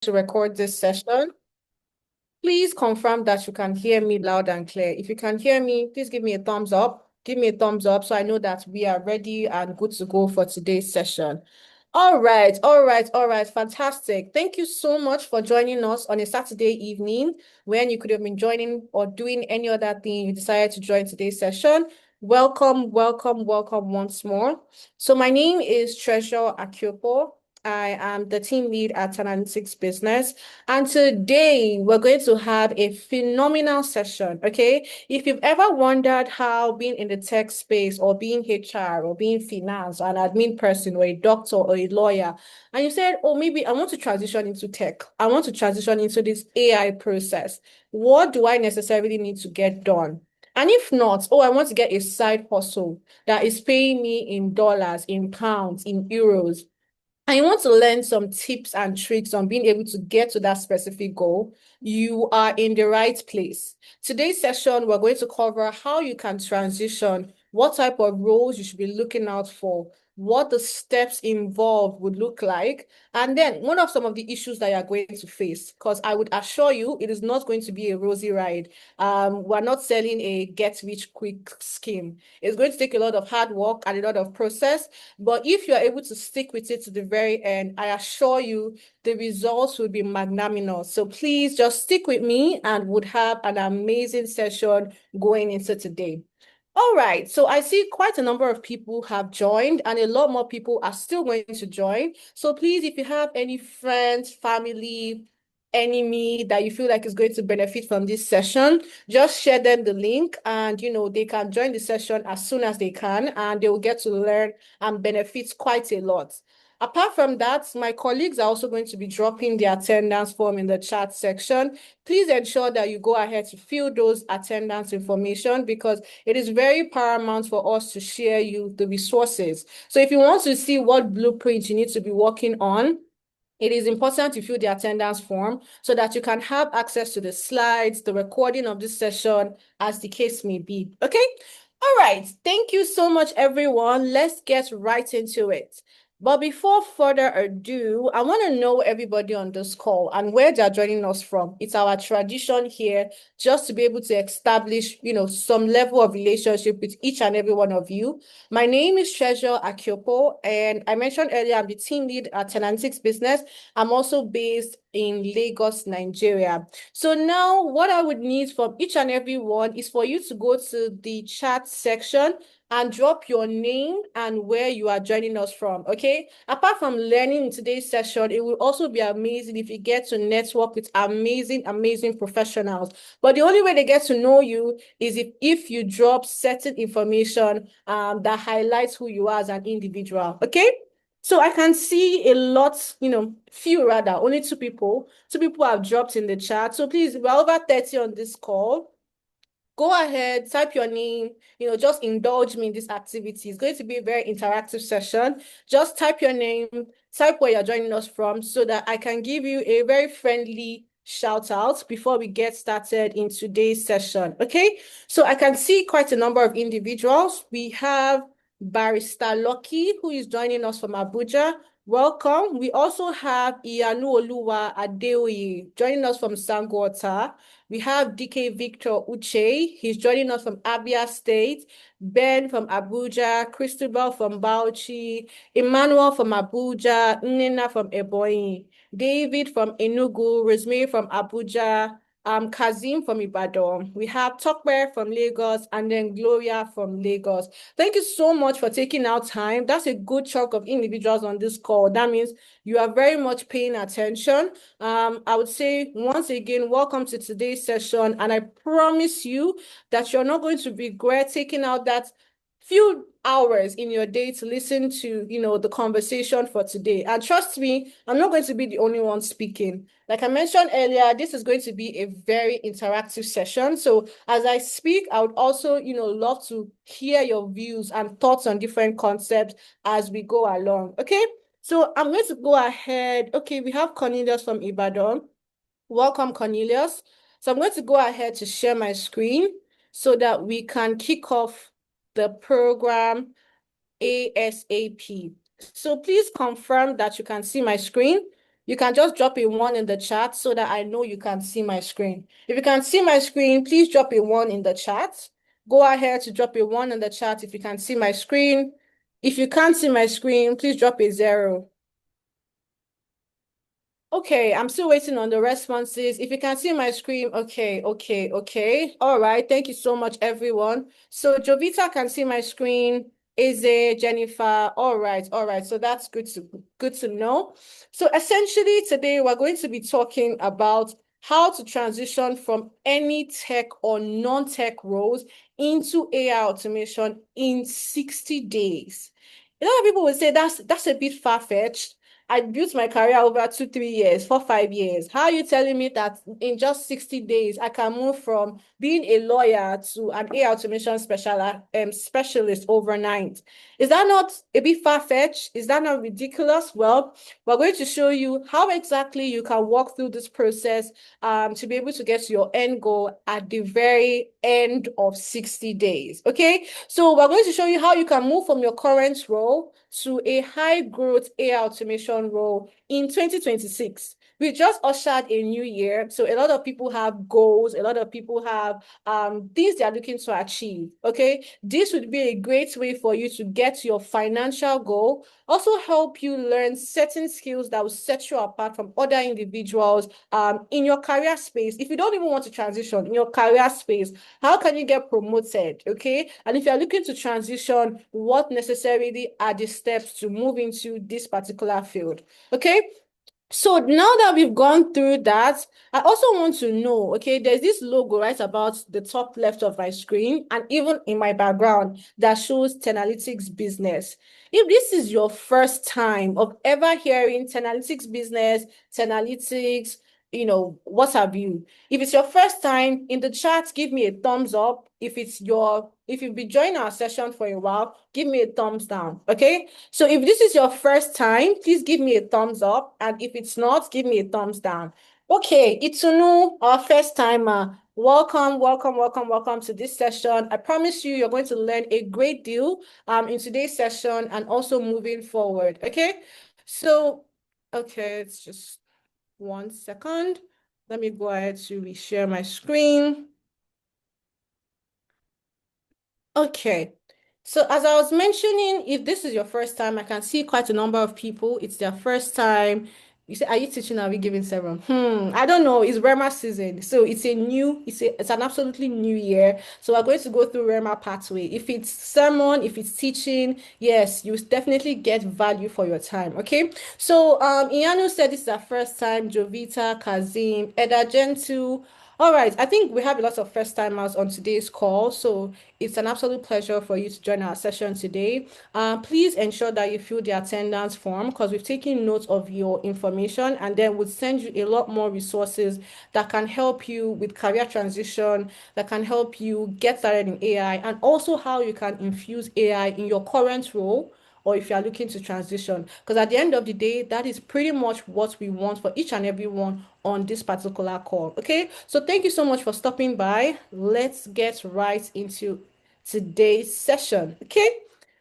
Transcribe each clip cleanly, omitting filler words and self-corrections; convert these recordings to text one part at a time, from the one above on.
to record this session. Please confirm that you can hear me loud and clear. If you can hear me, please give me a thumbs up. Give me a thumbs up so I know that we are ready and good to go for today's session. All right. Fantastic. Thank you so much for joining us on a Saturday evening when you could have been joining or doing any other thing. You decided to join today's session. Welcome once more. So my name is Treasure Akiopo. I am the team lead at Analytics Business. And today we're going to have a phenomenal session, okay? If you've ever wondered how being in the tech space or being HR or being finance, an admin person or a doctor or a lawyer, and you said, oh, maybe I want to transition into tech. I want to transition into this AI process. What do I necessarily need to get done? And if not, oh, I want to get a side hustle that is paying me in dollars, in pounds, in euros, and you want to learn some tips and tricks on being able to get to that specific goal, you are in the right place. Today's session, we're going to cover how you can transition, what type of roles you should be looking out for, what the steps involved would look like, and then one of some of the issues that you're going to face, because I would assure you it is not going to be a rosy ride. We're not selling a get-rich-quick scheme. It's going to take a lot of hard work and a lot of process, but if you're able to stick with it to the very end, I assure you the results will be magnanimous. So please just stick with me and would have an amazing session going into today. All right, so I see quite a number of people have joined and a lot more people are still going to join. So please, if you have any friends, family, enemy that you feel like is going to benefit from this session, just share them the link and, they can join the session as soon as they can and they will get to learn and benefit quite a lot. Apart from that, my colleagues are also going to be dropping the attendance form in the chat section. Please ensure that you go ahead to fill those attendance information because it is very paramount for us to share you the resources. So if you want to see what blueprint you need to be working on, it is important to fill the attendance form so that you can have access to the slides, the recording of this session, as the case may be. Okay? All right. Thank you so much, everyone. Let's get right into it. But before further ado, I want to know everybody on this call and where they're joining us from. It's our tradition here just to be able to establish, some level of relationship with each and every one of you. My name is Treasure Akiopo, and I mentioned earlier I'm the team lead at Analytics Business. I'm also based in Lagos, Nigeria. So now what I would need from each and every one is for you to go to the chat section and drop your name and where you are joining us from, okay? Apart from learning in today's session, it will also be amazing if you get to network with amazing professionals. But the only way they get to know you is if you drop certain information that highlights who you are as an individual, okay? So I can see a lot, few rather, only two people. Two people have dropped in the chat. So please, we're over 30 on this call. Go ahead, type your name, just indulge me in this activity. It's going to be a very interactive session. Just type your name, type where you're joining us from so that I can give you a very friendly shout out before we get started in today's session. Okay, so I can see quite a number of individuals. We have Barrister Lucky, who is joining us from Abuja. Welcome. We also have Iyanu Oluwa Adeoye joining us from Sangota. We have DK Victor Uche. He's joining us from Abia State. Ben from Abuja. Cristobal from Bauchi. Emmanuel from Abuja. Nina from Ebonyi. David from Enugu. Rosemary from Abuja. Kazim from Ibadan. We have Tokwe from Lagos and then Gloria from Lagos. Thank you so much for taking out time. That's a good chunk of individuals on this call. That means you are very much paying attention. I would say once again, welcome to today's session. And I promise you that you're not going to regret taking out that few hours in your day to listen to, the conversation for today. And trust me, I'm not going to be the only one speaking. Like I mentioned earlier, this is going to be a very interactive session. So as I speak, I would also, love to hear your views and thoughts on different concepts as we go along. Okay, so I'm going to go ahead. Okay, we have Cornelius from Ibadan. Welcome, Cornelius. So I'm going to go ahead to share my screen so that we can kick off the program ASAP. So please confirm that you can see my screen. You can just drop a one in the chat so that I know you can see my screen. If you can see my screen, please drop a one in the chat. Go ahead to drop a one in the chat if you can see my screen. If you can't see my screen, please drop a zero. Okay, I'm still waiting on the responses. If you can see my screen, okay. All right, thank you so much, everyone. So Jovita can see my screen. Eze, Jennifer, all right. So that's good to know. So essentially today we're going to be talking about how to transition from any tech or non-tech roles into AI automation in 60 days. A lot of people would say that's a bit far-fetched. I built my career over 2, 3 years, 4, 5 years. How are you telling me that in just 60 days, I can move from being a lawyer to an AI automation specialist overnight? Is that not a bit far-fetched? Is that not ridiculous? Well, we're going to show you how exactly you can walk through this process to be able to get to your end goal at the very end of 60 days. Okay, so we're going to show you how you can move from your current role to a high growth AI automation role in 2026. We just ushered a new year. So a lot of people have goals, a lot of people have things they are looking to achieve. Okay. This would be a great way for you to get your financial goal, also help you learn certain skills that will set you apart from other individuals in your career space. If you don't even want to transition in your career space, how can you get promoted? Okay. And if you're looking to transition, what necessarily are the steps to move into this particular field? Okay. So now that we've gone through that, I also want to know, okay, there's this logo right about the top left of my screen and even in my background that shows Tenalytics business. If this is your first time of ever hearing Tenalytics business, Tenalytics, what have you? If it's your first time in the chat, give me a thumbs up. If you've been joining our session for a while, give me a thumbs down. Okay. So if this is your first time, please give me a thumbs up. And if it's not, give me a thumbs down. Okay, Itunu, our first timer. Welcome to this session. I promise you're going to learn a great deal in today's session and also moving forward. Okay. So, okay, it's just 1 second. Let me go ahead to reshare my screen. Okay. So as I was mentioning, if this is your first time, I can see quite a number of people. It's their first time. You say, are you teaching? Are we giving serum? I don't know. It's Rema season. So it's an absolutely new year. So we're going to go through Rema pathway. If it's sermon, if it's teaching, yes, you definitely get value for your time. Okay. So Ianu said this is our first time. Jovita, Kazim, Eda Gentile. All right, I think we have a lot of first timers on today's call, so it's an absolute pleasure for you to join our session today. Please ensure that you fill the attendance form because we've taken note of your information and then we'll send you a lot more resources that can help you with career transition, that can help you get started in AI, and also how you can infuse AI in your current role or if you are looking to transition. Because at the end of the day, that is pretty much what we want for each and every one on this particular call. Okay, so thank you so much for stopping by. Let's get right into today's session. Okay,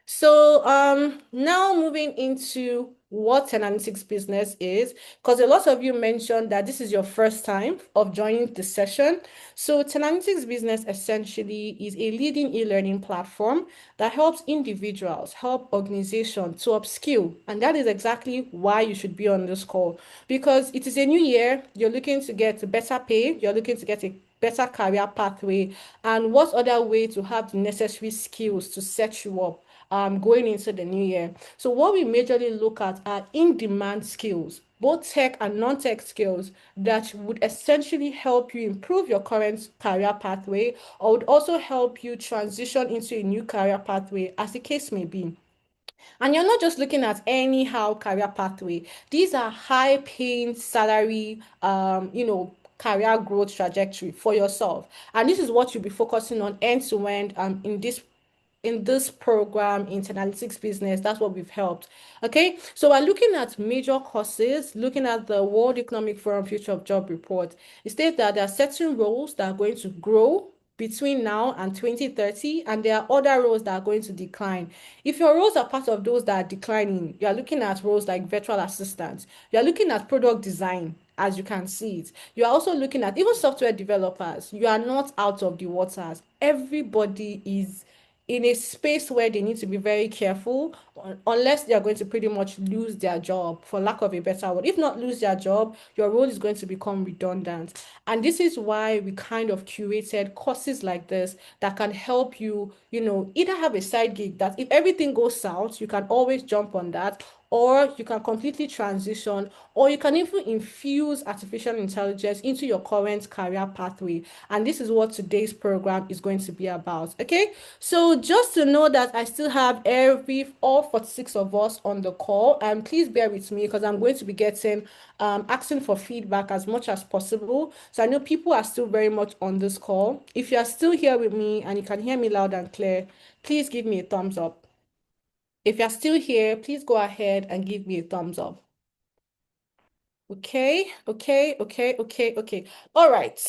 so now moving into what an analytics business is, because a lot of you mentioned that this is your first time of joining the session. So Tenalytics business essentially is a leading e-learning platform that helps individuals, help organizations to upskill. And that is exactly why you should be on this call, because it is a new year. You're looking to get better pay. You're looking to get a better career pathway. And what other way to have the necessary skills to set you up going into the new year. So what we majorly look at are in-demand skills, both tech and non-tech skills that would essentially help you improve your current career pathway or would also help you transition into a new career pathway as the case may be. And you're not just looking at anyhow career pathway. These are high paying salary, career growth trajectory for yourself. And this is what you'll be focusing on end to end in this program in analytics business. That's what we've helped. Okay, so we're looking at major courses, looking at the World Economic Forum Future of Job report. It states that there are certain roles that are going to grow between now and 2030, and there are other roles that are going to decline. If your roles are part of those that are declining, you are looking at roles like virtual assistants, you are looking at product design, as you can see it. You are also looking at even software developers. You are not out of the waters. Everybody is in a space where they need to be very careful, unless they are going to pretty much lose their job, for lack of a better word. If not lose their job, your role is going to become redundant. And this is why we kind of curated courses like this that can help you, either have a side gig that if everything goes south, you can always jump on that, or you can completely transition, or you can even infuse artificial intelligence into your current career pathway. And this is what today's program is going to be about. Okay, so just to know that I still have all 46 of us on the call, and please bear with me because I'm going to be getting asking for feedback as much as possible. So I know people are still very much on this call. If you are still here with me and you can hear me loud and clear, please give me a thumbs up. If you're still here, please go ahead and give me a thumbs up. Okay, okay, okay, okay, okay. All right.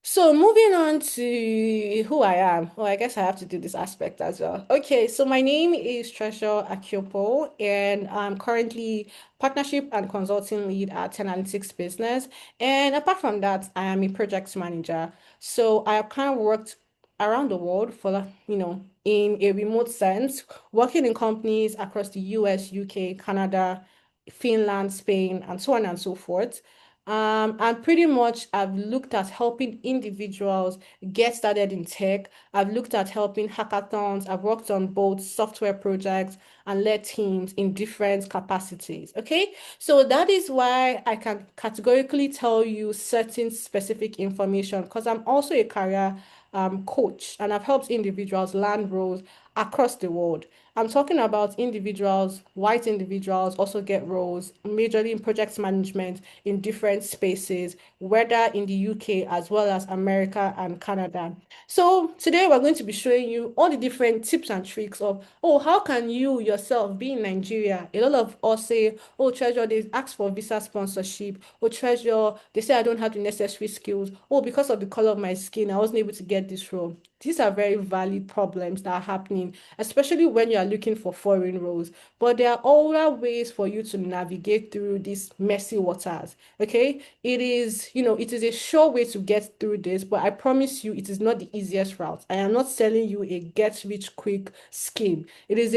So moving on to who I am. Well, I guess I have to do this aspect as well. Okay, so my name is Treasure Akiopo, and I'm currently partnership and consulting lead at 10 Analytics Business. And apart from that, I am a project manager. So I have kind of worked around the world for, in a remote sense, working in companies across the US, UK, Canada, Finland, Spain, and so on and so forth. And pretty much I've looked at helping individuals get started in tech. I've looked at helping hackathons. I've worked on both software projects and led teams in different capacities. Okay, so that is why I can categorically tell you certain specific information because I'm also a career coach, and I've helped individuals land roles across the world. I'm talking about individuals, white individuals also get roles, majorly in project management in different spaces, whether in the UK as well as America and Canada. So today we're going to be showing you all the different tips and tricks of, oh, how can you yourself be in Nigeria? A lot of us say, oh, Treasure, they ask for visa sponsorship. Oh, Treasure, they say I don't have the necessary skills. Oh, because of the color of my skin, I wasn't able to get this role. These are very valid problems that are happening, especially when you are looking for foreign roles. But there are other ways for you to navigate through these messy waters. Okay, it is a sure way to get through this, but I promise you, it is not the easiest route. I am not selling you a get rich quick scheme. It is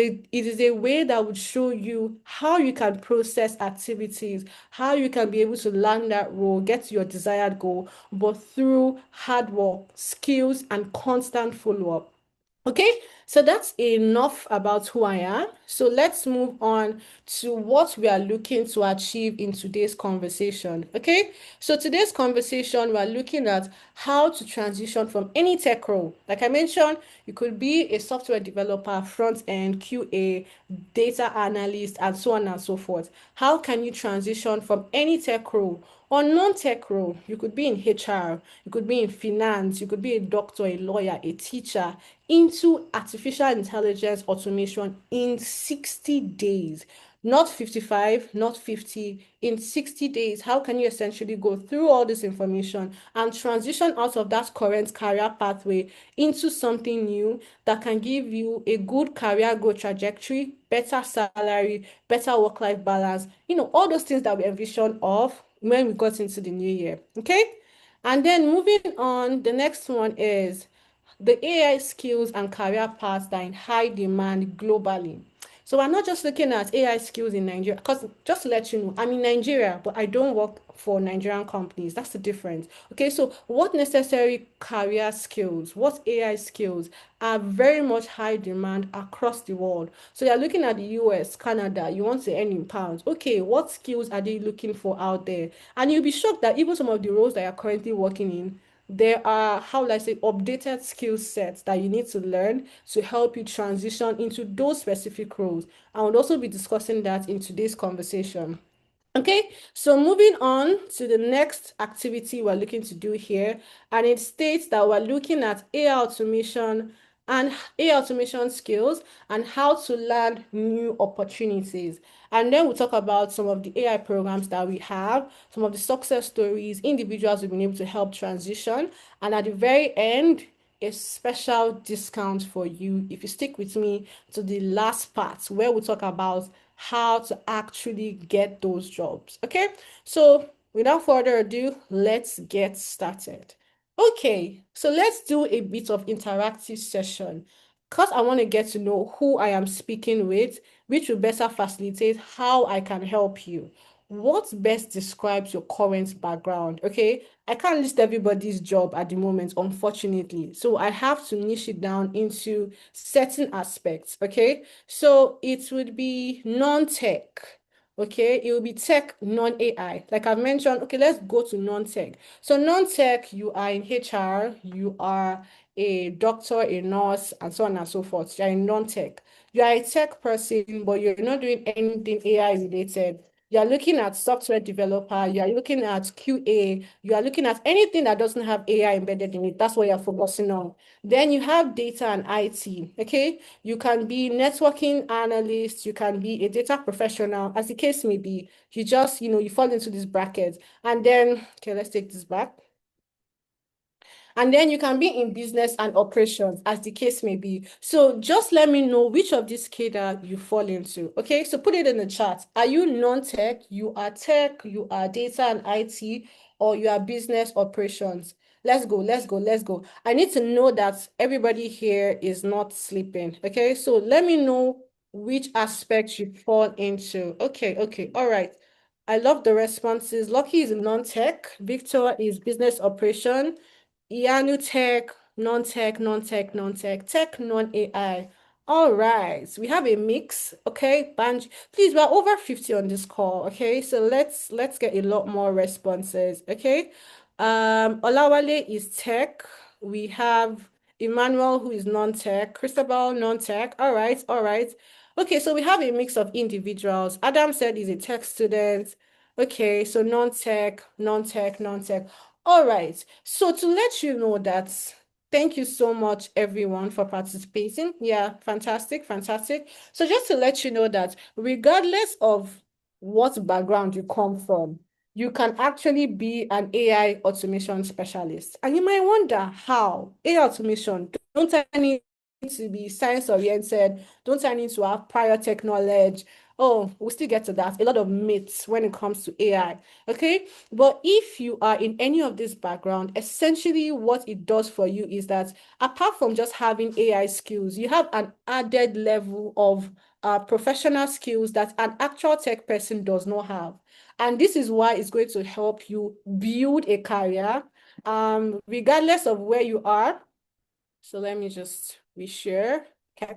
a way that would show you how you can process activities, how you can be able to land that role, get to your desired goal, but through hard work, skills, and constant follow-up. Okay, so that's enough about who I am. So let's move on to what we are looking to achieve in today's conversation. Okay, so today's conversation, we're looking at how to transition from any tech role. Like I mentioned, you could be a software developer, front end, QA, data analyst, and so on and so forth. How can you transition from any tech role or non-tech role? You could be in HR, you could be in finance, you could be a doctor, a lawyer, a teacher, into artificial intelligence automation in 60 days. Not 55, not 50, in 60 days. How can you essentially go through all this information and transition out of that current career pathway into something new that can give you a good career growth trajectory, better salary, better work-life balance, all those things that we envision of when we got into the new year. Okay? And then moving on, the next one is the AI skills and career paths that are in high demand globally. So we're not just looking at AI skills in Nigeria, because just to let you know, I'm in Nigeria, but I don't work for Nigerian companies. That's the difference. Okay, so what necessary career skills, what AI skills are very much high demand across the world? So you're looking at the US, Canada, you want to earn in pounds. Okay, what skills are they looking for out there? And you'll be shocked that even some of the roles that you're currently working in, there are, how will I say, updated skill sets that you need to learn to help you transition into those specific roles. I would also be discussing that in today's conversation. Okay, so moving on to the next activity we're looking to do here, and it states that we're looking at AI automation skills and how to land new opportunities. And then we'll talk about some of the AI programs that we have, some of the success stories, individuals we've been able to help transition. And at the very end, a special discount for you if you stick with me to the last part where we talk about how to actually get those jobs. Okay, so without further ado, let's get started. Okay, so let's do a bit of interactive session because I want to get to know who I am speaking with, which will better facilitate how I can help you. What best describes your current background? Okay, I can't list everybody's job at the moment, unfortunately. So I have to niche it down into certain aspects. Okay, so it would be non-tech. Okay, it will be tech, non-AI. Like I've mentioned, okay, let's go to non-tech. So non-tech, you are in HR, you are a doctor, a nurse, and so on and so forth. You're in non-tech. You are a tech person, but you're not doing anything AI related. You are looking at software developer, you are looking at QA, you are looking at anything that doesn't have AI embedded in it. That's what you're focusing on. Then you have data and IT, okay? You can be networking analyst, you can be a data professional, as the case may be. You just, you fall into this bracket. And then, okay, let's take this back. And then you can be in business and operations, as the case may be. So just let me know which of these cadre you fall into. Okay, so put it in the chat. Are you non-tech? You are tech, you are data and IT, or you are business operations? Let's go, let's go, let's go. I need to know that everybody here is not sleeping. Okay, so let me know which aspect you fall into. Okay, okay, all right. I love the responses. Lucky is non-tech. Victor is business operation. Ianu tech, non-tech, non-tech, non-tech, tech, non-AI. All right, we have a mix. Okay, Banj, please, we're over 50 on this call. Okay, so let's get a lot more responses. Okay, Olawale is tech. We have Emmanuel, who is non-tech. Christabel, non-tech. All right, all right. Okay, so we have a mix of individuals. Adam said he's a tech student. Okay, so non-tech, non-tech, non-tech. All right. So to let you know that, thank you so much, everyone, for participating. Yeah, fantastic, fantastic. So just to let you know that regardless of what background you come from, you can actually be an AI automation specialist. And you might wonder how AI automation, don't I need to be science oriented? Don't I need to have prior tech knowledge? Oh, we'll still get to that. A lot of myths when it comes to AI. Okay. But if you are in any of this background, essentially what it does for you is that apart from just having AI skills, you have an added level of professional skills that an actual tech person does not have. And this is why it's going to help you build a career, regardless of where you are. So let me just reshare. Okay.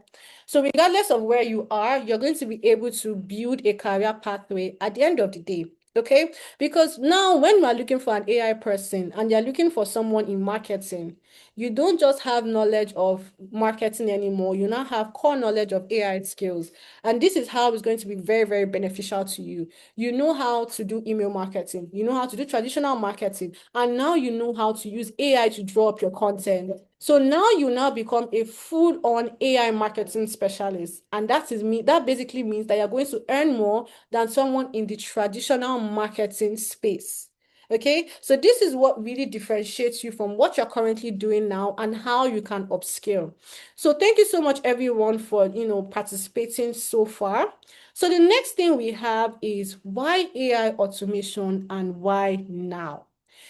So regardless of where you are, you're going to be able to build a career pathway at the end of the day. Okay. Because now when we're looking for an AI person and you're looking for someone in marketing, you don't just have knowledge of marketing anymore. You now have core knowledge of AI skills. And this is how it's going to be very, very beneficial to you. You know how to do email marketing. You know how to do traditional marketing. And now you know how to use AI to draw up your content. So now you now become a full-on AI marketing specialist. And that basically means that you're going to earn more than someone in the traditional marketing space. Okay, so this is what really differentiates you from what you're currently doing now and how you can upskill. So thank you so much, everyone, for participating so far. So the next thing we have is why AI automation and why now?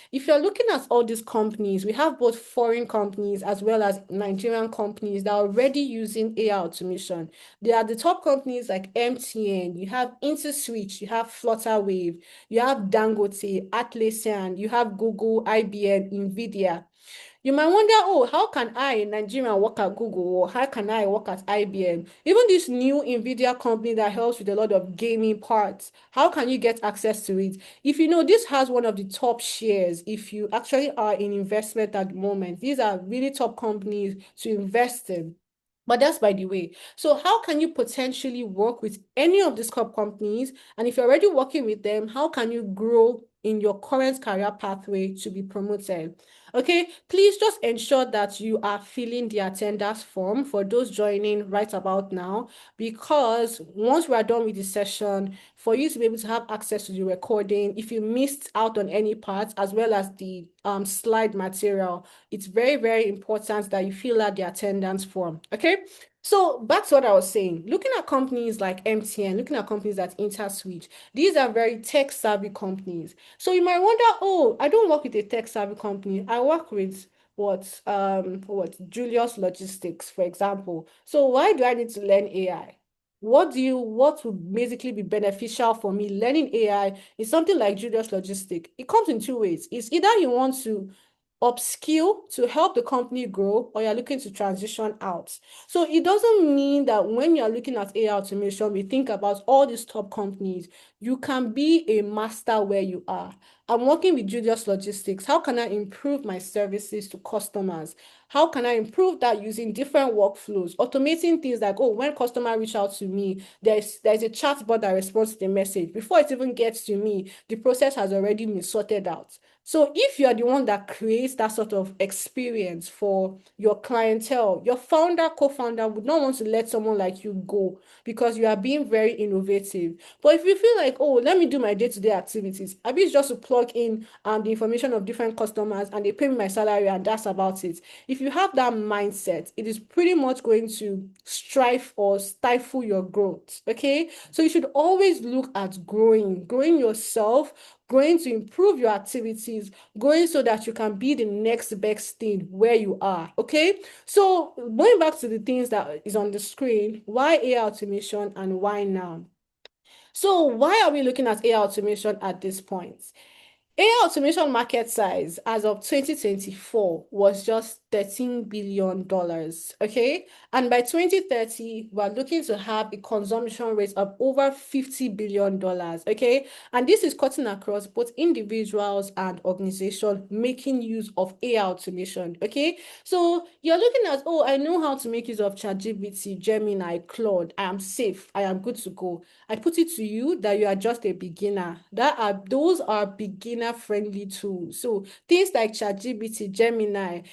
If you're looking at all these companies, we have both foreign companies as well as Nigerian companies that are already using AI automation. They are the top companies like MTN, you have InterSwitch, you have Flutterwave, you have Dangote, Atlassian, you have Google, IBM, Nvidia. You might wonder, oh, how can I, in Nigeria, work at Google, or how can I work at IBM? Even this new NVIDIA company that helps with a lot of gaming parts, how can you get access to it? If you know, this has one of the top shares. If you actually are in investment at the moment, these are really top companies to invest in. But that's by the way. So how can you potentially work with any of these top companies? And if you're already working with them, how can you grow in your current career pathway to be promoted. Okay, please just ensure that you are filling the attendance form for those joining right about now, because once we are done with the session, for you to be able to have access to the recording, if you missed out on any parts, as well as the slide material, it's very, very important that you fill out the attendance form. Okay, so back to what I was saying, looking at companies like MTN, looking at companies like InterSwitch, these are very tech savvy companies. So you might wonder, oh, I don't work with a tech savvy company. I work with what Julius Logistics, for example. So why do I need to learn AI? What would basically be beneficial for me learning AI is something like Julius Logistics. It comes in two ways. It's either you want to upskill to help the company grow, or you're looking to transition out. So it doesn't mean that when you're looking at AI automation, we think about all these top companies. You can be a master where you are. I'm working with Julius Logistics. How can I improve my services to customers? How can I improve that using different workflows, automating things like, oh, when customer reach out to me, there's a chatbot that responds to the message. Before it even gets to me, the process has already been sorted out. So if you are the one that creates that sort of experience for your clientele, your founder, co-founder would not want to let someone like you go because you are being very innovative. But if you feel like, oh, let me do my day-to-day activities, I mean, just to plug in the information of different customers and they pay me my salary and that's about it. If you have that mindset, it is pretty much going to strive or stifle your growth. Okay. So you should always look at growing yourself, growing to improve your activities, growing so that you can be the next best thing where you are. Okay. So going back to the things that is on the screen, why AI automation and why now? So why are we looking at AI automation at this point? AI automation market size as of 2024 was just $13 billion. Okay. And by 2030, we're looking to have a consumption rate of over $50 billion. Okay. And this is cutting across both individuals and organizations making use of AI automation. Okay. So you're looking at, oh, I know how to make use of ChatGPT, Gemini, Claude. I am safe. I am good to go. I put it to you that you are just a beginner. Those are beginner friendly tools. So things like ChatGPT, Gemini,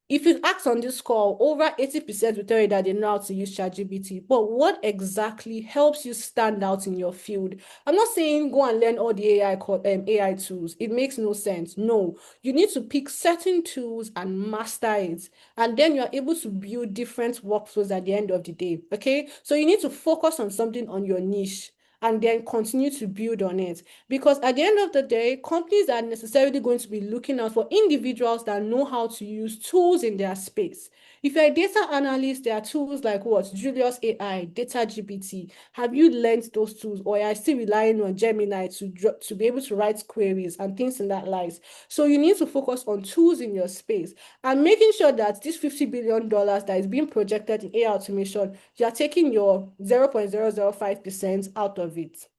if you ask on this call, over 80% will tell you that they know how to use ChatGPT. But what exactly helps you stand out in your field? I'm not saying go and learn all the AI tools. It makes no sense. No, you need to pick certain tools and master it. And then you're able to build different workflows at the end of the day. Okay. So you need to focus on something on your niche and then continue to build on it. Because at the end of the day, companies are necessarily going to be looking out for individuals that know how to use tools in their space. If you're a data analyst, there are tools like what? Julius AI, Data GPT. Have you learned those tools, or are you still relying on Gemini to be able to write queries and things in that light? So you need to focus on tools in your space and making sure that this $50 billion that is being projected in AI automation, you are taking your 0.005% out of it.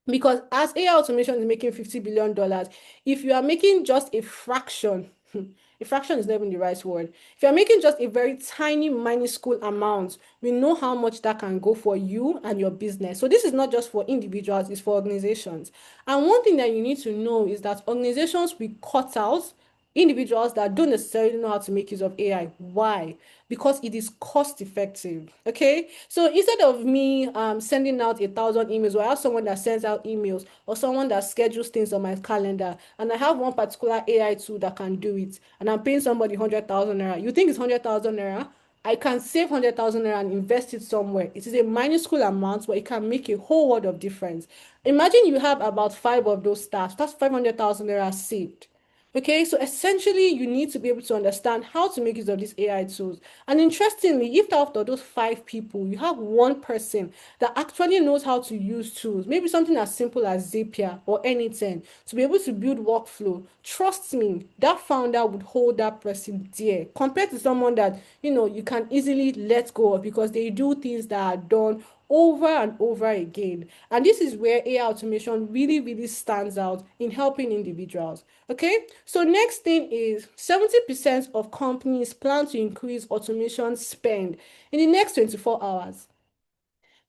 Because as AI automation is making $50 billion, if you are making just a fraction, a fraction is not even the right word. If you're making just a very tiny, minuscule amount, we know how much that can go for you and your business. So this is not just for individuals, it's for organizations. And one thing that you need to know is that organizations will cut out individuals that don't necessarily know how to make use of AI. Why? Because it is cost effective. Okay. So instead of me sending out 1,000 emails, or I have someone that sends out emails, or someone that schedules things on my calendar, and I have one particular AI tool that can do it, and I'm paying somebody 100,000 naira. You think it's 100,000 naira? I can save 100,000 naira and invest it somewhere. It is a minuscule amount, but it can make a whole world of difference. Imagine you have about 5 of those staff. That's 500,000 naira saved. Okay, so essentially, you need to be able to understand how to make use of these AI tools. And interestingly, if out of those 5 people, you have one person that actually knows how to use tools, maybe something as simple as Zapier or anything, to be able to build workflow, trust me, that founder would hold that person dear compared to someone that, you can easily let go of because they do things that are done over and over again. And this is where AI automation really, really stands out in helping individuals. Okay, so next thing is 70% of companies plan to increase automation spend in the next 24 hours.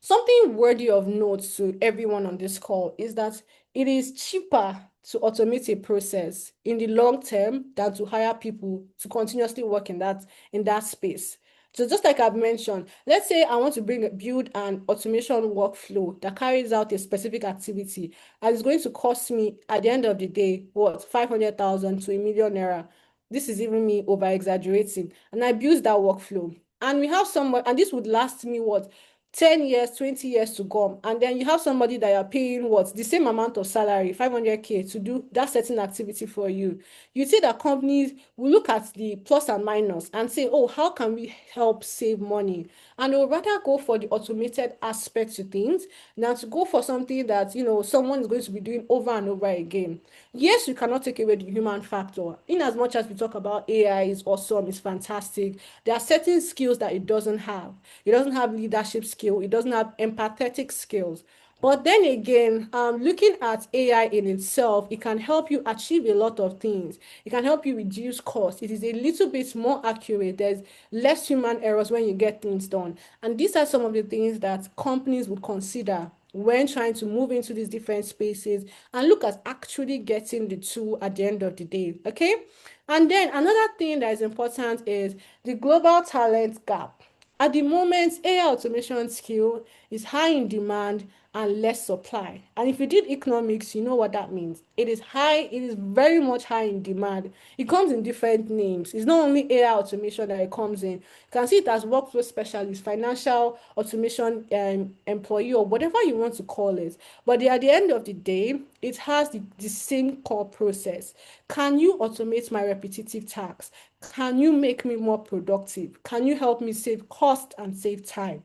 Something worthy of note to everyone on this call is that It is cheaper to automate a process in the long term than to hire people to continuously work in that space. So just like I've mentioned, let's say I want to build an automation workflow that carries out a specific activity, and it's going to cost me at the end of the day, what, 500,000 to ₦1 million. This is even me over exaggerating. And I build that workflow. And we have someone, and this would last me what, 10 years, 20 years to come. And then you have somebody that you're paying what, the same amount of salary, 500K, to do that certain activity for you. You see that companies will look at the plus and minus and say, oh, how can we help save money? And they will rather go for the automated aspect to things than to go for something that, someone is going to be doing over and over again. Yes, you cannot take away the human factor. In as much as we talk about AI is awesome, it's fantastic, there are certain skills that it doesn't have. It doesn't have leadership skill. It doesn't have empathetic skills. But then again, looking at AI in itself, it can help you achieve a lot of things. It can help you reduce costs. It is a little bit more accurate. There's less human errors when you get things done. And these are some of the things that companies would consider when trying to move into these different spaces and look at actually getting the two at the end of the day. Okay. And then another thing that is important is the global talent gap. At the moment, AI automation skill is high in demand and less supply. And if you did economics, you know what that means. It is high, it is very much high in demand. It comes in different names. It's not only AI automation that it comes in. You can see it as workflow specialist, financial automation employee, or whatever you want to call it. But at the end of the day, it has the same core process. Can you automate my repetitive tasks? Can you make me more productive? Can you help me save cost and save time?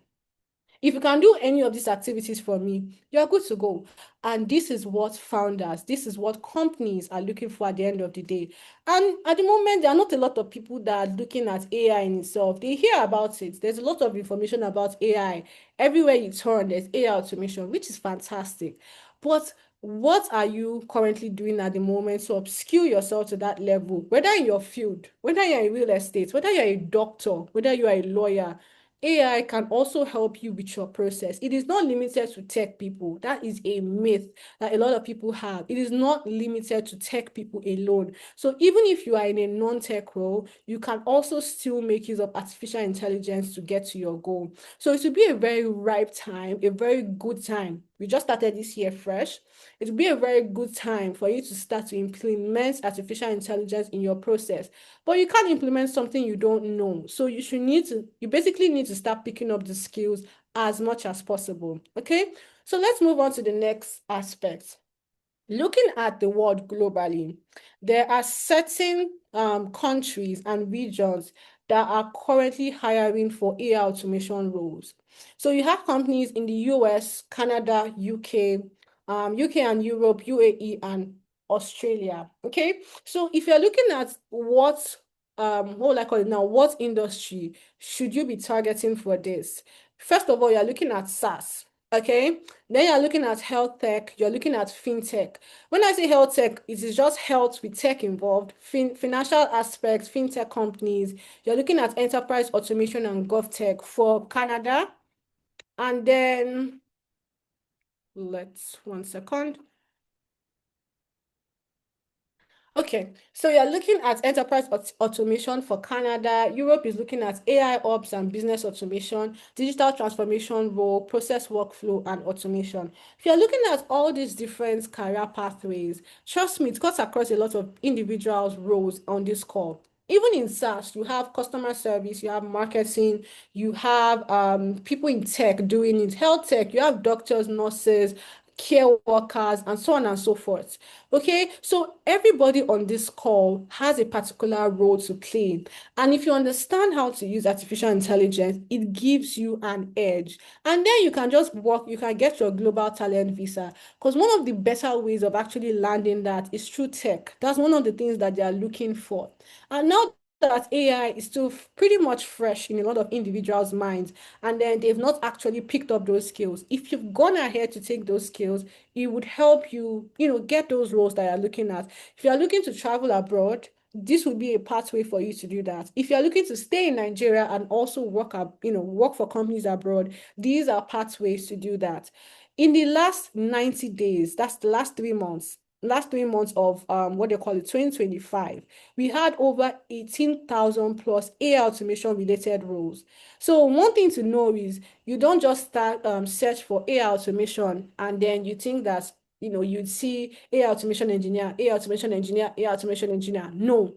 If you can do any of these activities for me, you're good to go. And this is what founders, this is what companies are looking for at the end of the day. And at the moment, there are not a lot of people that are looking at AI in itself. They hear about it. There's a lot of information about AI. Everywhere you turn, there's AI automation, which is fantastic. But what are you currently doing at the moment to upskill yourself to that level, whether in your field, whether you're in real estate, whether you're a doctor, whether you are a lawyer? AI can also help you with your process. It is not limited to tech people. That is a myth that a lot of people have. It is not limited to tech people alone. So even if you are in a non-tech role, you can also still make use of artificial intelligence to get to your goal. So it will be a very ripe time, a very good time. We just started this year fresh. It will be a very good time for you to start to implement artificial intelligence in your process. But you can't implement something you don't know. So you basically need to start picking up the skills as much as possible. Okay. So let's move on to the next aspect. Looking at the world globally, there are certain countries and regions that are currently hiring for AI automation roles. So you have companies in the US, Canada, UK and Europe, UAE, and Australia. Okay, so if you're looking at what will I call it now, what industry should you be targeting for this? First of all, you're looking at SaaS. Okay, then you're looking at health tech, you're looking at fintech. When I say health tech, it is just health with tech involved, financial aspects, fintech companies. You're looking at enterprise automation and gov tech for Canada. And then, let's 1 second. Okay, so you're looking at enterprise automation for Canada. Europe is looking at AI ops and business automation, digital transformation role, process workflow, and automation. If you're looking at all these different career pathways, trust me, it cuts across a lot of individuals' roles on this call. Even in SaaS, you have customer service, you have marketing, you have people in tech doing it, health tech, you have doctors, nurses, care workers, and so on and so forth. Okay, so everybody on this call has a particular role to play. And if you understand how to use artificial intelligence, it gives you an edge. And then you can just work, you can get your global talent visa. Because one of the better ways of actually landing that is through tech. That's one of the things that they are looking for. And now that AI is still pretty much fresh in a lot of individuals' minds, and then they've not actually picked up those skills. If you've gone ahead to take those skills, it would help you, get those roles that you're looking at. If you're looking to travel abroad, this would be a pathway for you to do that. If you're looking to stay in Nigeria and also work for companies abroad, these are pathways to do that. In the last 90 days, that's the last 3 months of what they call it, 2025, we had over 18,000 plus AI automation related roles. So one thing to know is you don't just start search for AI automation and then you think that you'd see AI automation engineer, AI automation engineer, AI automation engineer. No,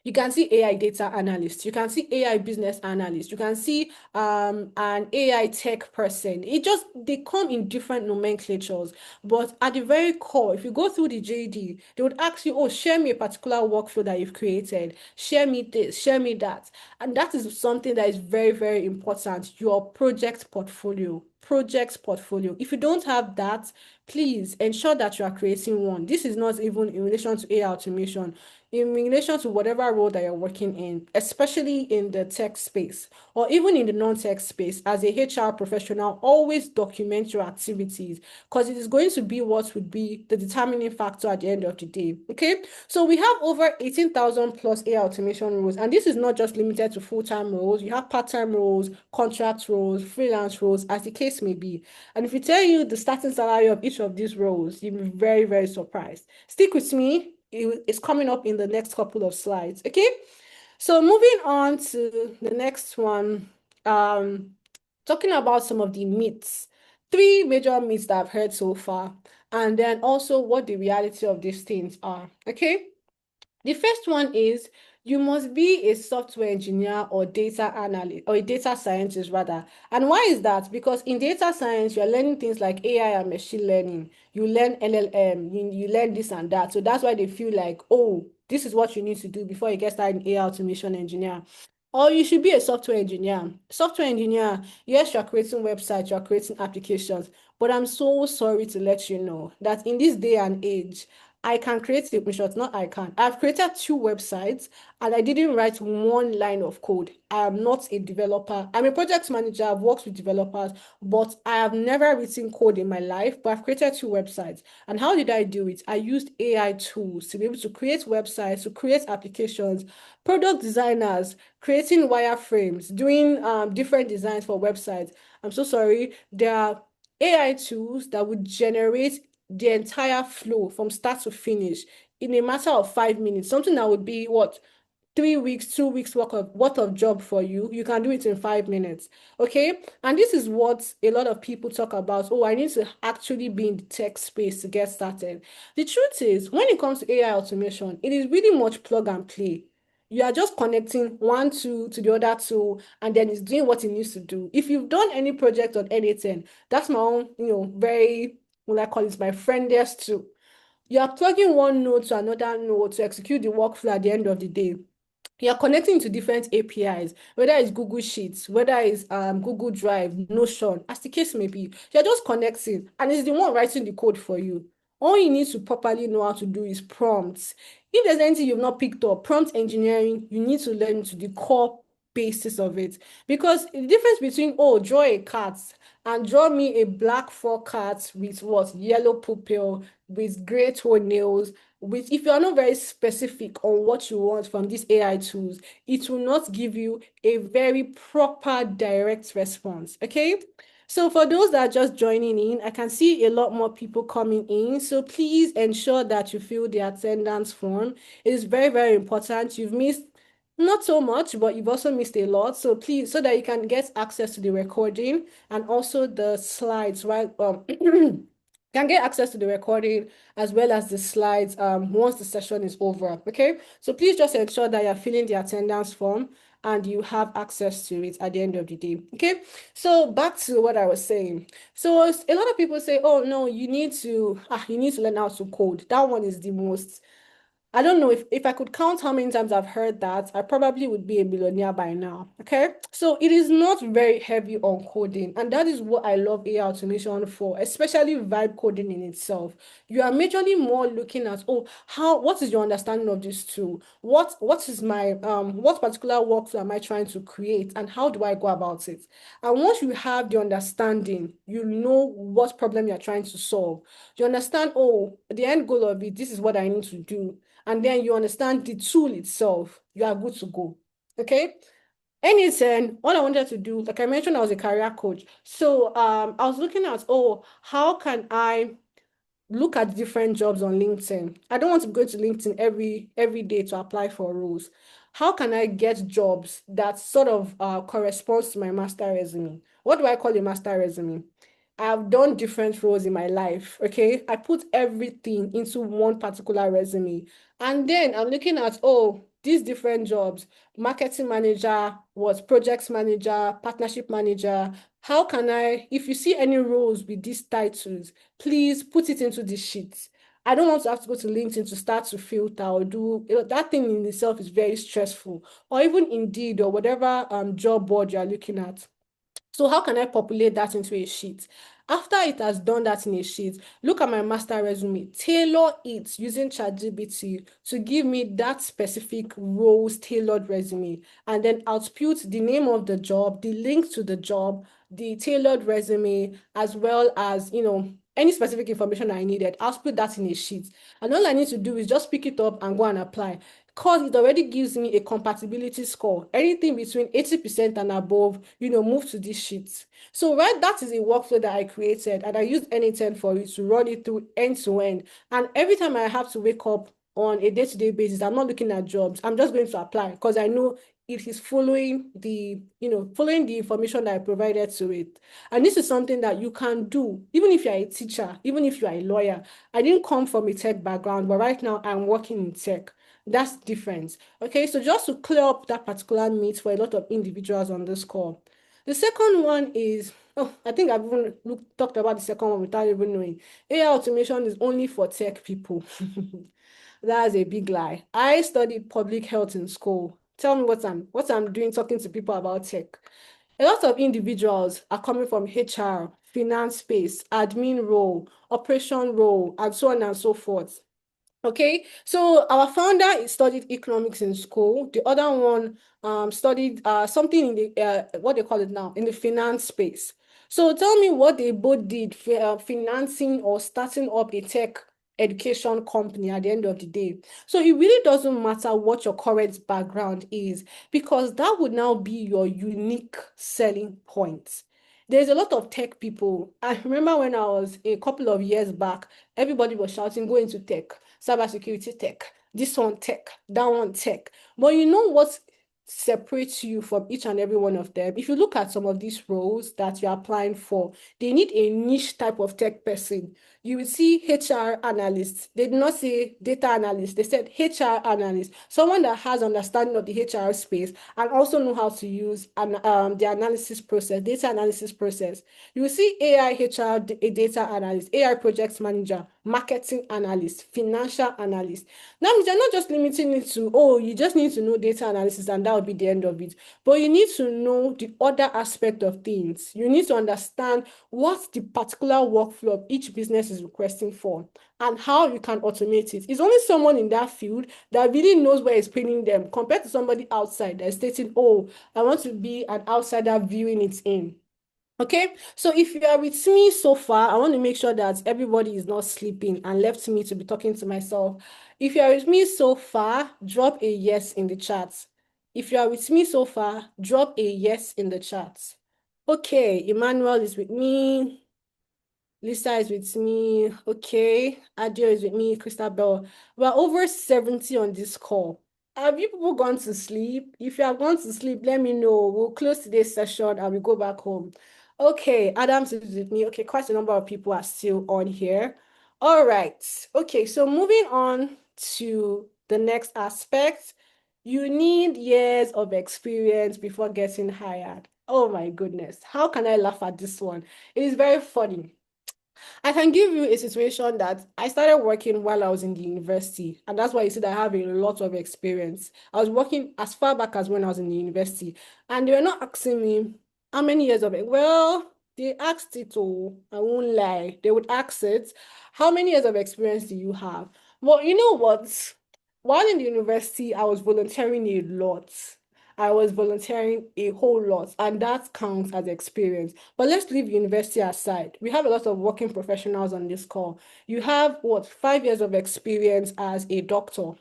you can see AI data analyst, you can see AI business analyst, you can see an AI tech person. It just they come in different nomenclatures, but at the very core, if you go through the JD, they would ask you, oh, share me a particular workflow that you've created, share me this, share me that. And that is something that is very, very important. Your project portfolio. Project portfolio. If you don't have that, please ensure that you are creating one. This is not even in relation to AI automation, in relation to whatever role that you're working in, especially in the tech space or even in the non-tech space. As a HR professional, always document your activities because it is going to be what would be the determining factor at the end of the day. Okay, so we have over 18,000 plus AI automation roles, and this is not just limited to full-time roles. You have part-time roles, contract roles, freelance roles, as the case may be. And if you tell you the starting salary of each of these roles, you'll be very, very surprised. Stick with me. It's coming up in the next couple of slides. Okay, so moving on to the next one, talking about some of the myths, three major myths that I've heard so far, and then also what the reality of these things are. Okay, the first one is you must be a software engineer or data analyst or a data scientist rather. And why is that? Because in data science, you're learning things like AI and machine learning. You learn LLM, you learn this and that. So that's why they feel like, oh, this is what you need to do before you get started in AI automation engineer. Or you should be a software engineer. Software engineer, yes, you're creating websites, you're creating applications, but I'm so sorry to let you know that in this day and age, I can create a short, not I can. I've created 2 websites and I didn't write one line of code. I am not a developer. I'm a project manager. I've worked with developers, but I have never written code in my life, but I've created 2 websites. And how did I do it? I used AI tools to be able to create websites, to create applications, product designers, creating wireframes, doing different designs for websites. I'm so sorry. There are AI tools that would generate the entire flow from start to finish in a matter of 5 minutes, something that would be what 3 weeks, 2 weeks worth of job for you. You can do it in 5 minutes. Okay. And this is what a lot of people talk about. Oh, I need to actually be in the tech space to get started. The truth is, when it comes to AI automation, it is really much plug and play. You are just connecting one tool to the other tool, and then it's doing what it needs to do. If you've done any project on anything, that's my own, very, what I call it, my friendliest tool. You are plugging one node to another node to execute the workflow at the end of the day. You're connecting to different APIs, whether it's Google Sheets, whether it's Google Drive, Notion, as the case may be. You're just connecting, and it's the one writing the code for you. All you need to properly know how to do is prompts. If there's anything you've not picked up, prompt engineering, you need to learn to the core basis of it. Because the difference between, oh, draw a cat and draw me a black fur cat with what? Yellow pupil, with gray toenails, with if you are not very specific on what you want from these AI tools, it will not give you a very proper direct response. Okay. So for those that are just joining in, I can see a lot more people coming in. So please ensure that you fill the attendance form. It is very, very important. You've missed not so much, but you've also missed a lot. So please, so that you can get access to the recording and also the slides, right? Can get access to the recording as well as the slides once the session is over. Okay, so please just ensure that you're filling the attendance form and you have access to it at the end of the day. Okay, so back to what I was saying. So a lot of people say, oh no, you need to learn how to code. That one is the most, I don't know if I could count how many times I've heard that, I probably would be a millionaire by now. Okay. So it is not very heavy on coding. And that is what I love AI automation for, especially vibe coding in itself. You are majorly more looking at, oh, what is your understanding of this tool? What is my what particular workflow am I trying to create and how do I go about it? And once you have the understanding, you know what problem you're trying to solve. You understand, oh, the end goal of it, this is what I need to do, and then you understand the tool itself, you are good to go. Okay. Anything, all I wanted to do, like I mentioned, I was a career coach. So I was looking at, oh, how can I look at different jobs on LinkedIn. I don't want to go to LinkedIn every day to apply for roles. How can I get jobs that sort of corresponds to my master resume? What do I call a master resume? I've done different roles in my life. Okay. I put everything into one particular resume. And then I'm looking at, oh, these different jobs, marketing manager, what projects manager, partnership manager. How can I, if you see any roles with these titles, please put it into the sheet. I don't want to have to go to LinkedIn to start to filter or do that thing in itself is very stressful, or even Indeed or whatever job board you're looking at. So how can I populate that into a sheet? After it has done that in a sheet, look at my master resume, tailor it using ChatGPT to give me that specific roles tailored resume, and then output the name of the job, the link to the job, the tailored resume, as well as, any specific information I needed. I'll put that in a sheet. And all I need to do is just pick it up and go and apply, because it already gives me a compatibility score. Anything between 80% and above, move to this sheet. So, right, that is a workflow that I created, and I used N10 for it to run it through end to end. And every time I have to wake up on a day-to-day basis, I'm not looking at jobs. I'm just going to apply because I know it is following the information that I provided to it. And this is something that you can do, even if you're a teacher, even if you're a lawyer. I didn't come from a tech background, but right now I'm working in tech. That's different. Okay, so just to clear up that particular myth for a lot of individuals on this call. The second one is, oh, I think I've even talked about the second one without even knowing. AI automation is only for tech people. That's a big lie. I studied public health in school. Tell me what I'm doing talking to people about tech. A lot of individuals are coming from HR, finance space, admin role, operation role, and so on and so forth. Okay, so our founder studied economics in school. The other one studied something in the what they call it now, in the finance space. So tell me what they both did, financing or starting up a tech education company at the end of the day. So it really doesn't matter what your current background is, because that would now be your unique selling point. There's a lot of tech people. I remember when I was a couple of years back, everybody was shouting, go into tech, cybersecurity tech, this one tech, that one tech. But you know what separates you from each and every one of them? If you look at some of these roles that you're applying for, they need a niche type of tech person. You will see HR analysts. They did not say data analyst. They said HR analyst, someone that has understanding of the HR space and also know how to use the analysis process, data analysis process. You will see AI HR a data analyst, AI project manager, marketing analyst, financial analyst. Now, they're not just limiting it to, oh, you just need to know data analysis and that will be the end of it. But you need to know the other aspect of things. You need to understand what the particular workflow of each business is requesting for and how you can automate it. It's only someone in that field that really knows where it's paining them compared to somebody outside that's stating, oh, I want to be an outsider viewing it in. Okay, so if you are with me so far, I want to make sure that everybody is not sleeping and left me to be talking to myself. If you are with me so far, drop a yes in the chat. If you are with me so far, drop a yes in the chat. Okay, Emmanuel is with me. Lisa is with me. Okay. Adio is with me. Christabel. We're over 70 on this call. Have you people gone to sleep? If you have gone to sleep, let me know. We'll close today's session and we go back home. Okay, Adams is with me. Okay, quite a number of people are still on here. All right. Okay, so moving on to the next aspect. You need years of experience before getting hired. Oh my goodness. How can I laugh at this one? It is very funny. I can give you a situation that I started working while I was in the university, and that's why you see that I have a lot of experience. I was working as far back as when I was in the university, and they were not asking me how many years of it. Well, they asked it, oh, I won't lie. They would ask it, how many years of experience do you have? Well, you know what? While in the university, I was volunteering a lot. I was volunteering a whole lot, and that counts as experience. But let's leave university aside. We have a lot of working professionals on this call. You have what, 5 years of experience as a doctor.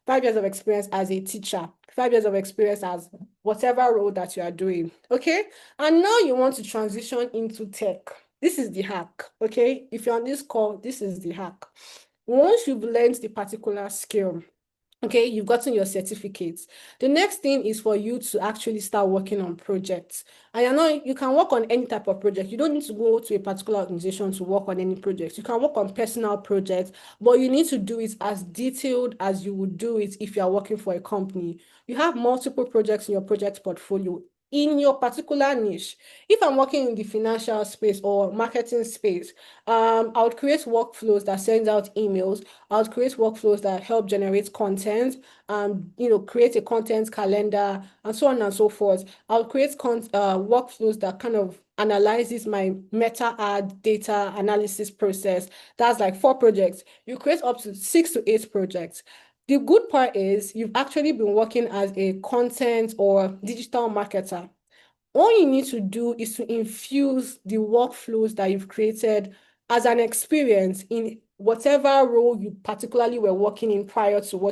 5 years of experience as a teacher, 5 years of experience as whatever role that you are doing, okay? And now you want to transition into tech. This is the hack, okay? If you're on this call, this is the hack. Once you've learned the particular skill, okay, you've gotten your certificates. The next thing is for you to actually start working on projects. And you can work on any type of project. You don't need to go to a particular organization to work on any projects. You can work on personal projects, but you need to do it as detailed as you would do it if you are working for a company. You have multiple projects in your project portfolio in your particular niche. If I'm working in the financial space or marketing space, I would create workflows that sends out emails. I would create workflows that help generate content, create a content calendar and so on and so forth. I'll create workflows that kind of analyzes my meta ad data analysis process. That's like 4 projects. You create up to 6 to 8 projects. The good part is you've actually been working as a content or digital marketer. All you need to do is to infuse the workflows that you've created as an experience in whatever role you particularly were working in prior to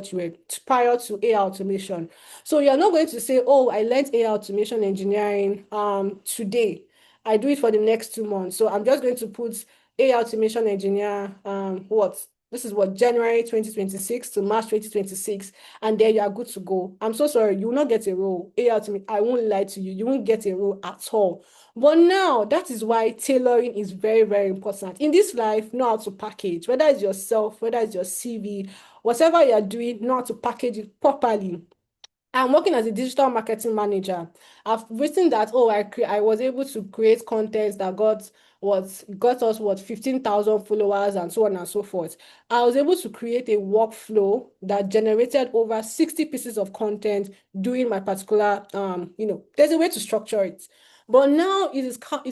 AI automation. So you're not going to say, oh, I learned AI automation engineering today. I do it for the next 2 months. So I'm just going to put AI automation engineer, this is what, January 2026 to March 2026, and there you are good to go. I'm so sorry, you will not get a role. I won't lie to you, you won't get a role at all. But now, that is why tailoring is very, very important. In this life, know how to package, whether it's yourself, whether it's your CV, whatever you're doing, know how to package it properly. I'm working as a digital marketing manager. I've written that, oh, I was able to create content that got us 15,000 followers and so on and so forth. I was able to create a workflow that generated over 60 pieces of content doing my particular, there's a way to structure it. But now it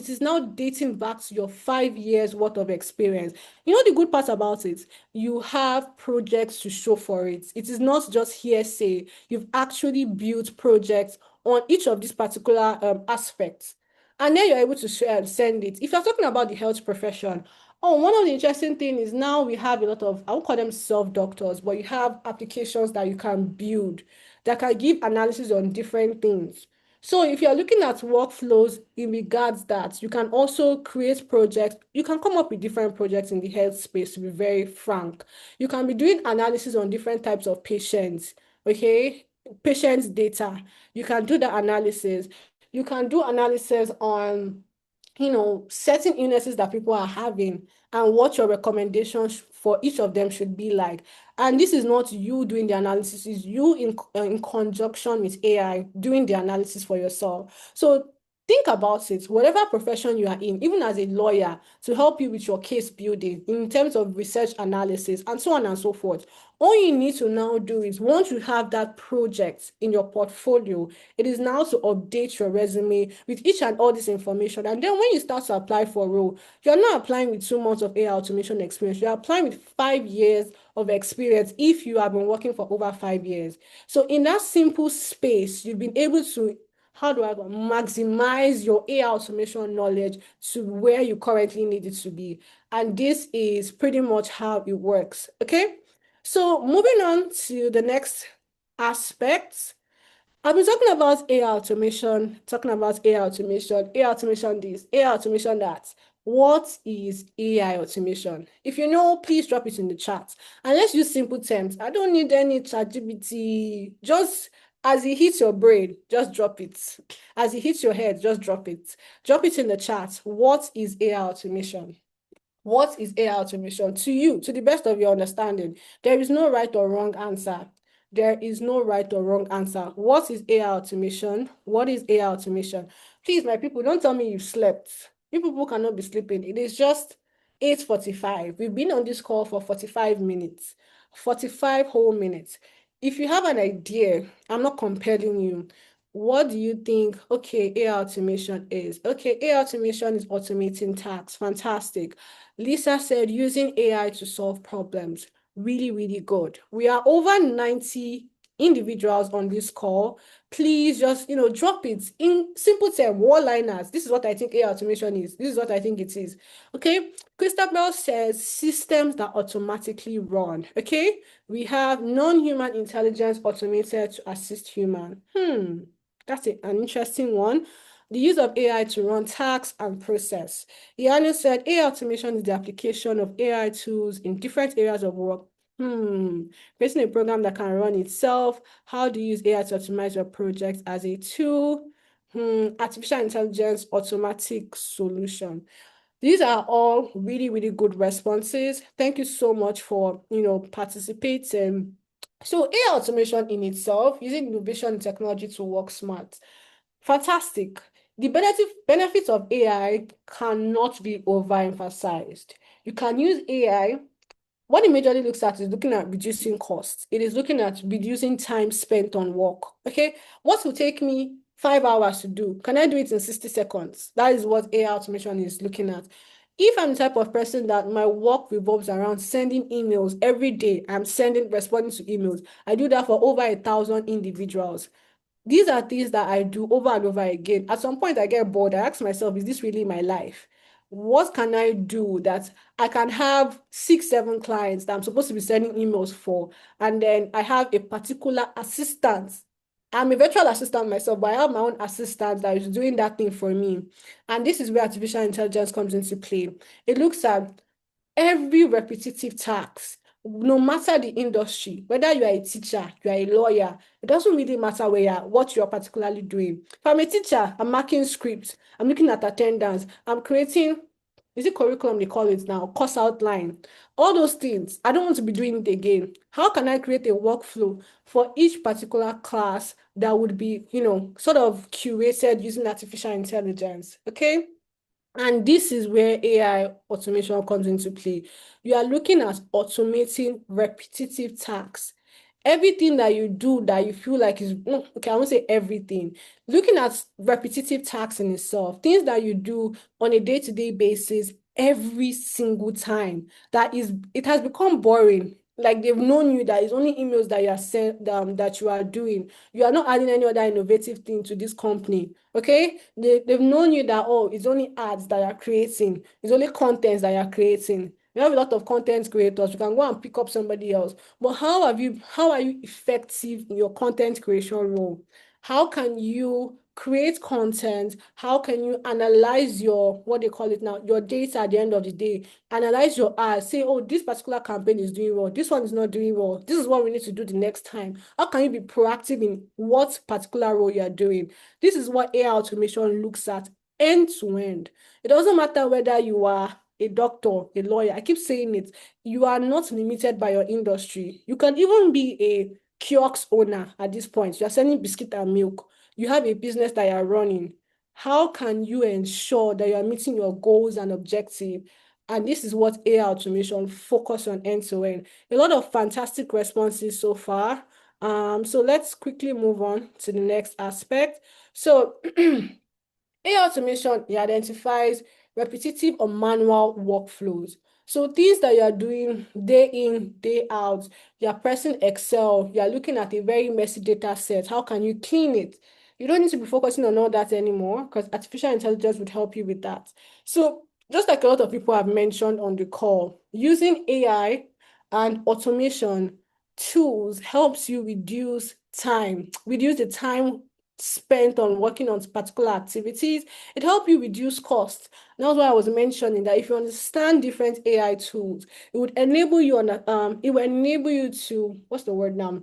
is now dating back to your 5 years worth of experience. You know the good part about it, you have projects to show for it. It is not just hearsay. You've actually built projects on each of these particular aspects. And then you're able to send it. If you're talking about the health profession, one of the interesting things is now we have a lot of, I won't call them self-doctors, but you have applications that you can build that can give analysis on different things. So if you're looking at workflows in regards that, you can also create projects. You can come up with different projects in the health space, to be very frank. You can be doing analysis on different types of patients, okay? Patients' data. You can do the analysis. You can do analysis on certain illnesses that people are having and what your recommendations for each of them should be like. And this is not you doing the analysis, it's you in conjunction with AI doing the analysis for yourself. So think about it, whatever profession you are in, even as a lawyer, to help you with your case building in terms of research analysis and so on and so forth. All you need to now do is, once you have that project in your portfolio, it is now to update your resume with each and all this information. And then when you start to apply for a role, you're not applying with 2 months of AI automation experience. You're applying with 5 years of experience if you have been working for over 5 years. So in that simple space, you've been able to, maximize your AI automation knowledge to where you currently need it to be. And this is pretty much how it works, okay? So moving on to the next aspect, I've been talking about AI automation, AI automation this, AI automation that. What is AI automation? If you know, please drop it in the chat. And let's use simple terms. I don't need any ChatGPT. Just as it hits your brain, just drop it. As it hits your head, just drop it. Drop it in the chat. What is AI automation? What is AI automation to you, to the best of your understanding? There is no right or wrong answer. There is no right or wrong answer. What is AI automation? What is AI automation? Please, my people, don't tell me you've slept. You people cannot be sleeping. It is just 8:45. We've been on this call for 45 minutes, 45 whole minutes. If you have an idea, I'm not compelling you. What do you think, okay, AI automation is? Okay, AI automation is automating tasks. Fantastic. Lisa said using AI to solve problems. Really, really good. We are over 90 individuals on this call, please just, drop it in simple term, one-liners. This is what I think AI automation is. This is what I think it is. Okay. Christabel says systems that automatically run. Okay. We have non-human intelligence automated to assist human. That's an interesting one. The use of AI to run tasks and process. Yanu said AI automation is the application of AI tools in different areas of work. Creating a program that can run itself. How do you use AI to optimize your project as a tool? Artificial intelligence automatic solution. These are all really, really good responses. Thank you so much for, participating. So AI automation in itself, using innovation and technology to work smart. Fantastic. The benefits of AI cannot be overemphasized. You can use AI. What it majorly looks at is looking at reducing costs. It is looking at reducing time spent on work. Okay, what will take me 5 hours to do, can I do it in 60 seconds? That is what AI automation is looking at. If I'm the type of person that my work revolves around sending emails every day, responding to emails. I do that for over 1,000 individuals. These are things that I do over and over again. At some point, I get bored. I ask myself, is this really my life? What can I do that I can have 6, 7 clients that I'm supposed to be sending emails for, and then I have a particular assistant. I'm a virtual assistant myself, but I have my own assistant that is doing that thing for me. And this is where artificial intelligence comes into play. It looks at every repetitive task, no matter the industry, whether you are a teacher, you are a lawyer, it doesn't really matter what you're particularly doing. If I'm a teacher, I'm marking scripts, I'm looking at attendance, I'm creating, is it curriculum they call it now, course outline, all those things. I don't want to be doing it again. How can I create a workflow for each particular class that would be, sort of curated using artificial intelligence? Okay. And this is where AI automation comes into play. You are looking at automating repetitive tasks. Everything that you do that you feel like is, okay, I won't say everything. Looking at repetitive tasks in itself, things that you do on a day-to-day basis every single time, it has become boring. Like they've known you that it's only emails that you are sent that you are doing. You are not adding any other innovative thing to this company. Okay, they've known you that, oh, it's only ads that you're creating, it's only contents that you're creating. We have a lot of content creators. You can go and pick up somebody else. But how are you effective in your content creation role? How can you create content? How can you analyze your, what they call it now, your data at the end of the day? Analyze your ads, say, oh, this particular campaign is doing well, this one is not doing well, this is what we need to do the next time. How can you be proactive in what particular role you're doing? This is what AI automation looks at end to end. It doesn't matter whether you are a doctor, a lawyer. I keep saying it. You are not limited by your industry. You can even be a kiosk owner at this point. You're selling biscuit and milk. You have a business that you're running. How can you ensure that you're meeting your goals and objectives? And this is what AI automation focus on end to end. A lot of fantastic responses so far. So let's quickly move on to the next aspect. So AI automation, it identifies repetitive or manual workflows. So things that you are doing day in, day out, you are pressing Excel, you are looking at a very messy data set. How can you clean it? You don't need to be focusing on all that anymore because artificial intelligence would help you with that. So just like a lot of people have mentioned on the call, using AI and automation tools helps you reduce the time spent on working on particular activities. It helps you reduce costs. That's why I was mentioning that if you understand different AI tools, it would enable you to, what's the word now?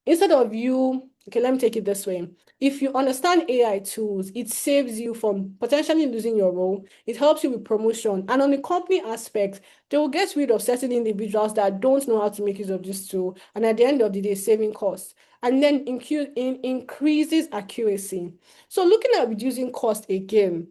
Instead of you, okay, let me take it this way. If you understand AI tools, it saves you from potentially losing your role. It helps you with promotion. And on the company aspect, they will get rid of certain individuals that don't know how to make use of this tool. And at the end of the day, saving costs. And then increases accuracy. So looking at reducing cost again,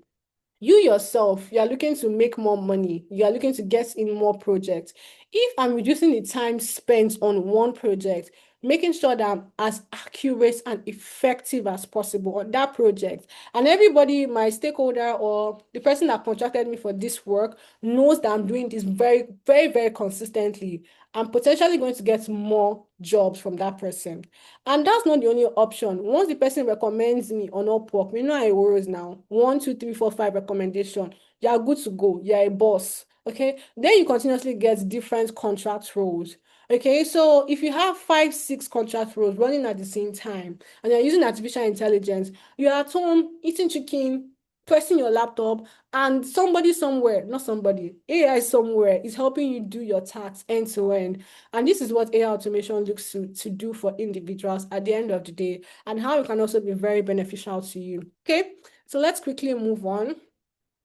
you yourself, you are looking to make more money. You are looking to get in more projects. If I'm reducing the time spent on one project, making sure that I'm as accurate and effective as possible on that project. And everybody, my stakeholder or the person that contracted me for this work, knows that I'm doing this very, very, very consistently. I'm potentially going to get more jobs from that person. And that's not the only option. Once the person recommends me on Upwork, you know how it works now. 1, 2, 3, 4, 5 recommendation. You are good to go. You're a boss. Okay. Then you continuously get different contract roles. Okay, so if you have 5, 6 contract roles running at the same time and you're using artificial intelligence, you're at home eating chicken, pressing your laptop, and somebody somewhere, not somebody, AI somewhere is helping you do your tasks end to end. And this is what AI automation looks to do for individuals at the end of the day, and how it can also be very beneficial to you. Okay, so let's quickly move on.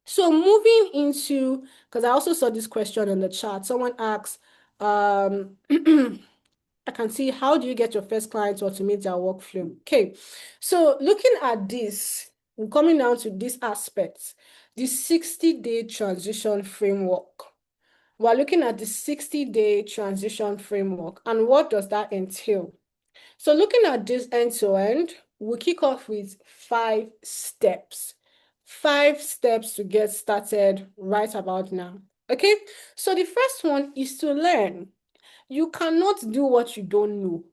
So moving into, because I also saw this question in the chat, someone asks, I can see, how do you get your first client to automate their workflow? Okay, so looking at this, coming down to this aspect, the 60-day transition framework. We're looking at the 60-day transition framework, and what does that entail? So looking at this end to end, we'll kick off with 5 steps. 5 steps to get started right about now. Okay, so the first one is to learn. You cannot do what you don't know.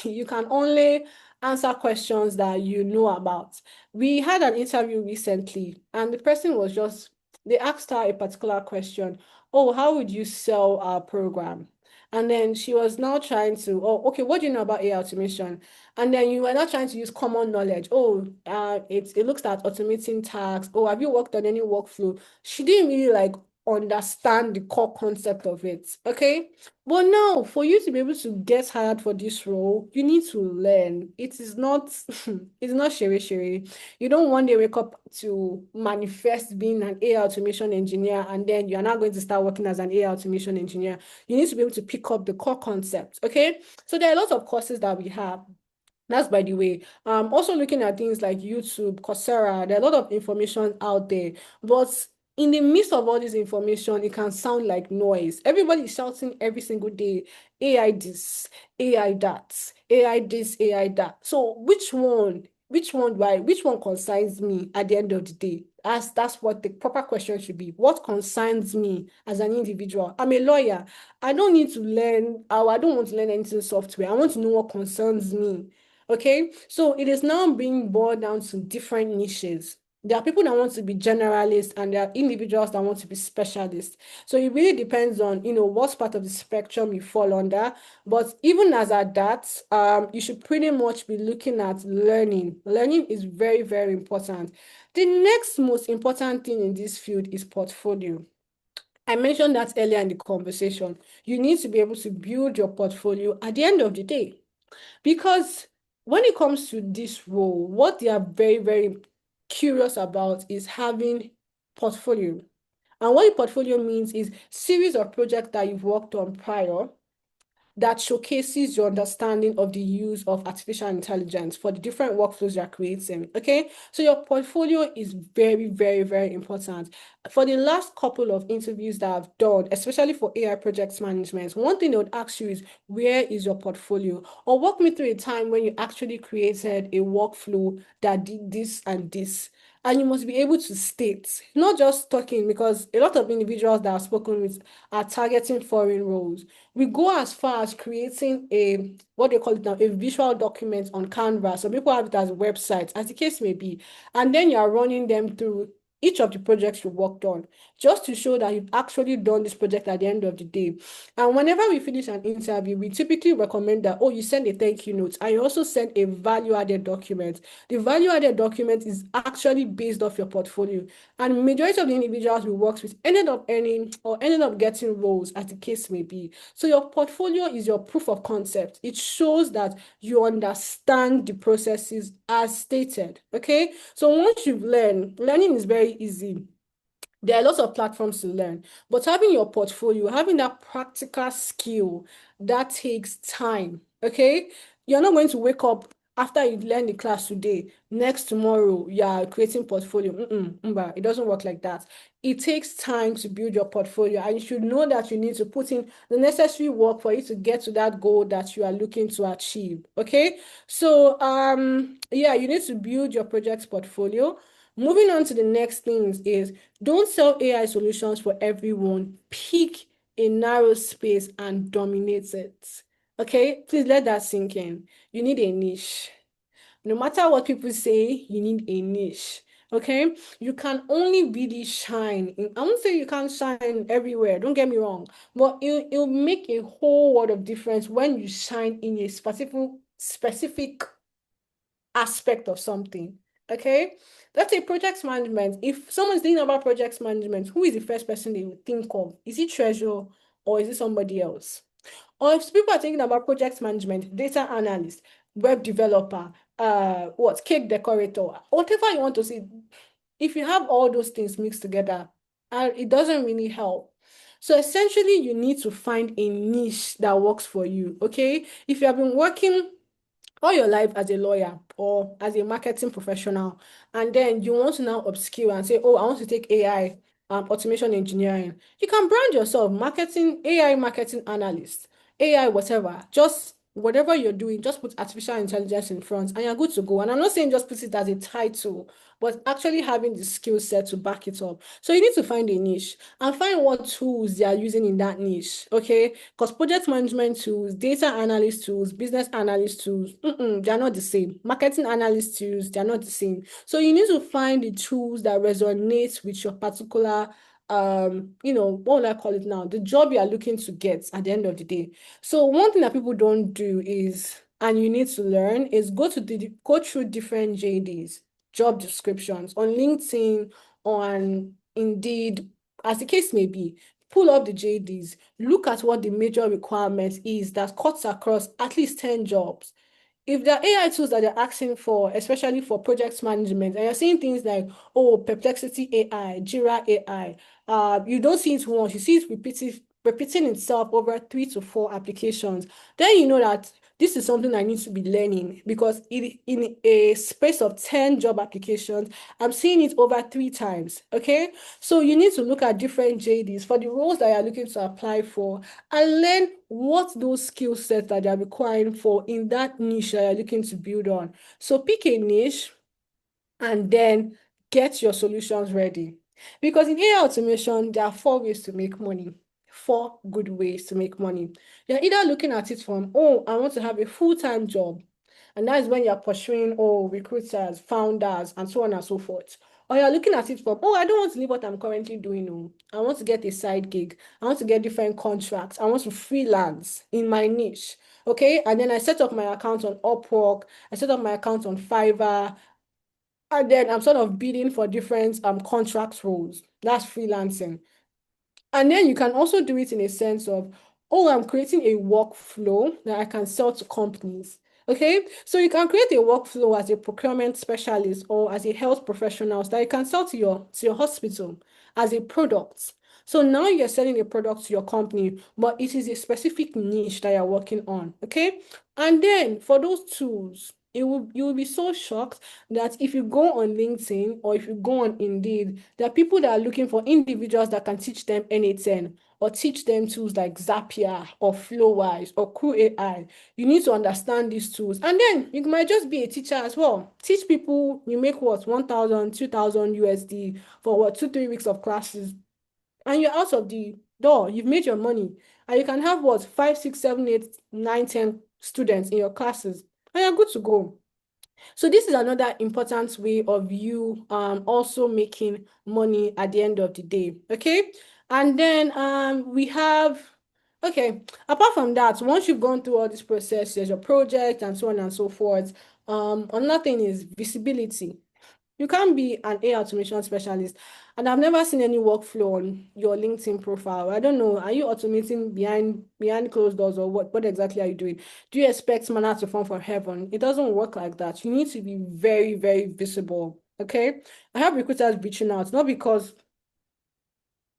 You can only answer questions that you know about. We had an interview recently, and the person was just, they asked her a particular question. Oh, how would you sell our program? And then she was now trying to, oh, okay, what do you know about AI automation? And then you were not trying to use common knowledge. Oh, it looks at automating tasks. Oh, have you worked on any workflow? She didn't really like understand the core concept of it. Okay. But now, for you to be able to get hired for this role, you need to learn. It is not, it's not shere. You don't one day wake up to manifest being an AI automation engineer, and then you're not going to start working as an AI automation engineer. You need to be able to pick up the core concept. Okay. So there are lots of courses that we have. That's by the way. Also looking at things like YouTube, Coursera, there are a lot of information out there. But in the midst of all this information, it can sound like noise. Everybody is shouting every single day, AI this, AI that, AI this, AI that. So which one concerns me at the end of the day? That's what the proper question should be. What concerns me as an individual? I'm a lawyer. I don't need to learn, or I don't want to learn anything software. I want to know what concerns me. Okay, so it is now being boiled down to different niches. There are people that want to be generalists, and there are individuals that want to be specialists. So it really depends on, what part of the spectrum you fall under. But even as at that, you should pretty much be looking at learning. Learning is very, very important. The next most important thing in this field is portfolio. I mentioned that earlier in the conversation. You need to be able to build your portfolio at the end of the day. Because when it comes to this role, what they are very, very curious about is having portfolio. And what a portfolio means is series of projects that you've worked on prior that showcases your understanding of the use of artificial intelligence for the different workflows you're creating. Okay, so your portfolio is very, very, very important. For the last couple of interviews that I've done, especially for AI project management, one thing they would ask you is, where is your portfolio? Or walk me through a time when you actually created a workflow that did this and this. And you must be able to state, not just talking, because a lot of individuals that I've spoken with are targeting foreign roles. We go as far as creating a, what they call it now, a visual document on Canva. Some people have it as websites, as the case may be. And then you are running them through each of the projects you worked on, just to show that you've actually done this project at the end of the day. And whenever we finish an interview, we typically recommend that, oh, you send a thank you note, and you also send a value-added document. The value-added document is actually based off your portfolio. And majority of the individuals we worked with ended up earning or ended up getting roles, as the case may be. So your portfolio is your proof of concept. It shows that you understand the processes as stated. Okay. So once you've learned, learning is very easy. There are lots of platforms to learn, but having your portfolio, having that practical skill, that takes time. Okay. You're not going to wake up after you learn the class today, next tomorrow, you are creating portfolio. It doesn't work like that. It takes time to build your portfolio, and you should know that you need to put in the necessary work for you to get to that goal that you are looking to achieve. Okay. So, yeah, you need to build your project portfolio. Moving on to the next things is don't sell AI solutions for everyone. Pick a narrow space and dominate it. Okay, please let that sink in. You need a niche. No matter what people say, you need a niche. Okay, you can only really shine I won't say you can't shine everywhere, don't get me wrong, but it'll make a whole world of difference when you shine in a specific aspect of something. Okay, let's say project management. If someone's thinking about project management, who is the first person they would think of? Is it Treasure or is it somebody else? Or if people are thinking about project management, data analyst, web developer, cake decorator, whatever you want to see, if you have all those things mixed together, it doesn't really help. So essentially, you need to find a niche that works for you. Okay, if you have been working all your life as a lawyer or as a marketing professional, and then you want to now upskill and say, oh, I want to take AI, automation engineering, you can brand yourself marketing, AI marketing analyst, AI, whatever. Just whatever you're doing, just put artificial intelligence in front and you're good to go. And I'm not saying just put it as a title, but actually having the skill set to back it up. So you need to find a niche and find what tools they are using in that niche. Okay, because project management tools, data analyst tools, business analyst tools, they're not the same. Marketing analyst tools, they're not the same. So you need to find the tools that resonate with your particular what will I call it now? The job you are looking to get at the end of the day. So one thing that people don't do is, and you need to learn, is go through different JDs, job descriptions on LinkedIn, on Indeed, as the case may be. Pull up the JDs, look at what the major requirement is that cuts across at least 10 jobs. If there are AI tools that they're asking for, especially for project management, and you're seeing things like, oh, Perplexity AI, Jira AI, you don't see it once, you see it repeating itself over 3 to 4 applications, then you know that this is something I need to be learning because in a space of 10 job applications, I'm seeing it over 3 times. Okay. So you need to look at different JDs for the roles that you're looking to apply for and learn what those skill sets that they're requiring for in that niche that you're looking to build on. So pick a niche and then get your solutions ready. Because in AI automation, there are 4 ways to make money. 4 good ways to make money. You're either looking at it from, oh, I want to have a full-time job. And that is when you're pursuing, oh, recruiters, founders, and so on and so forth. Or you're looking at it from, oh, I don't want to leave what I'm currently doing. Oh, I want to get a side gig. I want to get different contracts. I want to freelance in my niche. Okay. And then I set up my account on Upwork. I set up my account on Fiverr. And then I'm sort of bidding for different contract roles. That's freelancing. And then you can also do it in a sense of, oh, I'm creating a workflow that I can sell to companies. Okay, so you can create a workflow as a procurement specialist or as a health professional that you can sell to your hospital as a product. So now you're selling a product to your company, but it is a specific niche that you're working on. Okay, and then for those tools, you will be so shocked that if you go on LinkedIn or if you go on Indeed, there are people that are looking for individuals that can teach them N8N or teach them tools like Zapier or Flowise or Crew AI. You need to understand these tools. And then you might just be a teacher as well. Teach people, you make what, 1,000, 2,000 USD for what, 2, 3 weeks of classes. And you're out of the door. You've made your money. And you can have what, 5, 6, 7, 8, 9, 10 students in your classes. And you're good to go. So this is another important way of you also making money at the end of the day. Okay. And then we have, okay, apart from that, once you've gone through all this process, there's your project and so on and so forth. Another thing is visibility. You can't be an AI automation specialist. And I've never seen any workflow on your LinkedIn profile. I don't know. Are you automating behind closed doors or what exactly are you doing? Do you expect manna to fall from heaven? It doesn't work like that. You need to be very, very visible. Okay. I have recruiters reaching out, not because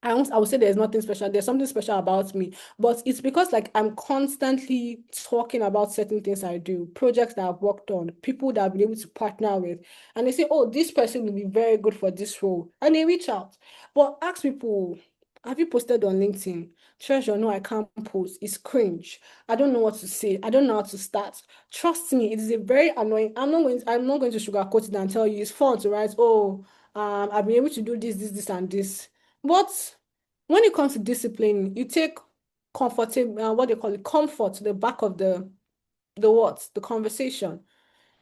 I would say there's nothing special. There's something special about me, but it's because like I'm constantly talking about certain things I do, projects that I've worked on, people that I've been able to partner with, and they say, "Oh, this person will be very good for this role," and they reach out. But ask people, "Have you posted on LinkedIn?" Treasure, no, I can't post. It's cringe. I don't know what to say. I don't know how to start. Trust me, it is a very annoying. I'm not going to sugarcoat it and tell you it's fun to write, "Oh, I've been able to do this, and this." But when it comes to discipline, you take comfortable, what they call it, comfort to the back of the conversation.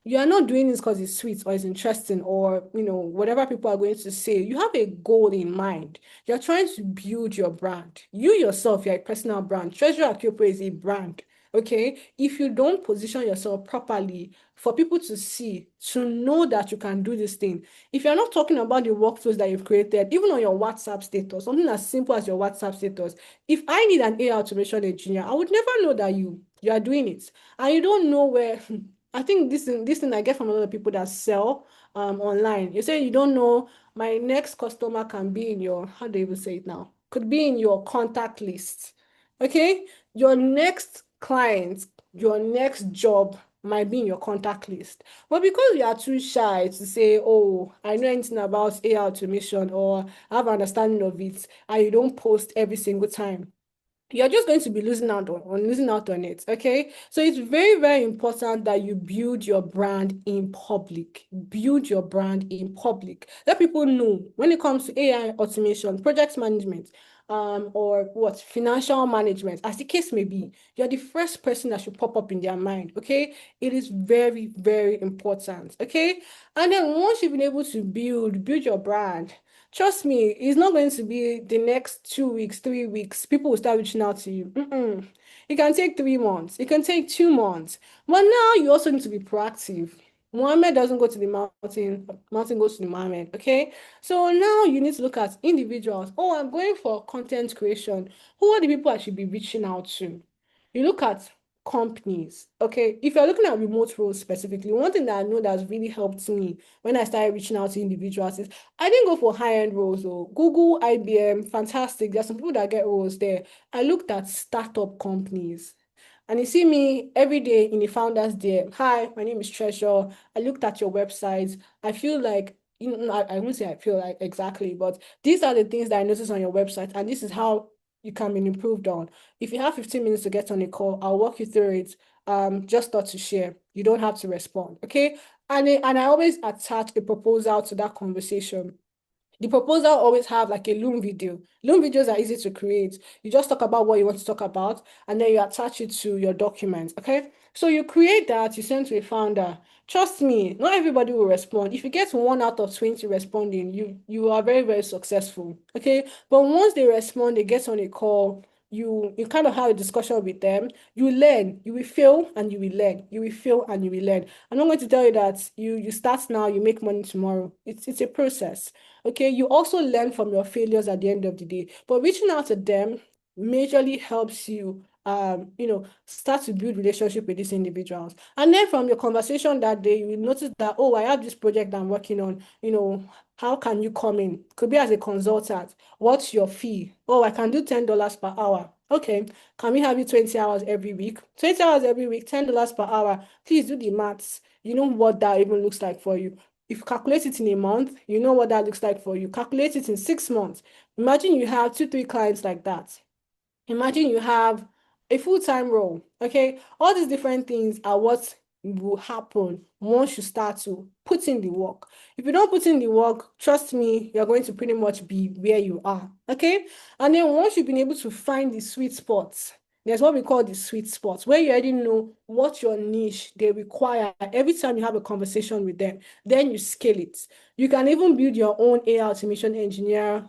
You are not doing this because it's sweet or it's interesting or whatever people are going to say. You have a goal in mind. You're trying to build your brand. You yourself, you're a personal brand. Treasure Akiopo is a brand. Okay. If you don't position yourself properly for people to see, to know that you can do this thing, if you're not talking about the workflows that you've created, even on your WhatsApp status, something as simple as your WhatsApp status, if I need an AI automation engineer, I would never know that you are doing it. And you don't know where I think this thing I get from a lot of people that sell online. You say you don't know my next customer can be in your, how do you even say it now? Could be in your contact list. Okay? Your next client, your next job might be in your contact list. But because you are too shy to say, oh, I know anything about AI automation or I have an understanding of it, and you don't post every single time, you're just going to be losing out on it. Okay, so it's very, very important that you build your brand in public. Build your brand in public. Let people know when it comes to AI automation, project management, or what financial management, as the case may be, you're the first person that should pop up in their mind. Okay, it is very, very important. Okay, and then once you've been able to build your brand, trust me, it's not going to be the next 2 weeks, 3 weeks. People will start reaching out to you. It can take 3 months. It can take 2 months. But now you also need to be proactive. Muhammad doesn't go to the mountain, mountain goes to the Muhammad. Okay. So now you need to look at individuals. Oh, I'm going for content creation. Who are the people I should be reaching out to? You look at companies. Okay. If you're looking at remote roles specifically, one thing that I know that's really helped me when I started reaching out to individuals is I didn't go for high-end roles though. Google, IBM, fantastic. There's some people that get roles there. I looked at startup companies. And you see me every day in the founders there. Hi, my name is Treasure. I looked at your website. I feel like, I won't say I feel like exactly, but these are the things that I noticed on your website, and this is how you can be improved on. If you have 15 minutes to get on a call, I'll walk you through it. Just thought to share. You don't have to respond. Okay. And I always attach a proposal to that conversation. The proposal always have like a Loom video. Loom videos are easy to create. You just talk about what you want to talk about, and then you attach it to your document. Okay. So you create that, you send to a founder. Trust me, not everybody will respond. If you get 1 out of 20 responding, you are very, very successful. Okay. But once they respond, they get on a call, you kind of have a discussion with them, you learn, you will fail and you will learn, you will fail and you will learn. I'm not going to tell you that you start now, you make money tomorrow. It's a process. Okay, you also learn from your failures at the end of the day. But reaching out to them majorly helps you start to build relationship with these individuals. And then from your conversation that day, you will notice that, oh, I have this project I'm working on, how can you come in? Could be as a consultant. What's your fee? Oh, I can do $10 per hour. Okay, can we have you 20 hours every week? 20 hours every week, $10 per hour. Please do the maths. You know what that even looks like for you. If you calculate it in a month, you know what that looks like for you. Calculate it in 6 months. Imagine you have two, three clients like that. Imagine you have a full-time role. Okay. All these different things are what will happen once you start to put in the work. If you don't put in the work, trust me, you're going to pretty much be where you are. Okay. And then once you've been able to find the sweet spots, there's what we call the sweet spots, where you already know what your niche they require every time you have a conversation with them. Then you scale it. You can even build your own AI automation engineer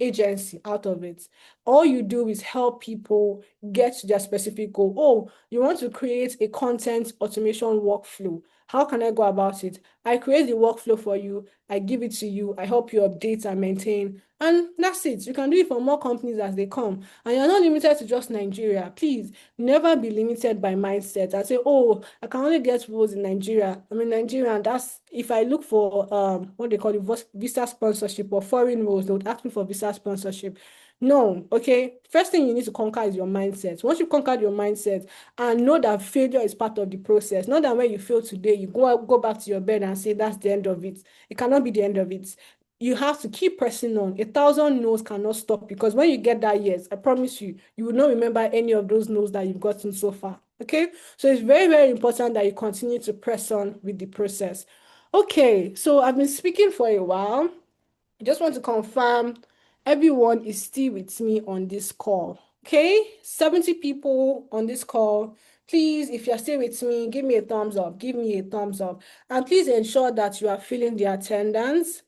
agency out of it. All you do is help people get to their specific goal. Oh, you want to create a content automation workflow. How can I go about it? I create the workflow for you. I give it to you. I help you update and maintain. And that's it. You can do it for more companies as they come. And you're not limited to just Nigeria. Please never be limited by mindset and say, oh, I can only get roles in Nigeria. I'm in Nigeria, and that's if I look for what they call it, visa sponsorship or foreign roles, they would ask me for visa sponsorship. No, okay. First thing you need to conquer is your mindset. Once you've conquered your mindset and know that failure is part of the process, not that when you fail today, you go back to your bed and say that's the end of it. It cannot be the end of it. You have to keep pressing on. 1,000 no's cannot stop, because when you get that yes, I promise you, you will not remember any of those no's that you've gotten so far. Okay, so it's very, very important that you continue to press on with the process. Okay, so I've been speaking for a while. I just want to confirm everyone is still with me on this call. Okay, 70 people on this call. Please, if you're still with me, give me a thumbs up. Give me a thumbs up. And please ensure that you are filling the attendance.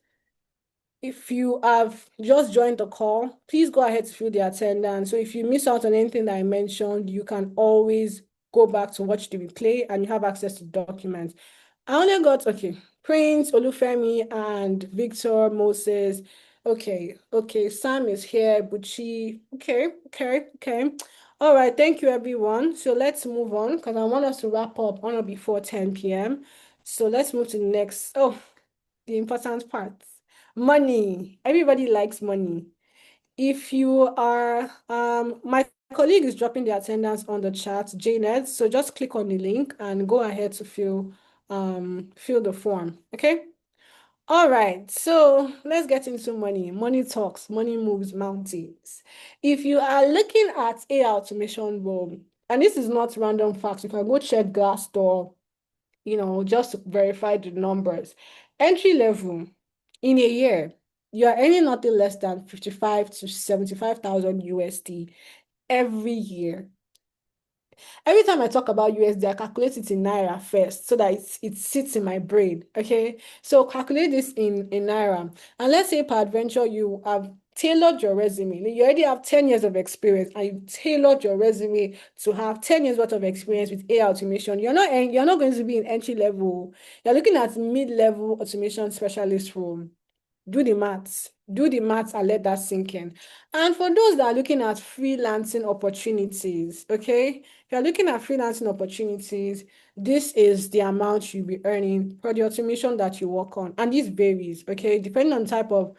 If you have just joined the call, please go ahead to fill the attendance. So if you miss out on anything that I mentioned, you can always go back to watch the replay and you have access to documents. I only got, okay, Prince, Olufemi, and Victor Moses. Okay, Sam is here, Buchi. Okay. All right, thank you, everyone. So let's move on, because I want us to wrap up on or before 10 p.m. So let's move to the next, the important part. Money. Everybody likes money. If you are, my colleague is dropping the attendance on the chat, Janet. So just click on the link and go ahead to fill the form. Okay. All right. So let's get into money. Money talks. Money moves mountains. If you are looking at AI automation role, and this is not random facts, you can go check Glassdoor, just to verify the numbers. Entry level in a year, you are earning nothing less than 55 to 75,000 USD every year. Every time I talk about USD, I calculate it in Naira first so that it sits in my brain. Okay. So calculate this in Naira. And let's say, per adventure, you have tailored your resume. You already have 10 years of experience and you tailored your resume to have 10 years worth of experience with AI automation. You're not going to be in entry level. You're looking at mid-level automation specialist role. Do the maths. Do the maths and let that sink in. And for those that are looking at freelancing opportunities, okay? If you're looking at freelancing opportunities, this is the amount you'll be earning for the automation that you work on. And this varies, okay? Depending on the type of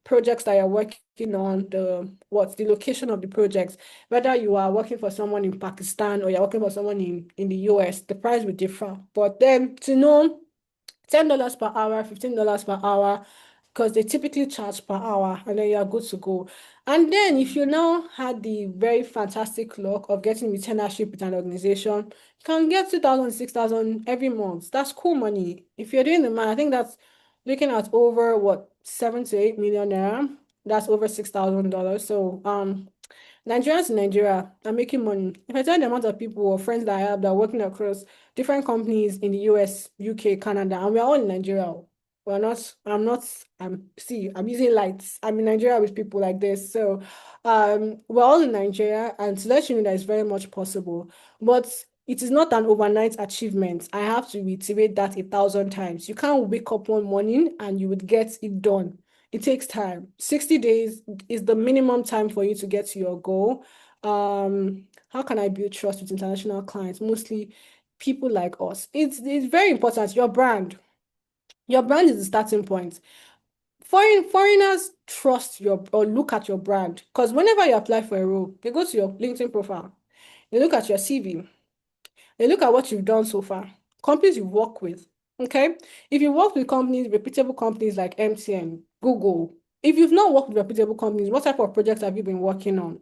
projects that you're working on, the location of the projects, whether you are working for someone in Pakistan or you're working for someone in the US, the price will differ. But then to know $10 per hour, $15 per hour, because they typically charge per hour, and then you are good to go. And then if you now had the very fantastic luck of getting retainership with an organization, you can get 2,000, 6,000 every month. That's cool money. If you're doing the math, I think that's looking at over what, 7 to 8 million naira. That's over $6,000. So Nigerians in Nigeria are making money. If I tell the amount of people or friends that I have that are working across different companies in the US, UK, Canada, and we're all in Nigeria. We're not, I'm using lights. I'm in Nigeria with people like this. So we're all in Nigeria, and to let you know that it's very much possible. But it is not an overnight achievement. I have to reiterate that 1,000 times. You can't wake up one morning and you would get it done. It takes time. 60 days is the minimum time for you to get to your goal. How can I build trust with international clients? Mostly people like us. It's very important. Your brand. Your brand is the starting point. Foreigners trust your or look at your brand, because whenever you apply for a role, they go to your LinkedIn profile, they look at your CV, they look at what you've done so far, companies you work with. Okay, if you work with companies, reputable companies like MTN, Google, if you've not worked with reputable companies, what type of projects have you been working on?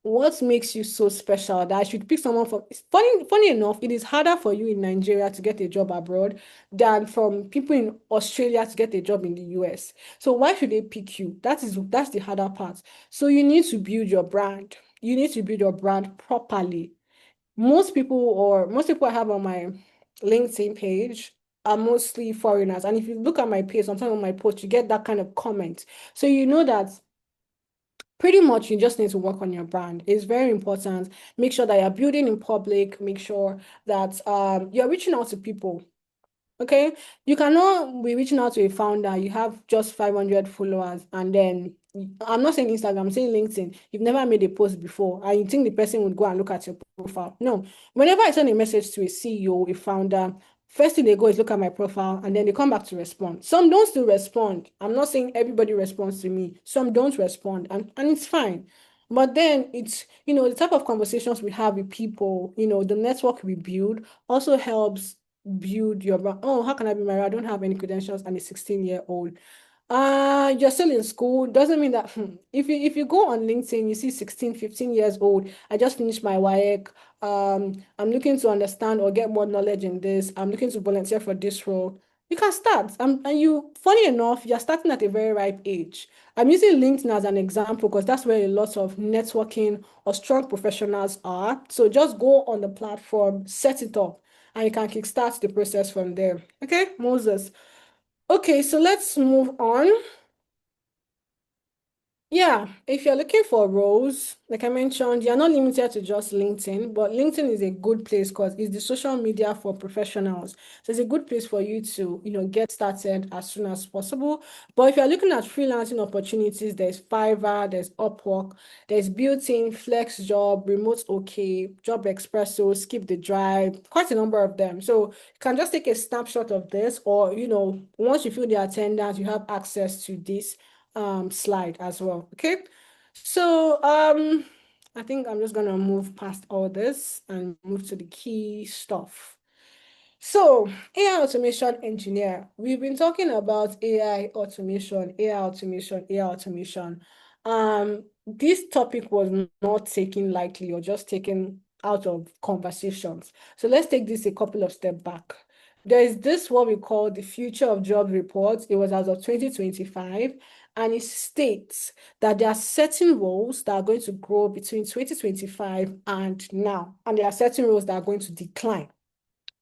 What makes you so special that I should pick someone from? Funny enough, it is harder for you in Nigeria to get a job abroad than from people in Australia to get a job in the US. So why should they pick you? That's the harder part. So you need to build your brand. You need to build your brand properly. Most people I have on my LinkedIn page are mostly foreigners. And if you look at my page, sometimes on my post, you get that kind of comment. So you know that pretty much you just need to work on your brand. It's very important. Make sure that you're building in public. Make sure that you're reaching out to people. Okay, you cannot be reaching out to a founder. You have just 500 followers, and then I'm not saying Instagram, I'm saying LinkedIn. You've never made a post before, and you think the person would go and look at your profile. No, whenever I send a message to a CEO, a founder, first thing they go is look at my profile, and then they come back to respond. Some don't still respond. I'm not saying everybody responds to me. Some don't respond, and it's fine. But then it's, the type of conversations we have with people, the network we build also helps build your brand. Oh, how can I be married? I don't have any credentials. I'm a 16-year-old. You're still in school. Doesn't mean that if you go on LinkedIn, you see 16, 15 years old. I just finished my WAEC. I'm looking to understand or get more knowledge in this. I'm looking to volunteer for this role. You can start. And funny enough, you're starting at a very ripe age. I'm using LinkedIn as an example because that's where a lot of networking or strong professionals are. So just go on the platform, set it up, and you can kickstart the process from there. Okay, Moses. Okay, so let's move on. Yeah, if you're looking for roles, like I mentioned, you're not limited to just LinkedIn, but LinkedIn is a good place because it's the social media for professionals. So it's a good place for you to, get started as soon as possible. But if you're looking at freelancing opportunities, there's Fiverr, there's Upwork, there's Built-in, Flex Job, Remote OK, Job Expresso, Skip the Drive, quite a number of them. So you can just take a snapshot of this, or, once you fill the attendance, you have access to this slide as well. Okay, so I think I'm just gonna move past all this and move to the key stuff. So, AI automation engineer, we've been talking about AI automation, AI automation, AI automation. This topic was not taken lightly or just taken out of conversations. So let's take this a couple of steps back. There is this what we call the Future of Jobs report. It was as of 2025, and it states that there are certain roles that are going to grow between 2025 and now, and there are certain roles that are going to decline.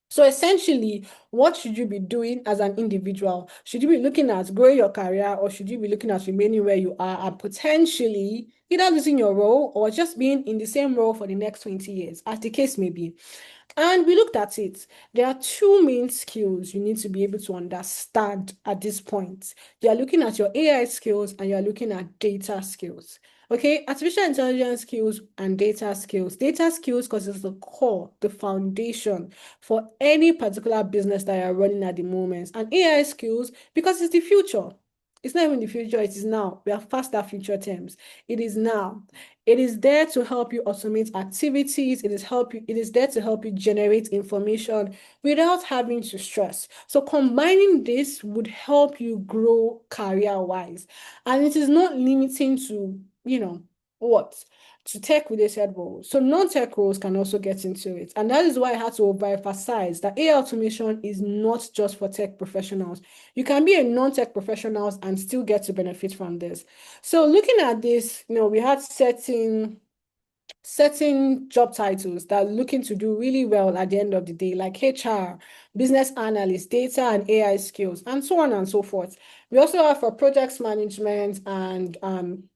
So essentially, what should you be doing as an individual? Should you be looking at growing your career, or should you be looking at remaining where you are and potentially either losing your role or just being in the same role for the next 20 years, as the case may be? And we looked at it. There are two main skills you need to be able to understand at this point. You are looking at your AI skills and you are looking at data skills. Okay, artificial intelligence skills and data skills. Data skills because it's the core, the foundation for any particular business that you're running at the moment. And AI skills because it's the future. It's not even the future, it is now. We are faster future terms. It is now. It is there to help you automate activities. It is there to help you generate information without having to stress. So combining this would help you grow career-wise. And it is not limiting to, what? To tech-related roles. So non-tech roles can also get into it. And that is why I had to overemphasize that AI automation is not just for tech professionals. You can be a non-tech professionals and still get to benefit from this. So looking at this, we had certain job titles that are looking to do really well at the end of the day, like HR, business analyst, data and AI skills, and so on and so forth. We also have for projects management and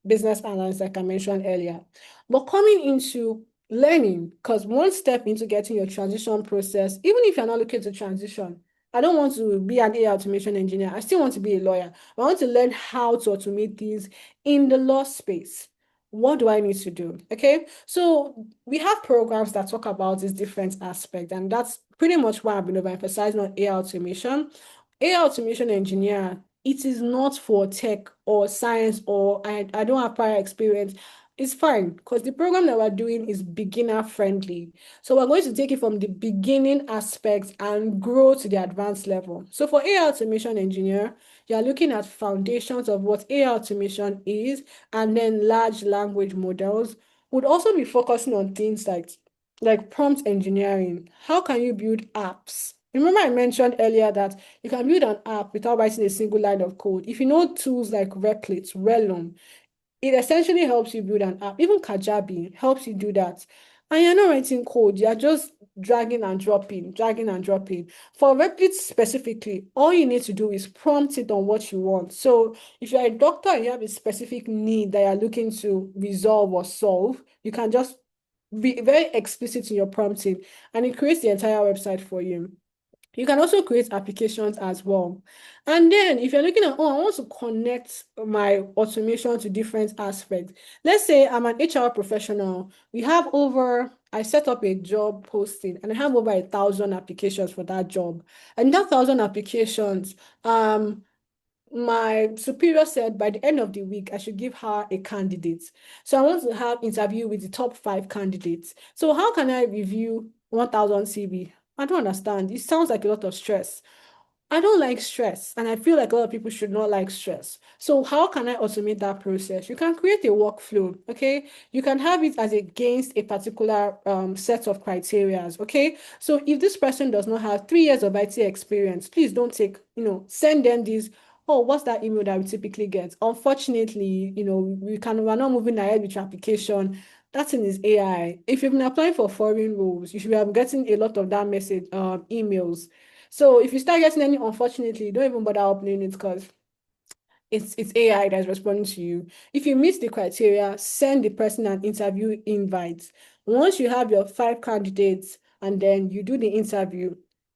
business analyst, like I mentioned earlier. But coming into learning, because one step into getting your transition process, even if you're not looking to transition, I don't want to be an AI automation engineer. I still want to be a lawyer. I want to learn how to automate things in the law space. What do I need to do? Okay, so we have programs that talk about this different aspect, and that's pretty much why I've been overemphasizing on AI automation. AI automation engineer, it is not for tech or science, or I don't have prior experience. It's fine because the program that we're doing is beginner friendly. So we're going to take it from the beginning aspect and grow to the advanced level. So for AI automation engineer, you're looking at foundations of what AI automation is, and then large language models. Would also be focusing on things like prompt engineering. How can you build apps? Remember I mentioned earlier that you can build an app without writing a single line of code. If you know tools like Replit, Relum, it essentially helps you build an app. Even Kajabi helps you do that. And you're not writing code, you're just dragging and dropping, dragging and dropping. For Replit specifically, all you need to do is prompt it on what you want. So if you're a doctor and you have a specific need that you're looking to resolve or solve, you can just be very explicit in your prompting, and it creates the entire website for you. You can also create applications as well. And then if you're looking at, oh, I want to connect my automation to different aspects. Let's say I'm an HR professional. I set up a job posting and I have over 1,000 applications for that job. And that 1,000 applications, my superior said by the end of the week, I should give her a candidate. So I want to have interview with the top 5 candidates. So how can I review 1,000 CV? I don't understand. It sounds like a lot of stress. I don't like stress, and I feel like a lot of people should not like stress. So how can I automate that process? You can create a workflow, okay? You can have it as against a particular set of criterias, okay? So if this person does not have 3 years of IT experience, please don't send them these. Oh, what's that email that we typically get? Unfortunately, we're not moving ahead with your application. That thing is AI. If you've been applying for foreign roles, you should be getting a lot of that message, emails. So if you start getting any, unfortunately, don't even bother opening it because it's AI that's responding to you. If you meet the criteria, send the person an interview invite. Once you have your 5 candidates and then you do the interview,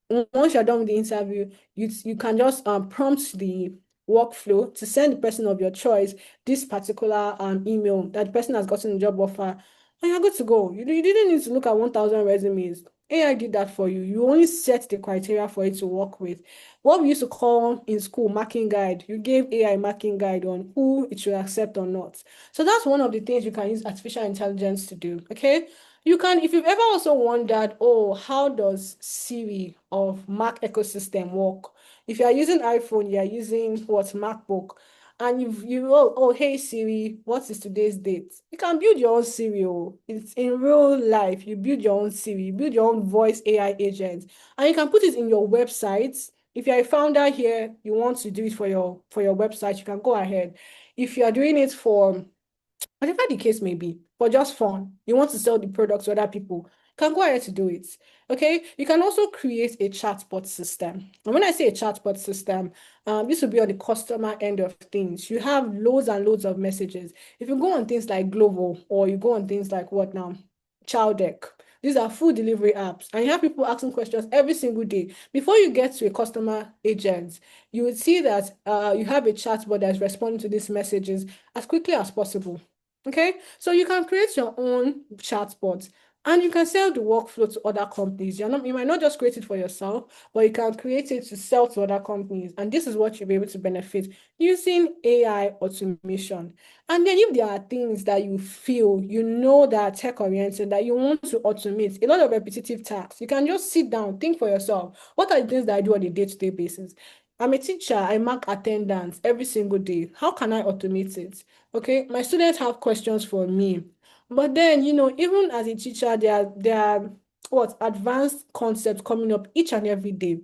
once you're done with the interview, you can just prompt the workflow to send the person of your choice this particular email that the person has gotten a job offer, and you're good to go. You didn't need to look at 1,000 resumes. AI did that for you. You only set the criteria for it to work with. What we used to call in school marking guide, you gave AI marking guide on who it should accept or not. So that's one of the things you can use artificial intelligence to do. Okay. You can, if you've ever also wondered, oh, how does Siri of Mac ecosystem work? If you are using iPhone, you are using what MacBook, and hey Siri, what is today's date? You can build your own Siri. Oh. It's in real life. You build your own Siri, you build your own voice AI agent, and you can put it in your website. If you're a founder here, you want to do it for your website, you can go ahead. If you are doing it for whatever the case may be, for just fun, you want to sell the product to other people, you can go ahead to do it. Okay. You can also create a chatbot system. And when I say a chatbot system, this will be on the customer end of things. You have loads and loads of messages. If you go on things like Glovo or you go on things like what now? Chowdeck. These are food delivery apps, and you have people asking questions every single day. Before you get to a customer agent, you would see that you have a chatbot that's responding to these messages as quickly as possible. Okay, so you can create your own chatbot and you can sell the workflow to other companies. You might not just create it for yourself, but you can create it to sell to other companies. And this is what you'll be able to benefit using AI automation. And then if there are things that you feel, that are tech-oriented, that you want to automate, a lot of repetitive tasks, you can just sit down, think for yourself, what are the things that I do on a day-to-day basis? I'm a teacher, I mark attendance every single day. How can I automate it? Okay, my students have questions for me. But then, even as a teacher, there are what advanced concepts coming up each and every day.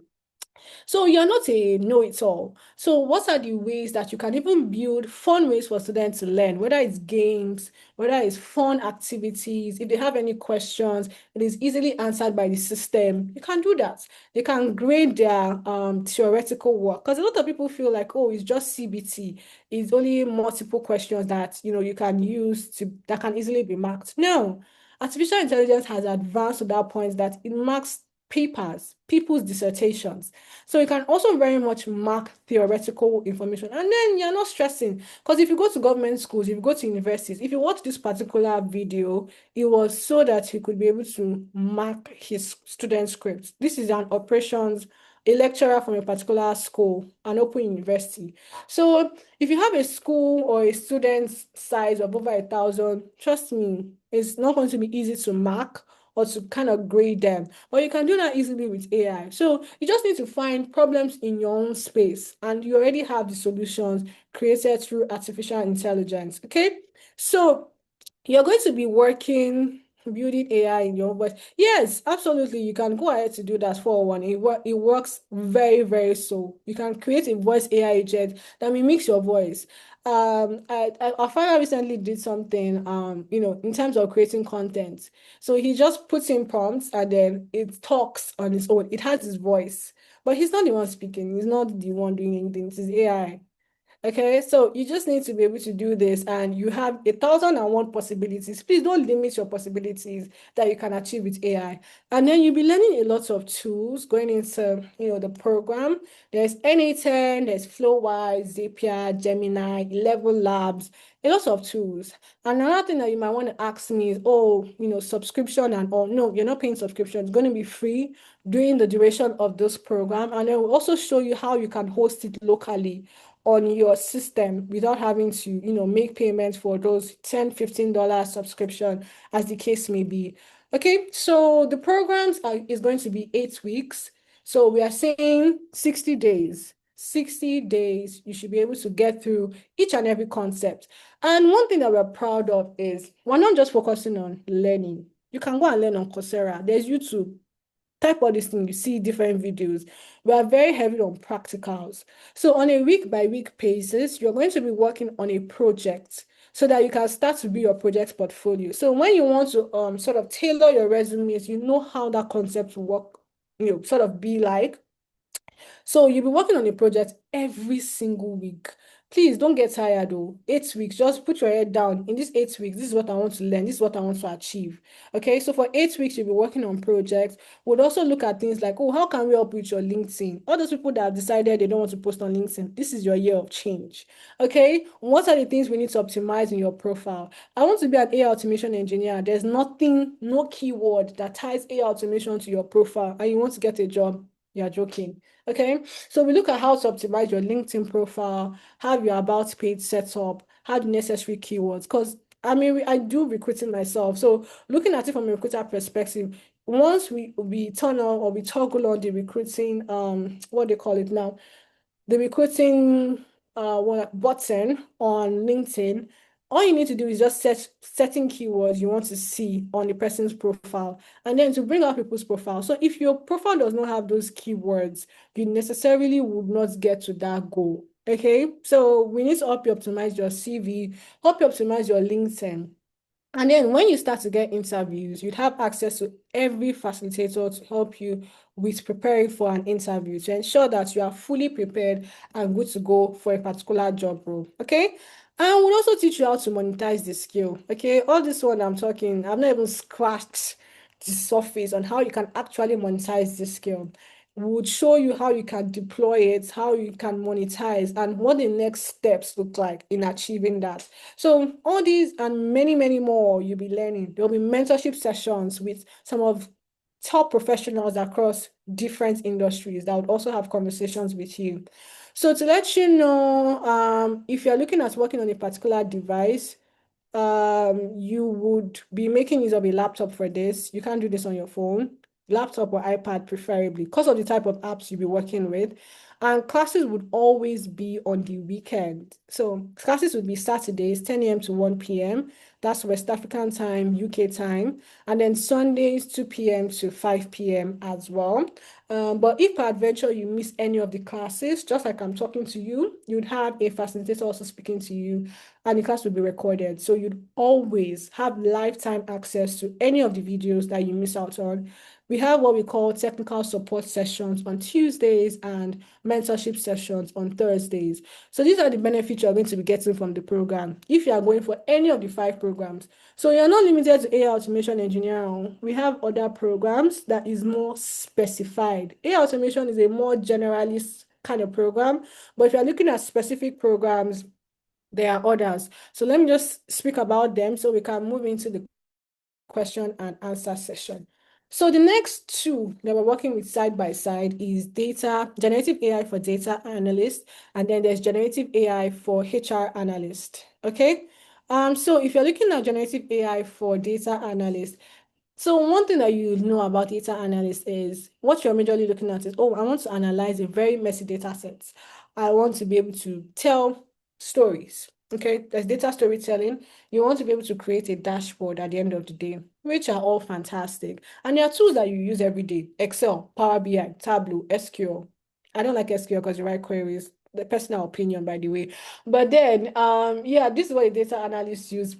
So you're not a know-it-all. So what are the ways that you can even build fun ways for students to learn, whether it's games, whether it's fun activities, if they have any questions, it is easily answered by the system. You can do that. They can grade their theoretical work because a lot of people feel like, oh, it's just CBT. It's only multiple questions that you can use that can easily be marked. No, artificial intelligence has advanced to that point that it marks papers, people's dissertations. So you can also very much mark theoretical information. And then you're not stressing. Because if you go to government schools, if you go to universities, if you watch this particular video, it was so that he could be able to mark his student scripts. This is an operations, a lecturer from a particular school, an open university. So if you have a school or a student size of over 1,000, trust me, it's not going to be easy to mark or to kind of grade them. But you can do that easily with AI. So you just need to find problems in your own space, and you already have the solutions created through artificial intelligence. Okay. So you're going to be building AI in your voice. Yes, absolutely. You can go ahead to do that for one. It works very, very so. You can create a voice AI agent that mimics your voice. Our father recently did something, in terms of creating content. So he just puts in prompts and then it talks on its own. It has his voice, but he's not the one speaking. He's not the one doing anything. It's his AI. Okay, so you just need to be able to do this, and you have 1,001 possibilities. Please don't limit your possibilities that you can achieve with AI. And then you'll be learning a lot of tools going into, the program. There's NA10, there's Flowise, Zapier, Gemini, Level Labs, a lot of tools. And another thing that you might want to ask me is, oh, subscription and all. No, you're not paying subscription. It's going to be free during the duration of this program. And then we'll also show you how you can host it locally on your system without having to, make payments for those $10, $15 subscription, as the case may be. Okay, so the programs is going to be 8 weeks. So we are saying 60 days. 60 days, you should be able to get through each and every concept. And one thing that we're proud of is we're not just focusing on learning. You can go and learn on Coursera. There's YouTube. Type all these things, you see different videos. We are very heavy on practicals. So on a week by week basis, you're going to be working on a project so that you can start to build your project portfolio. So when you want to sort of tailor your resumes, you know how that concept will work, sort of be like. So you'll be working on a project every single week. Please don't get tired though. 8 weeks, just put your head down. In these 8 weeks, this is what I want to learn. This is what I want to achieve. Okay, so for 8 weeks, you'll be working on projects. We'll also look at things like, oh, how can we help with your LinkedIn? All those people that have decided they don't want to post on LinkedIn, this is your year of change. Okay, what are the things we need to optimize in your profile? I want to be an AI automation engineer. There's nothing, no keyword that ties AI automation to your profile, and you want to get a job. You're joking. Okay, so we look at how to optimize your LinkedIn profile, have your about page set up, have the necessary keywords. Because I do recruiting myself. So looking at it from a recruiter perspective, once we turn on or we toggle on the recruiting, what they call it now, the recruiting button on LinkedIn, all you need to do is just set certain keywords you want to see on the person's profile, and then to bring out people's profile. So if your profile does not have those keywords, you necessarily would not get to that goal. Okay, so we need to help you optimize your CV, help you optimize your LinkedIn. And then when you start to get interviews, you'd have access to every facilitator to help you with preparing for an interview to ensure that you are fully prepared and good to go for a particular job role. Okay. And we'll also teach you how to monetize the skill. Okay. All this one I'm talking, I've not even scratched the surface on how you can actually monetize the skill. We would show you how you can deploy it, how you can monetize, and what the next steps look like in achieving that. So all these and many, many more you'll be learning. There'll be mentorship sessions with some of top professionals across different industries that would also have conversations with you. So to let you know, if you're looking at working on a particular device, you would be making use of a laptop for this. You can't do this on your phone, laptop or iPad preferably, because of the type of apps you'll be working with. And classes would always be on the weekend. So classes would be Saturdays, 10 a.m. to 1 p.m. That's West African time, UK time. And then Sundays, 2 p.m. to 5 p.m. as well. But if peradventure you miss any of the classes, just like I'm talking to you, you'd have a facilitator also speaking to you, and the class will be recorded. So you'd always have lifetime access to any of the videos that you miss out on. We have what we call technical support sessions on Tuesdays and mentorship sessions on Thursdays. So these are the benefits you're going to be getting from the program if you are going for any of the 5 programs. So you're not limited to AI automation engineering. We have other programs that is more specified. AI automation is a more generalist kind of program, but if you're looking at specific programs, there are others. So let me just speak about them so we can move into the question and answer session. So the next 2 that we're working with side by side is generative AI for data analyst, and then there's generative AI for HR analyst. Okay. So if you're looking at generative AI for data analyst, so one thing that you know about data analyst is what you're majorly looking at is, oh, I want to analyze a very messy data set. I want to be able to tell stories. Okay, there's data storytelling. You want to be able to create a dashboard at the end of the day, which are all fantastic. And there are tools that you use every day: Excel, Power BI, Tableau, SQL. I don't like SQL because you write queries. The personal opinion, by the way. But then, yeah, this is what a data analyst use,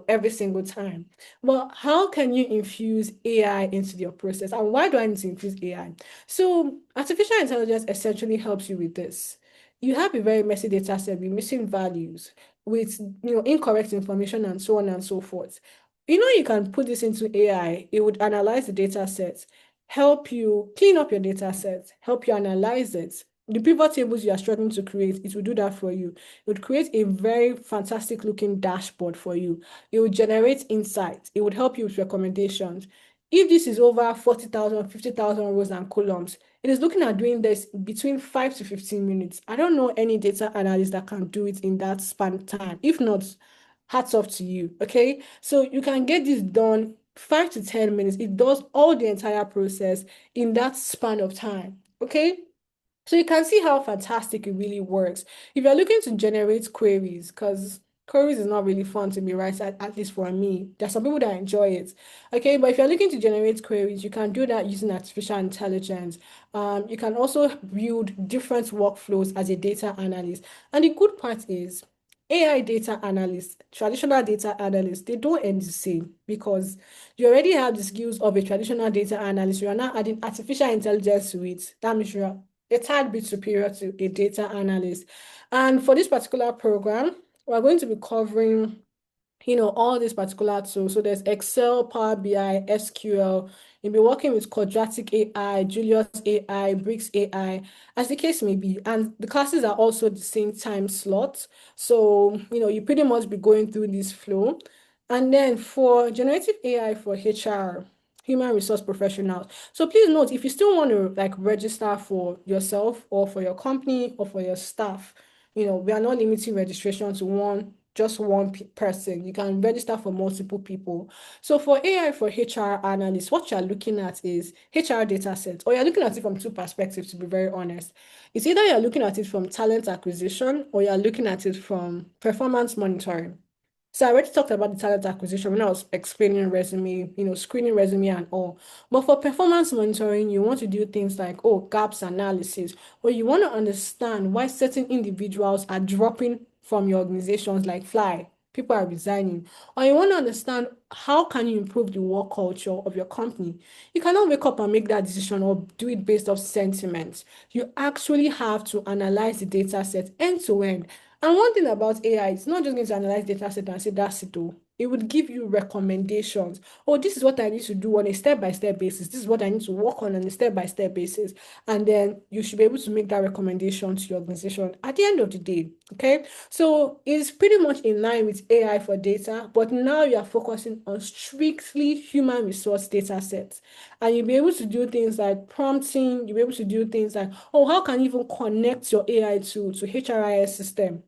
every single time. Well, how can you infuse AI into your process? And why do I need to infuse AI? So artificial intelligence essentially helps you with this. you have a very messy data set with missing values, with incorrect information and so on and so forth. You can put this into AI. It would analyze the data set, help you clean up your data set, help you analyze it. The pivot tables you are struggling to create, it will do that for you. It would create a very fantastic looking dashboard for you. It would generate insights. It would help you with recommendations. If this is over 40,000, 50,000 rows and columns, it is looking at doing this between 5 to 15 minutes. I don't know any data analyst that can do it in that span of time. If not, hats off to you. Okay. So you can get this done 5 to 10 minutes. It does all the entire process in that span of time. Okay. So you can see how fantastic it really works. If you're looking to generate queries, because queries is not really fun to me, right? At least for me. There's some people that enjoy it. Okay, but if you're looking to generate queries, you can do that using artificial intelligence. You can also build different workflows as a data analyst. And the good part is AI data analysts, traditional data analysts, they don't end the same because you already have the skills of a traditional data analyst. You are now adding artificial intelligence to it. That means you're a tad bit superior to a data analyst. And for this particular program, we're going to be covering, all these particular tools. So there's Excel, Power BI, SQL. You'll be working with Quadratic AI, Julius AI, Bricks AI, as the case may be. And the classes are also the same time slot. So, you pretty much be going through this flow. And then for generative AI for HR, human resource professionals. So please note, if you still want to register for yourself or for your company or for your staff, we are not limiting registration to just one person. You can register for multiple people. So for AI for HR analysts, what you're looking at is HR data sets, or you're looking at it from two perspectives, to be very honest. It's either you're looking at it from talent acquisition or you're looking at it from performance monitoring. So I already talked about the talent acquisition when I was explaining resume, screening resume and all. But for performance monitoring, you want to do things like, gaps analysis, or you want to understand why certain individuals are dropping from your organizations like fly. People are resigning. Or you want to understand how can you improve the work culture of your company. You cannot wake up and make that decision or do it based off sentiment. You actually have to analyze the data set end to end. And one thing about AI, it's not just going to analyze data set and say that's it all. It would give you recommendations. Oh, this is what I need to do on a step-by-step basis. This is what I need to work on a step-by-step basis. And then you should be able to make that recommendation to your organization at the end of the day. Okay. So it's pretty much in line with AI for data, but now you are focusing on strictly human resource data sets. And you'll be able to do things like prompting, you'll be able to do things like, how can you even connect your AI to HRIS system?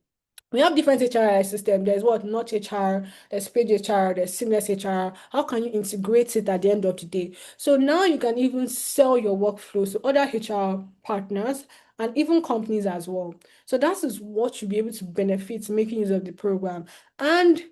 We have different HRIS systems. There's what not HR, there's Page HR, there's Seamless HR. How can you integrate it at the end of the day? So now you can even sell your workflows to other HR partners and even companies as well. So that is what you'll be able to benefit making use of the program. And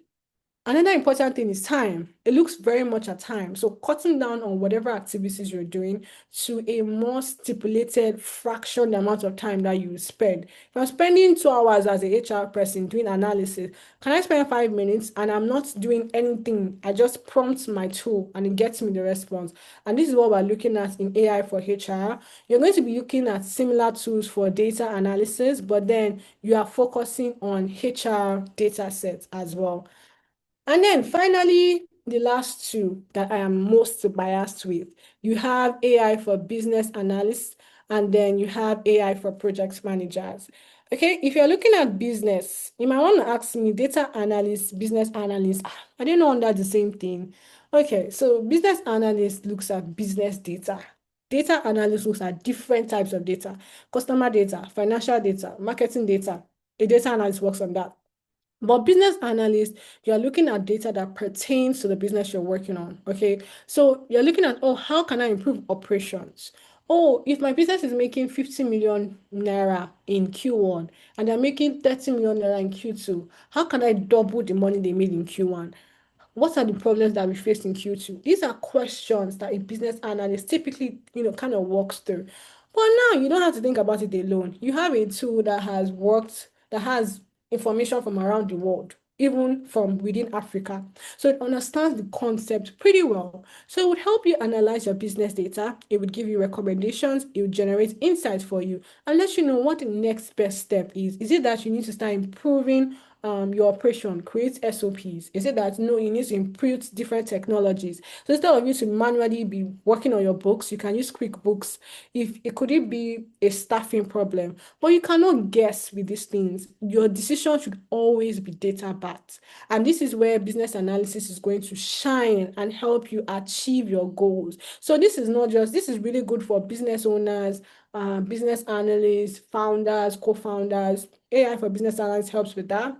another important thing is time. It looks very much at time. So cutting down on whatever activities you're doing to a more stipulated fraction amount of time that you spend. If I'm spending 2 hours as a HR person doing analysis, can I spend 5 minutes and I'm not doing anything? I just prompt my tool and it gets me the response. And this is what we're looking at in AI for HR. You're going to be looking at similar tools for data analysis, but then you are focusing on HR data sets as well. And then finally, the last two that I am most biased with, you have AI for business analysts, and then you have AI for project managers. Okay, if you're looking at business, you might want to ask me data analyst, business analyst. I didn't know under the same thing. Okay, so business analyst looks at business data. Data analyst looks at different types of data, customer data, financial data, marketing data. A data analyst works on that. But business analyst, you're looking at data that pertains to the business you're working on. Okay. So you're looking at, how can I improve operations? Oh, if my business is making 50 million naira in Q1 and they're making 30 million naira in Q2, how can I double the money they made in Q1? What are the problems that we faced in Q2? These are questions that a business analyst typically, kind of walks through. But now you don't have to think about it alone. You have a tool that has information from around the world. even from within Africa. So it understands the concept pretty well. So it would help you analyze your business data. It would give you recommendations. It would generate insights for you and let you know what the next best step is. Is it that you need to start improving your operation, create SOPs? Is it that no, you need to improve different technologies? So instead of you to manually be working on your books, you can use QuickBooks. If it could it be a staffing problem, but you cannot guess with these things. Your decision should always be data backed, and this is where business analysis is going to shine and help you achieve your goals. So this is not just this is really good for business owners, business analysts, founders, co-founders. AI for business analysts helps with that.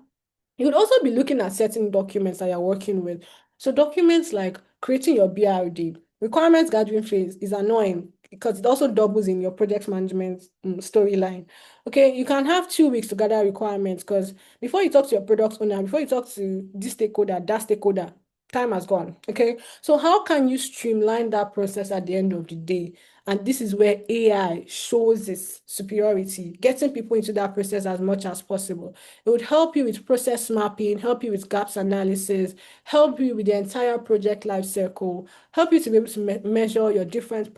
You would also be looking at certain documents that you're working with. So documents like creating your BRD, requirements gathering phase is annoying because it also doubles in your project management storyline. Okay, you can have 2 weeks to gather requirements because before you talk to your product owner, before you talk to this stakeholder, that stakeholder, time has gone. Okay, so how can you streamline that process at the end of the day? And this is where AI shows its superiority, getting people into that process as much as possible. It would help you with process mapping, help you with gaps analysis, help you with the entire project life cycle, help you to be able to measure your different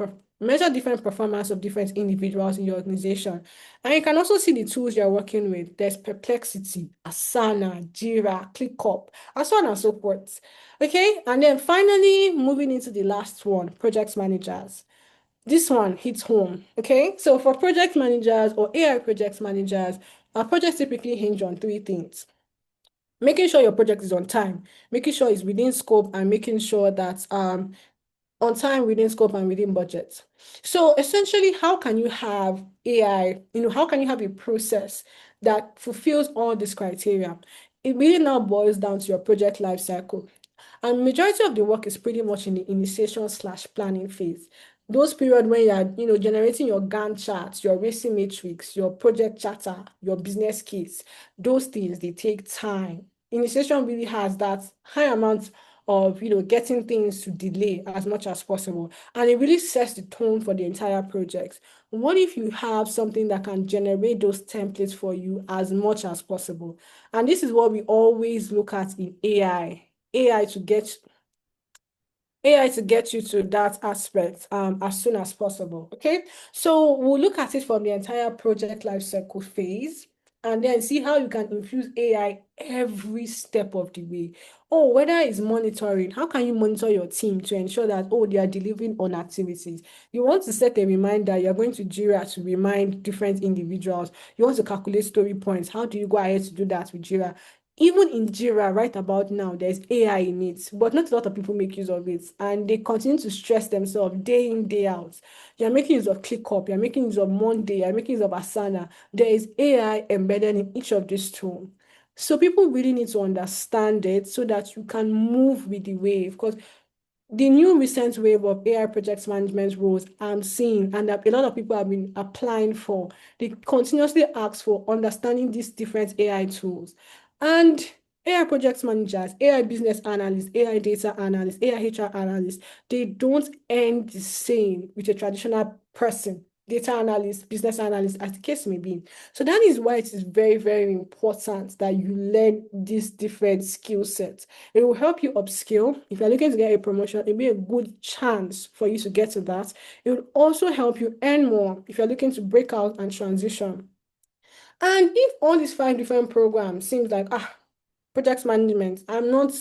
performance of different individuals in your organization. And you can also see the tools you're working with. There's Perplexity, Asana, Jira, ClickUp, and so on and so forth. Okay, and then finally moving into the last one, project managers. This one hits home. Okay, so for project managers or AI project managers, our projects typically hinge on three things: making sure your project is on time, making sure it's within scope, and making sure that on time, within scope, and within budget. So essentially, how can you have AI, how can you have a process that fulfills all these criteria? It really now boils down to your project life cycle. And majority of the work is pretty much in the initiation/planning phase. Those period when you're, generating your Gantt charts, your racing matrix, your project charter, your business case, those things, they take time. Initiation really has that high amount of, getting things to delay as much as possible. And it really sets the tone for the entire project. What if you have something that can generate those templates for you as much as possible? And this is what we always look at in AI. AI to get you to that aspect as soon as possible. Okay, so we'll look at it from the entire project lifecycle phase and then see how you can infuse AI every step of the way. Oh, whether it's monitoring, how can you monitor your team to ensure that, oh, they are delivering on activities? You want to set a reminder, you're going to Jira to remind different individuals. You want to calculate story points. How do you go ahead to do that with Jira? Even in Jira, right about now, there's AI in it, but not a lot of people make use of it. And they continue to stress themselves day in, day out. You're making use of ClickUp, you're making use of Monday, you're making use of Asana. There is AI embedded in each of these tools. So people really need to understand it so that you can move with the wave. Because the new recent wave of AI project management roles I'm seeing and that a lot of people have been applying for, they continuously ask for understanding these different AI tools. And AI project managers, AI business analysts, AI data analysts, AI HR analysts, they don't end the same with a traditional person, data analyst, business analyst, as the case may be. So that is why it is very, very important that you learn these different skill sets. It will help you upskill. If you're looking to get a promotion, it'll be a good chance for you to get to that. It will also help you earn more if you're looking to break out and transition. And if all these 5 different programs seems like, project management, I'm not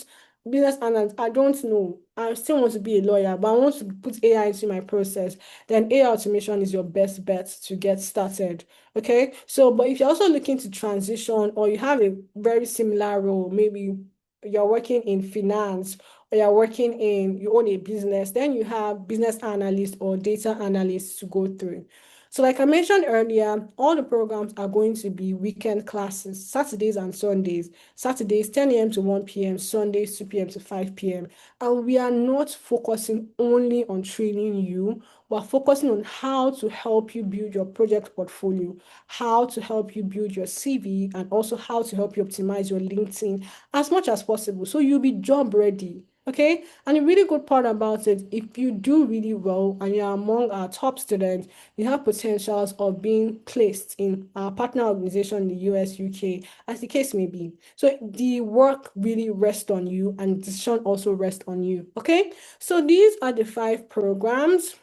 business analyst, I don't know. I still want to be a lawyer, but I want to put AI into my process, then AI automation is your best bet to get started. Okay. So, but if you're also looking to transition or you have a very similar role, maybe you're working in finance or you own a business, then you have business analyst or data analyst to go through. So like I mentioned earlier, all the programs are going to be weekend classes, Saturdays and Sundays. Saturdays, 10 a.m. to 1 p.m., Sundays, 2 p.m. to 5 p.m. And we are not focusing only on training you, we're focusing on how to help you build your project portfolio, how to help you build your CV, and also how to help you optimize your LinkedIn as much as possible. So you'll be job ready Okay, and a really good part about it, if you do really well and you're among our top students, you have potentials of being placed in our partner organization in the US, UK, as the case may be. So the work really rests on you and the decision also rests on you. Okay, so these are the 5 programs.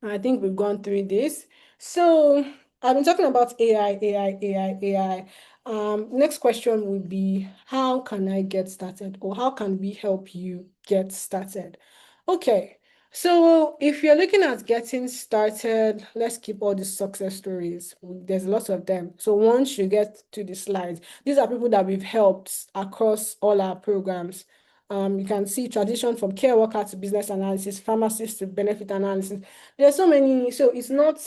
I think we've gone through this. So I've been talking about AI, AI, AI, AI. Next question would be, how can I get started, or how can we help you get started? Okay, so if you're looking at getting started, let's keep all the success stories. There's lots of them. So once you get to the slides, these are people that we've helped across all our programs. You can see transition from care worker to business analysis, pharmacist to benefit analysis. There's so many, so it's not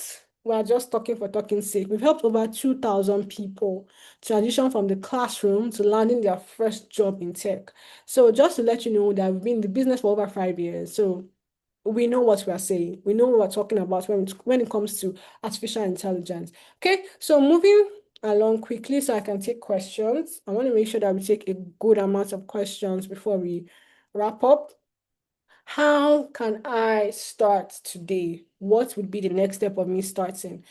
we're just talking for talking's sake. We've helped over 2,000 people transition from the classroom to landing their first job in tech. So just to let you know that we've been in the business for over 5 years. So we know what we are saying. We know what we're talking about when it comes to artificial intelligence. Okay, so moving along quickly so I can take questions. I want to make sure that we take a good amount of questions before we wrap up. How can I start today? What would be the next step of me starting?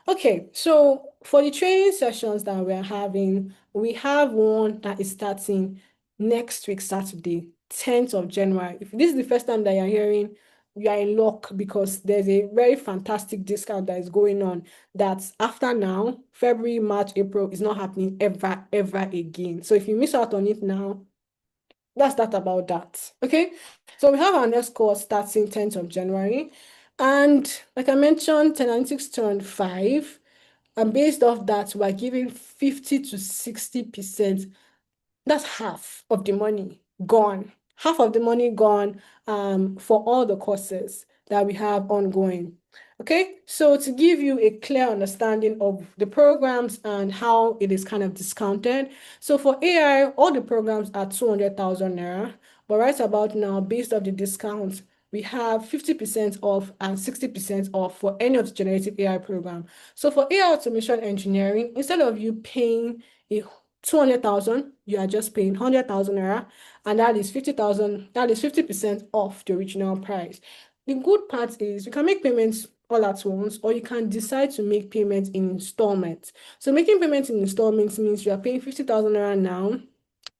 Okay, so for the training sessions that we're having, we have one that is starting next week, Saturday, 10th of January. If this is the first time that you're hearing, you are in luck because there's a very fantastic discount that is going on that after now, February, March, April is not happening ever, ever again. So if you miss out on it now, that's that about that. Okay. So we have our next course starting 10th of January. And like I mentioned, 1096 turned 5. And based off that, we're giving 50 to 60%. That's half of the money gone. Half of the money gone for all the courses that we have ongoing. Okay, so to give you a clear understanding of the programs and how it is kind of discounted. So for AI, all the programs are 200,000 naira, but right about now, based off the discounts, we have 50% off and 60% off for any of the generative AI program. So for AI automation engineering, instead of you paying a 200,000, you are just paying 100,000 naira, and that is 50,000, that is 50% off the original price. The good part is you can make payments all at once, or you can decide to make payments in installments. So making payments in installments means you are paying 50,000 naira now,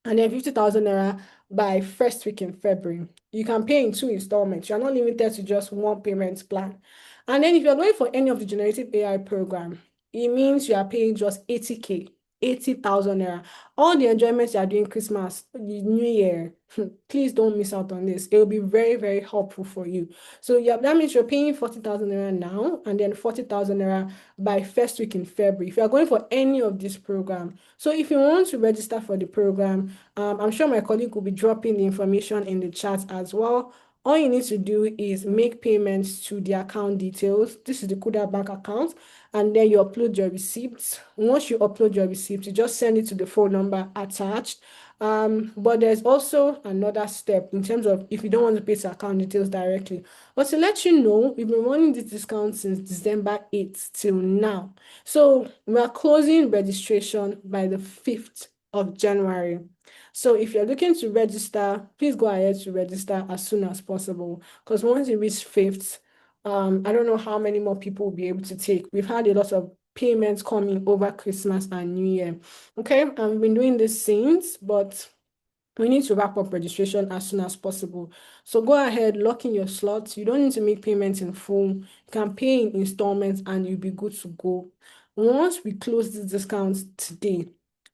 and then 50,000 naira by first week in February. You can pay in 2 installments. You're not limited to just one payment plan. And then if you're going for any of the generative AI program, it means you are paying just 80K, 80,000 naira. All the enjoyments you are doing Christmas, the New Year, please don't miss out on this. It will be very, very helpful for you. So yeah, that means you're paying 40,000 naira now and then 40,000 naira by first week in February if you are going for any of this program. So if you want to register for the program, I'm sure my colleague will be dropping the information in the chat as well. All you need to do is make payments to the account details. This is the Kuda Bank account, and then you upload your receipts. Once you upload your receipts, you just send it to the phone number attached. But there's also another step in terms of if you don't want to pay to account details directly. But to let you know, we've been running this discount since December 8th till now. So we are closing registration by the 5th of January. So if you're looking to register, please go ahead to register as soon as possible. Because once you reach 5th, I don't know how many more people will be able to take. We've had a lot of payments coming over Christmas and New Year. Okay, and we've been doing this since, but we need to wrap up registration as soon as possible. So go ahead, lock in your slots. You don't need to make payments in full. You can pay in installments and you'll be good to go. Once we close this discount today,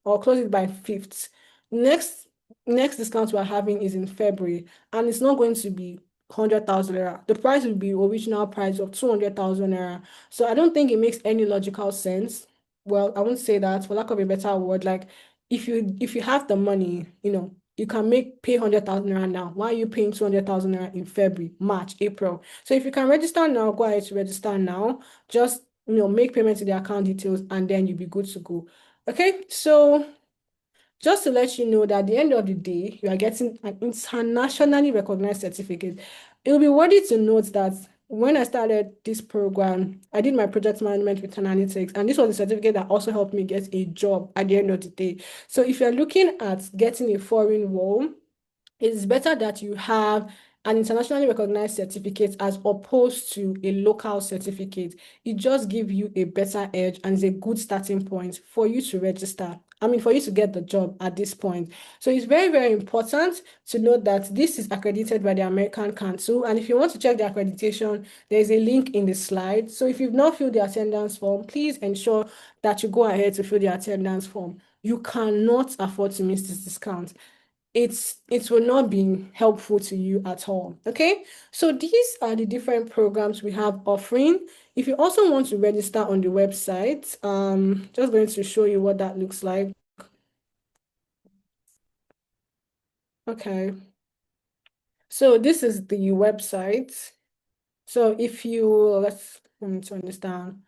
or close it by 5th, next discount we're having is in February, and it's not going to be 100,000 naira. The price will be original price of 200,000 naira. So I don't think it makes any logical sense. Well, I won't say that for lack of a better word. Like if you have the money, you can pay 100,000 naira now. Why are you paying 200,000 naira in February, March, April? So if you can register now, go ahead to register now. Just make payment to the account details and then you'll be good to go. Okay, so just to let you know that at the end of the day, you are getting an internationally recognized certificate. It will be worthy to note that when I started this program, I did my project management with analytics, and this was a certificate that also helped me get a job at the end of the day. So if you're looking at getting a foreign role, It's better that you have an internationally recognized certificate as opposed to a local certificate. It just gives you a better edge and is a good starting point for you to register. I mean, for you to get the job at this point. So it's very, very important to note that this is accredited by the American Council. And if you want to check the accreditation, there's a link in the slide. So if you've not filled the attendance form, please ensure that you go ahead to fill the attendance form. You cannot afford to miss this discount. It will not be helpful to you at all. Okay, so these are the different programs we have offering. If you also want to register on the website, just going to show you what that looks like. Okay, so this is the website. So if you let me turn this down.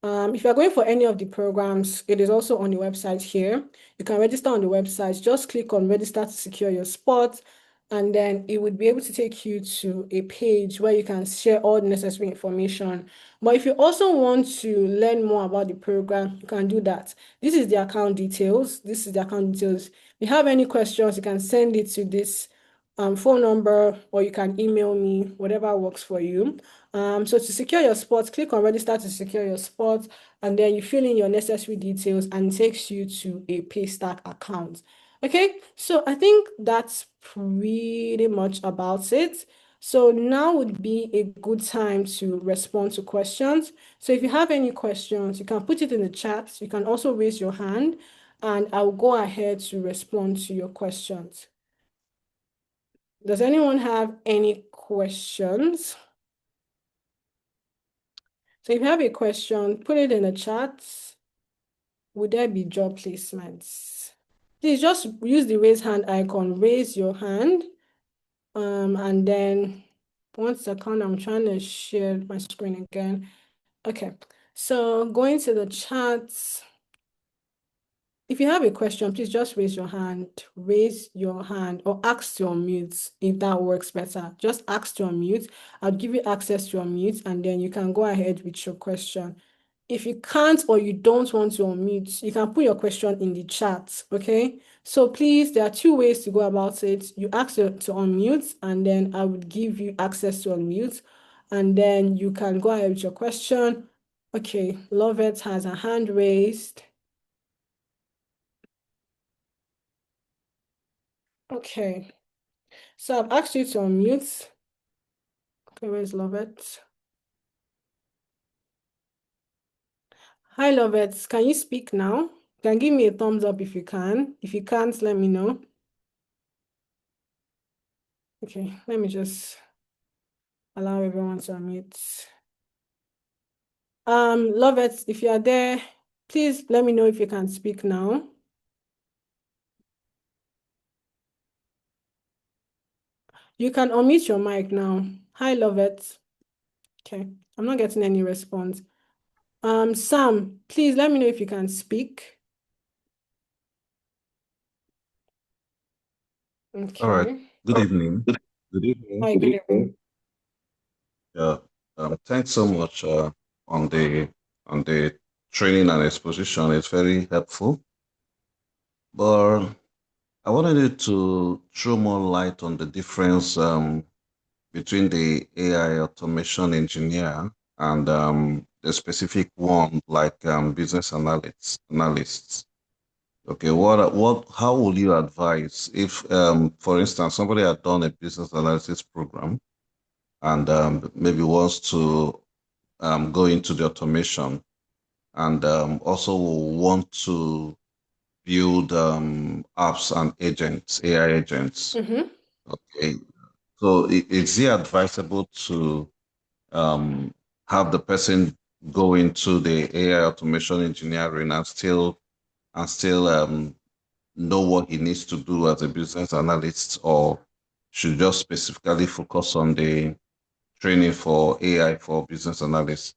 If you're going for any of the programs, it is also on the website here. You can register on the website. Just click on register to secure your spot, and then it would be able to take you to a page where you can share all the necessary information. But if you also want to learn more about the program, you can do that. This is the account details. This is the account details. If you have any questions, you can send it to this phone number, or you can email me, whatever works for you. So to secure your spot, click on register to secure your spot, and then you fill in your necessary details and it takes you to a Paystack account. Okay, so I think that's pretty much about it. So now would be a good time to respond to questions. So if you have any questions, you can put it in the chat. You can also raise your hand and I'll go ahead to respond to your questions. Does anyone have any questions? So if you have a question, put it in the chat. Would there be job placements? Please just use the raise hand icon, raise your hand. And then 1 second, I'm trying to share my screen again. Okay, so going to the chat. If you have a question, please just raise your hand, or ask to unmute if that works better. Just ask to unmute. I'll give you access to unmute and then you can go ahead with your question. If you can't or you don't want to unmute, you can put your question in the chat, okay? So please, there are two ways to go about it. You ask to unmute and then I would give you access to unmute and then you can go ahead with your question. Okay, Lovett has a hand raised. Okay, so I've asked you to unmute. Okay, where's Lovett? Hi, Lovett. Can you speak now? You can give me a thumbs up if you can. If you can't, let me know. Okay, let me just allow everyone to unmute. Lovett, if you are there, please let me know if you can speak now. You can unmute your mic now. Hi, Lovett. Okay, I'm not getting any response. Sam, please let me know if you can speak. All right. Okay. Good evening. Good evening. Hi, good evening. Yeah. Thanks so much on the training and exposition. It's very helpful. But I wanted you to throw more light on the difference between the AI automation engineer and the specific one like business analysts. Okay, how will you advise if, for instance, somebody had done a business analysis program and maybe wants to go into the automation and also will want to build apps and agents, AI agents. Okay, so is it advisable to have the person go into the AI automation engineering and still know what he needs to do as a business analyst, or should just specifically focus on the training for AI for business analysts?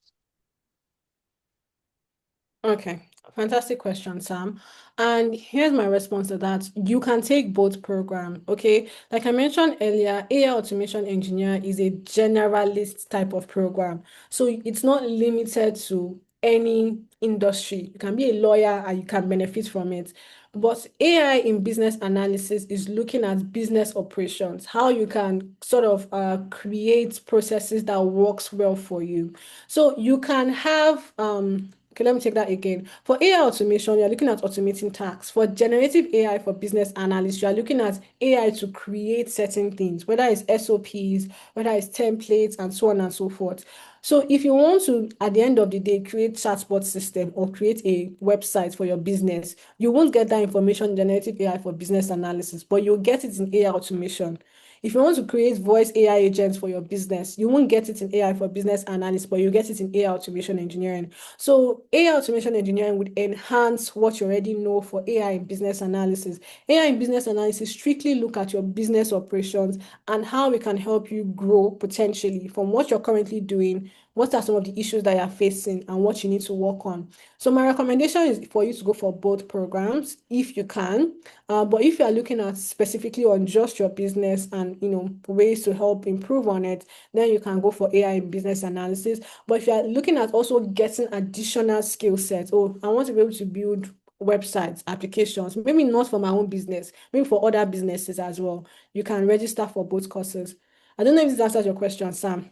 Okay, fantastic question, Sam. And here's my response to that. You can take both program, okay? Like I mentioned earlier, AI Automation Engineer is a generalist type of program. So it's not limited to any industry. You can be a lawyer and you can benefit from it. But AI in business analysis is looking at business operations, how you can sort of create processes that works well for you. So you can have okay, let me take that again. For AI automation, you're looking at automating tasks. For generative AI for business analysts, you are looking at AI to create certain things, whether it's SOPs, whether it's templates, and so on and so forth. So if you want to, at the end of the day, create chatbot system or create a website for your business, you won't get that information in generative AI for business analysis, but you'll get it in AI automation. If you want to create voice AI agents for your business, you won't get it in AI for business analyst, but you get it in AI automation engineering. So AI automation engineering would enhance what you already know for AI in business analysis. AI in business analysis strictly look at your business operations and how we can help you grow potentially from what you're currently doing. What are some of the issues that you're facing and what you need to work on? So my recommendation is for you to go for both programs if you can. But if you are looking at specifically on just your business and ways to help improve on it, then you can go for AI in business analysis. But if you are looking at also getting additional skill sets, oh, I want to be able to build websites, applications, maybe not for my own business, maybe for other businesses as well, you can register for both courses. I don't know if this answers your question, Sam.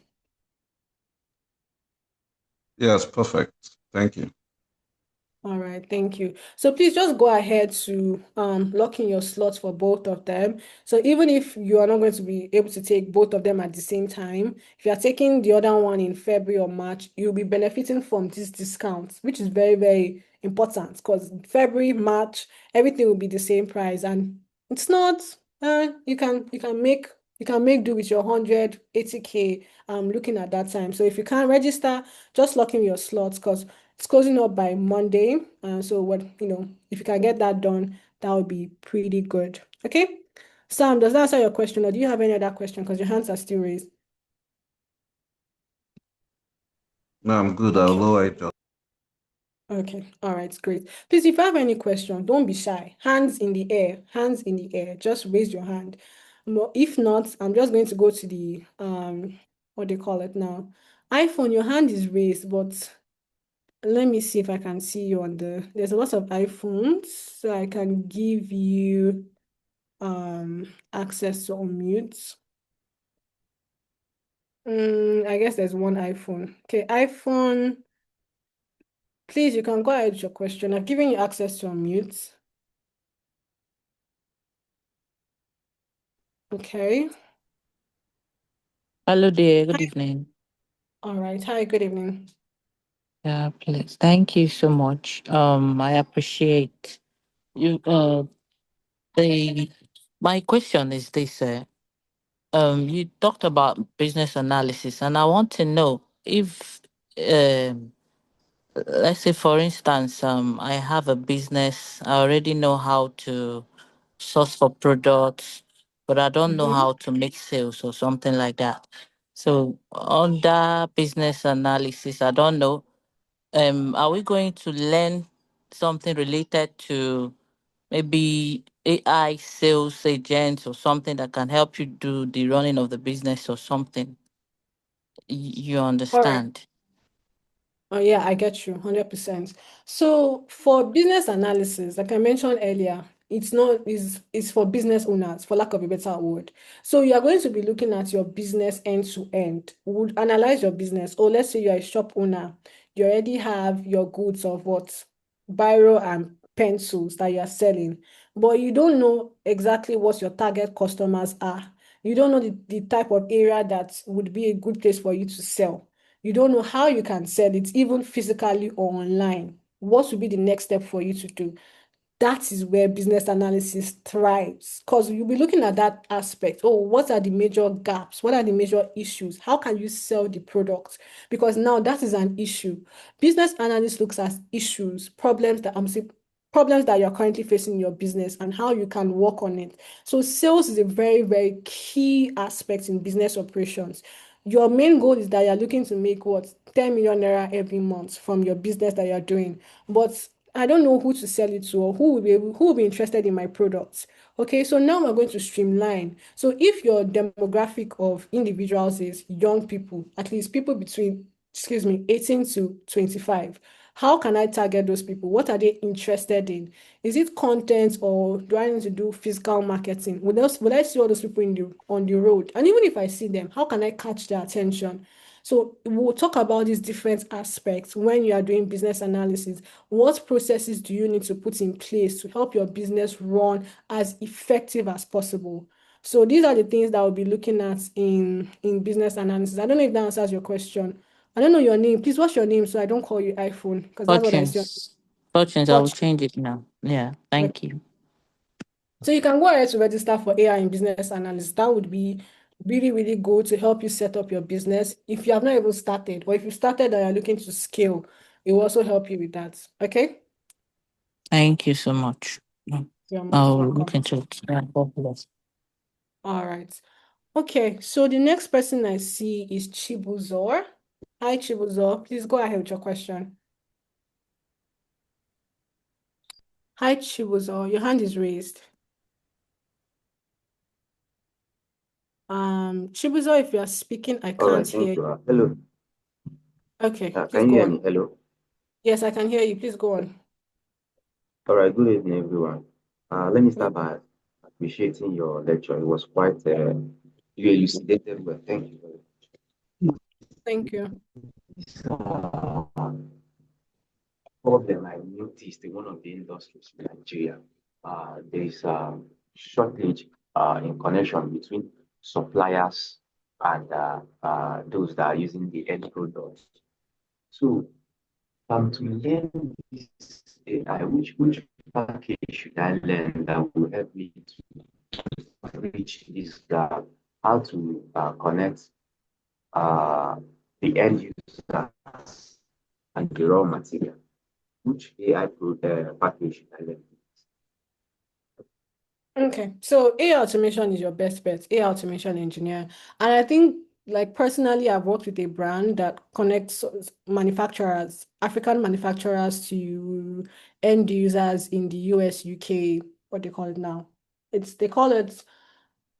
Yes, perfect. Thank you. All right, thank you. So please just go ahead to lock in your slots for both of them. So even if you are not going to be able to take both of them at the same time, if you are taking the other one in February or March, you'll be benefiting from this discount, which is very, very important because February, March, everything will be the same price. And it's not you can make do with your 180K looking at that time. So if you can't register, just lock in your slots because it's closing up by Monday. So if you can get that done, that would be pretty good. Okay. Sam, does that answer your question, or do you have any other question? Because your hands are still raised. No, I'm good. I'll Okay. lower it just. Okay. All right. Great. Please, if you have any question, don't be shy. Hands in the air. Hands in the air. Just raise your hand. If not, I'm just going to go to the what do you call it now? iPhone, your hand is raised, but let me see if I can see you on there's a lot of iPhones, so I can give you access to unmute. I guess there's one iPhone. Okay, iPhone, please, you can go ahead with your question. I've given you access to unmute. Okay. Hello there, good evening. All right. Hi, good evening. Yeah, please. Thank you so much. I appreciate you. The My question is this. You talked about business analysis, and I want to know if, um, let's say, for instance, I have a business. I already know how to source for products, but I don't know Mm-hmm. how to make sales or something like that. So, under business analysis, I don't know. Are we going to learn something related to maybe AI sales agents or something that can help you do the running of the business or something? You All right. understand? Oh, yeah, I get you 100%. So for business analysis, like I mentioned earlier, it's for business owners, for lack of a better word. So you are going to be looking at your business end to end. Would analyze your business. Or let's say you're a shop owner, you already have your goods of what biro and pencils that you're selling, but you don't know exactly what your target customers are. You don't know the type of area that would be a good place for you to sell. You don't know how you can sell it, even physically or online. What would be the next step for you to do? That is where business analysis thrives because you'll be looking at that aspect. Oh, what are the major gaps? What are the major issues? How can you sell the product? Because now that is an issue. Business analyst looks at issues, problems that you're currently facing in your business and how you can work on it. So sales is a very, very key aspect in business operations. Your main goal is that you're looking to make what 10 million naira every month from your business that you're doing. But I don't know who to sell it to or who will be interested in my products. Okay, so now we're going to streamline. So if your demographic of individuals is young people, at least people between, 18 to 25, How can I target those people? What are they interested in? Is it content, or do I need to do physical marketing? Will I see all those people on the road? And even if I see them, how can I catch their attention? So we'll talk about these different aspects when you are doing business analysis. What processes do you need to put in place to help your business run as effective as possible? So these are the things that we'll be looking at in business analysis. I don't know if that answers your question. I don't know your name. Please, what's your name so I don't call you iPhone, because that's what I see on Fortunes. Fortunes, I will Fortune. change it now. Yeah, thank you. So you can go ahead to register for AI in business analysis. That would be really, really good to help you set up your business. If you have not even started, or if you started and you're looking to scale, it will also help you with that. Okay? Thank you so much. You're most I'll look welcome. into it. Yeah, God bless. All right. Okay, so the next person I see is Chibuzor. Hi, Chibuzor. Please go ahead with your question. Hi, Chibuzor. Your hand is raised. Chibuzor, if you are speaking, I All right, can't thank hear you. you. Hello. Okay, please Can you go hear on. me? Hello. Yes, I can hear you. Please go on. All right, good evening, everyone. Let me start Good. by appreciating your lecture. It was quite, you elucidated well. Thank you very Thank you. much. Problem I noticed in one of the industries in Nigeria, there is a shortage in connection between suppliers and those that are using the end products. So, to learn this AI, which package should I learn that will help me to reach this gap? How to connect uh, the end users and the raw material? Which package should I learn? Okay, so AI automation is your best bet, AI automation engineer. And I think, like personally, I've worked with a brand that connects manufacturers, African manufacturers, to end users in the US, UK, what do you call it now? They call it,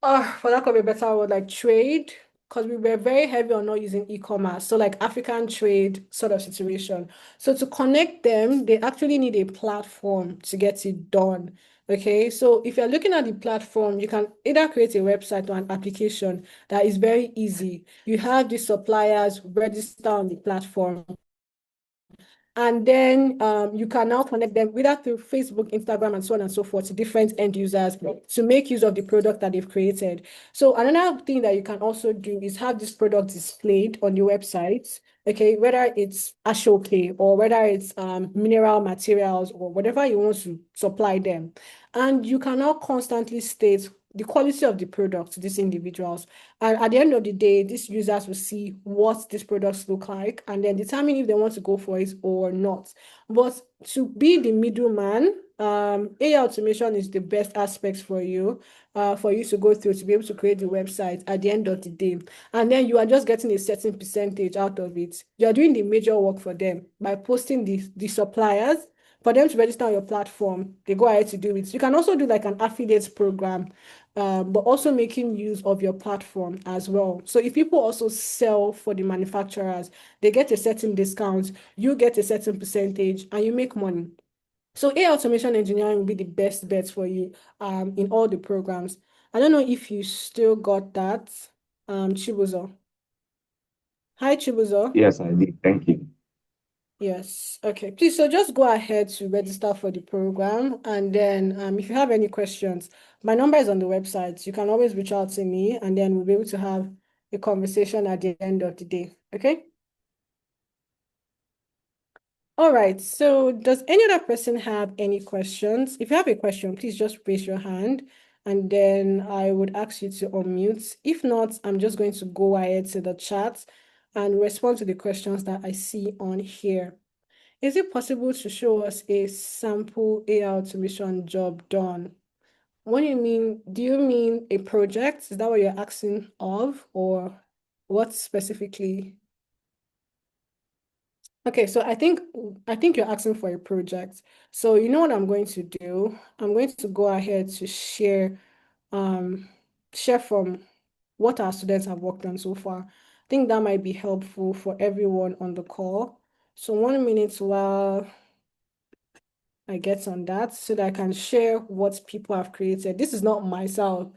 for lack of a better word, like trade, because we were very heavy on not using e-commerce. So like African trade sort of situation. So to connect them, they actually need a platform to get it done. Okay, so if you're looking at the platform, you can either create a website or an application that is very easy. You have the suppliers register on the platform, and then you can now connect them either through Facebook, Instagram, and so on and so forth to different end users to make use of the product that they've created. So another thing that you can also do is have this product displayed on your website, okay, whether it's Ashoke or whether it's mineral materials or whatever you want to supply them. And you can now constantly state the quality of the product to these individuals. And at the end of the day, these users will see what these products look like and then determine if they want to go for it or not. But to be the middleman, AI automation is the best aspect for you to go through to be able to create the website at the end of the day. And then you are just getting a certain percentage out of it. You are doing the major work for them by posting the suppliers for them to register on your platform. They go ahead to do it. You can also do like an affiliate program, but also making use of your platform as well. So if people also sell for the manufacturers, they get a certain discount, you get a certain percentage, and you make money. So AI automation engineering will be the best bet for you in all the programs. I don't know if you still got that, Chibuzo. Hi, Chibuzo. Yes, I did. Thank you. Yes. Okay. Please, so just go ahead to register for the program. And then if you have any questions, my number is on the website. You can always reach out to me and then we'll be able to have a conversation at the end of the day. Okay? All right. So does any other person have any questions? If you have a question, please just raise your hand and then I would ask you to unmute. If not, I'm just going to go ahead to the chat and respond to the questions that I see on here. Is it possible to show us a sample AI automation job done? What do you mean? Do you mean a project? Is that what you're asking of, or what specifically? Okay, so I think you're asking for a project. So you know what I'm going to do? I'm going to go ahead to share from what our students have worked on so far. I think that might be helpful for everyone on the call. So 1 minute while I get on that so that I can share what people have created. This is not myself,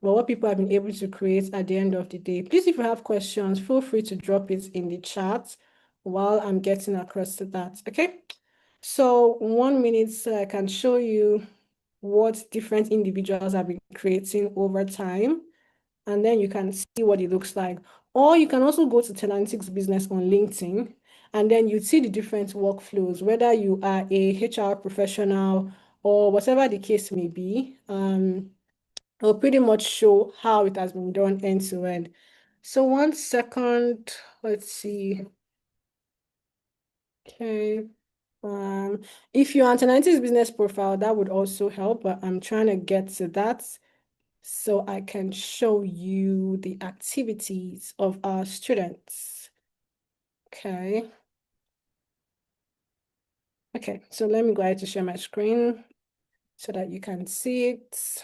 but what people have been able to create at the end of the day. Please, if you have questions, feel free to drop it in the chat while I'm getting across to that. Okay. So 1 minute so I can show you what different individuals have been creating over time. And then you can see what it looks like. Or you can also go to Tenalytics Business on LinkedIn, and then you see the different workflows, whether you are a HR professional or whatever the case may be. It'll pretty much show how it has been done end to end. So 1 second, let's see. Okay. If you're on Tenalytics Business Profile, that would also help, but I'm trying to get to that so I can show you the activities of our students. Okay. Okay, so let me go ahead to share my screen so that you can see it.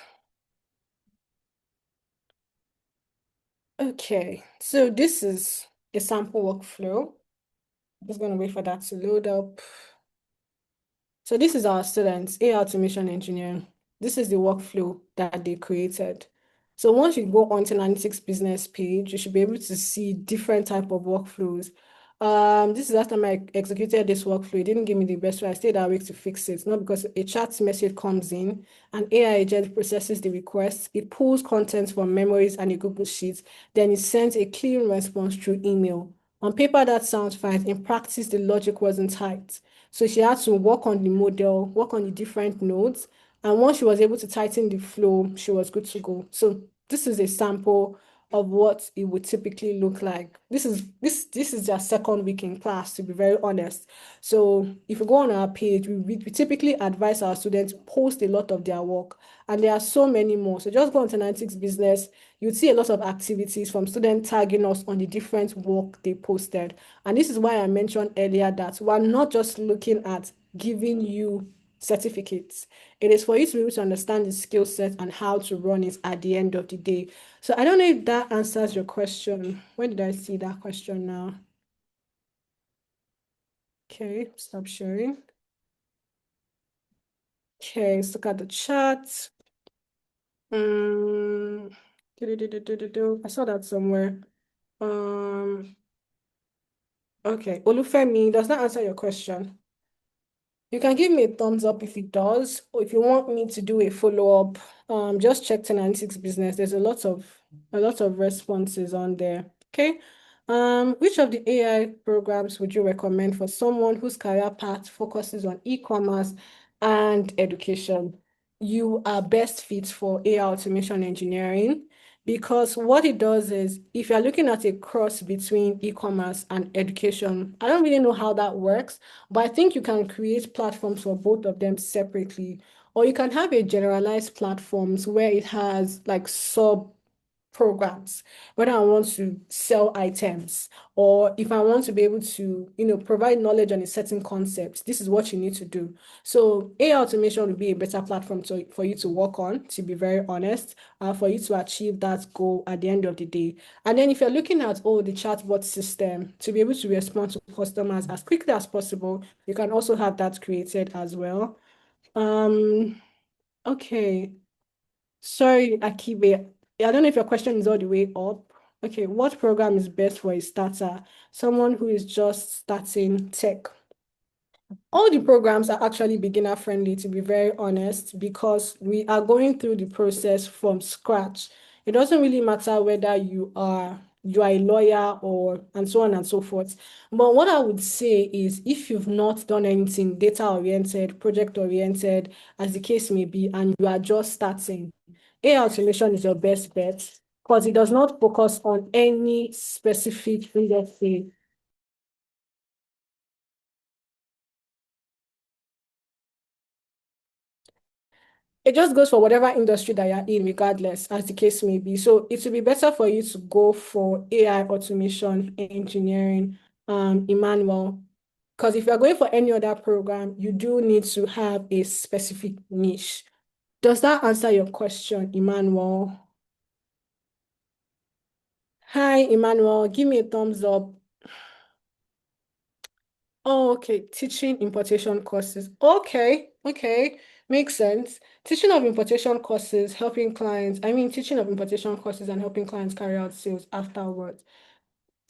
Okay, so this is a sample workflow. I'm just going to wait for that to load up. So this is our students, AI Automation Engineering. This is the workflow that they created. So once you go onto Analytics business page, you should be able to see different type of workflows. This is last time I executed this workflow. It didn't give me the best way. I stayed awake to fix it. Not because a chat message comes in, an AI agent processes the request, it pulls content from memories and a Google Sheet, then it sends a clean response through email. On paper, that sounds fine. In practice, the logic wasn't tight. So she had to work on the model, work on the different nodes. And once she was able to tighten the flow, she was good to go. So this is a sample of what it would typically look like. This is their second week in class, to be very honest. So if you go on our page, we typically advise our students post a lot of their work, and there are so many more. So just go on Tenalytics Business, you'd see a lot of activities from students tagging us on the different work they posted. And this is why I mentioned earlier that we're not just looking at giving you certificates. It is for you to be able to understand the skill set and how to run it at the end of the day. So I don't know if that answers your question. Where did I see that question now? Okay, stop sharing. Okay, let's look at the chat. I saw that somewhere. Okay, Olufemi, does that answer your question? You can give me a thumbs up if it does, or if you want me to do a follow-up, just check Tenalytics Business. There's a lot of responses on there. Okay. Which of the AI programs would you recommend for someone whose career path focuses on e-commerce and education? You are best fit for AI automation engineering, because what it does is, if you're looking at a cross between e-commerce and education, I don't really know how that works, but I think you can create platforms for both of them separately, or you can have a generalized platforms where it has like sub programs, whether I want to sell items or if I want to be able to, provide knowledge on a certain concept, this is what you need to do. So AI automation will be a better platform for you to work on, to be very honest, for you to achieve that goal at the end of the day. And then if you're looking at, the chatbot system to be able to respond to customers as quickly as possible, you can also have that created as well. Okay. Sorry, Akibe. I don't know if your question is all the way up. Okay, what program is best for a starter? Someone who is just starting tech. All the programs are actually beginner friendly, to be very honest, because we are going through the process from scratch. It doesn't really matter whether you are a lawyer or and so on and so forth. But what I would say is, if you've not done anything data oriented, project oriented, as the case may be, and you are just starting, AI automation is your best bet, because it does not focus on any specific industry. It just goes for whatever industry that you're in, regardless, as the case may be. So it would be better for you to go for AI automation engineering, Emmanuel, because if you're going for any other program, you do need to have a specific niche. Does that answer your question, Emmanuel? Hi, Emmanuel, give me a thumbs up. Oh, okay. Teaching importation courses. Okay, makes sense. Teaching of importation courses, helping clients. I mean, teaching of importation courses and helping clients carry out sales afterwards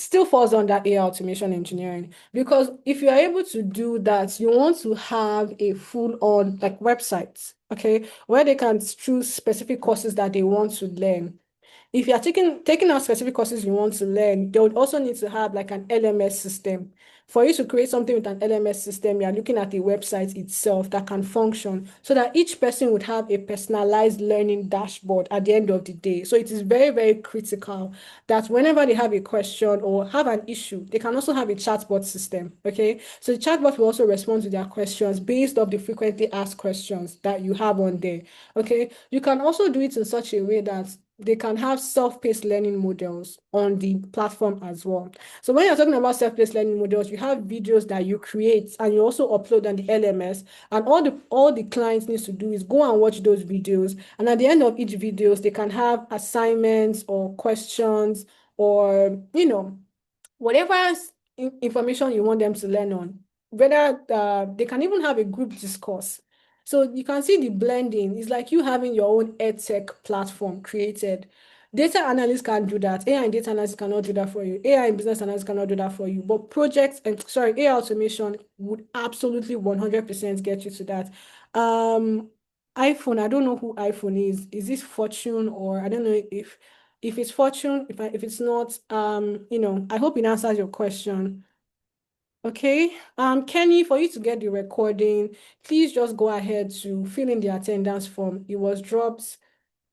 still falls under AI automation engineering, because if you are able to do that, you want to have a full-on like website, okay, where they can choose specific courses that they want to learn. If you are taking out specific courses you want to learn, they would also need to have like an LMS system. For you to create something with an LMS system, you are looking at the website itself that can function so that each person would have a personalized learning dashboard at the end of the day. So it is very, very critical that whenever they have a question or have an issue, they can also have a chatbot system, okay? So the chatbot will also respond to their questions based off the frequently asked questions that you have on there, okay? You can also do it in such a way that they can have self-paced learning models on the platform as well. So when you're talking about self-paced learning models, you have videos that you create and you also upload on the LMS, and all the clients needs to do is go and watch those videos, and at the end of each videos, they can have assignments or questions or, whatever information you want them to learn on, whether they can even have a group discourse. So you can see the blending. It's like you having your own edtech platform created. Data analysts can do that. AI and data analysts cannot do that for you. AI and business analysts cannot do that for you. But AI automation would absolutely 100% get you to that. iPhone, I don't know who iPhone is. Is this Fortune, or I don't know if it's Fortune, if it's not, I hope it answers your question. Okay. Kenny, for you to get the recording, please just go ahead to fill in the attendance form. It was dropped.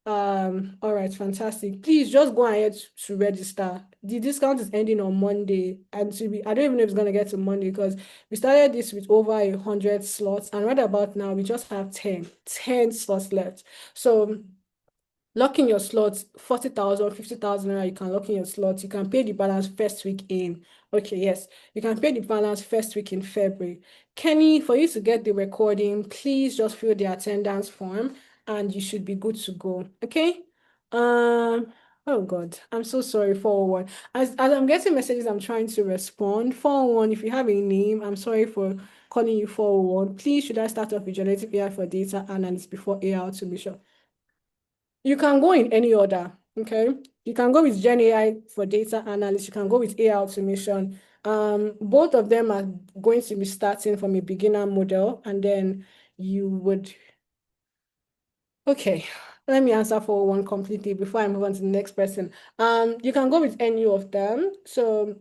All right, fantastic. Please just go ahead to register. The discount is ending on Monday, and I don't even know if it's gonna get to Monday because we started this with over 100 slots, and right about now we just have 10 slots left. So lock in your slots, 40,000, 50,000, you can lock in your slots. You can pay the balance first week in. Okay, yes. You can pay the balance first week in February. Kenny, for you to get the recording, please just fill the attendance form and you should be good to go. Okay? Oh God, I'm so sorry, 401. As I'm getting messages, I'm trying to respond. 401, if you have a name, I'm sorry for calling you 401. Please, should I start off with generative AI for data analyst before AI automation? You can go in any order, okay? You can go with Gen AI for data analyst. You can go with AI automation. Both of them are going to be starting from a beginner model, and then you would. Okay, let me answer for one completely before I move on to the next person. You can go with any of them. So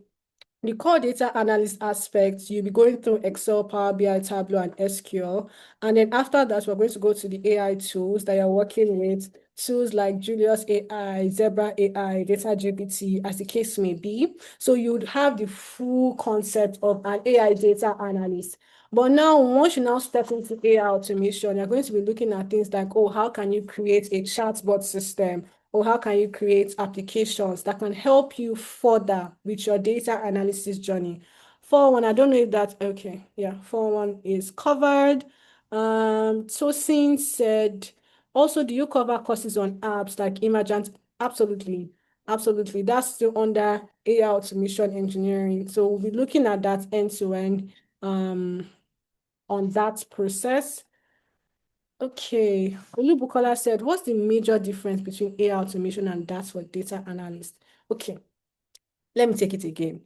the core data analyst aspects, you'll be going through Excel, Power BI, Tableau, and SQL. And then after that, we're going to go to the AI tools that you're working with, tools like Julius AI, Zebra AI, DataGPT, as the case may be. So you'd have the full concept of an AI data analyst. But now, once you now step into AI automation, you're going to be looking at things like, oh, how can you create a chatbot system? Or how can you create applications that can help you further with your data analysis journey? 401, I don't know if that's okay. Yeah, 401 is covered. Tosin said, also, do you cover courses on apps like Emergent? Absolutely. Absolutely. That's still under AI automation engineering. So we'll be looking at that end to end on that process. Okay, Olubukola said, what's the major difference between AI automation and that for data analyst? Okay, let me take it again.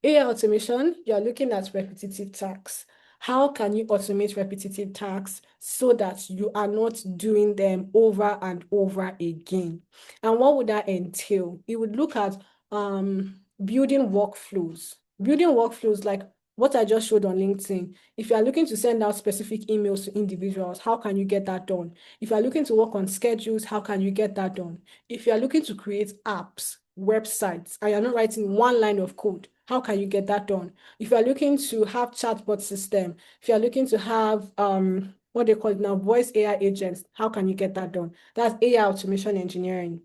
AI automation, you're looking at repetitive tasks. How can you automate repetitive tasks so that you are not doing them over and over again? And what would that entail? You would look at building workflows. Building workflows like what I just showed on LinkedIn. If you are looking to send out specific emails to individuals, how can you get that done? If you are looking to work on schedules, how can you get that done? If you are looking to create apps, websites, and you're not writing one line of code, how can you get that done? If you are looking to have chatbot system, if you are looking to have what they call it now, voice AI agents, how can you get that done? That's AI automation engineering.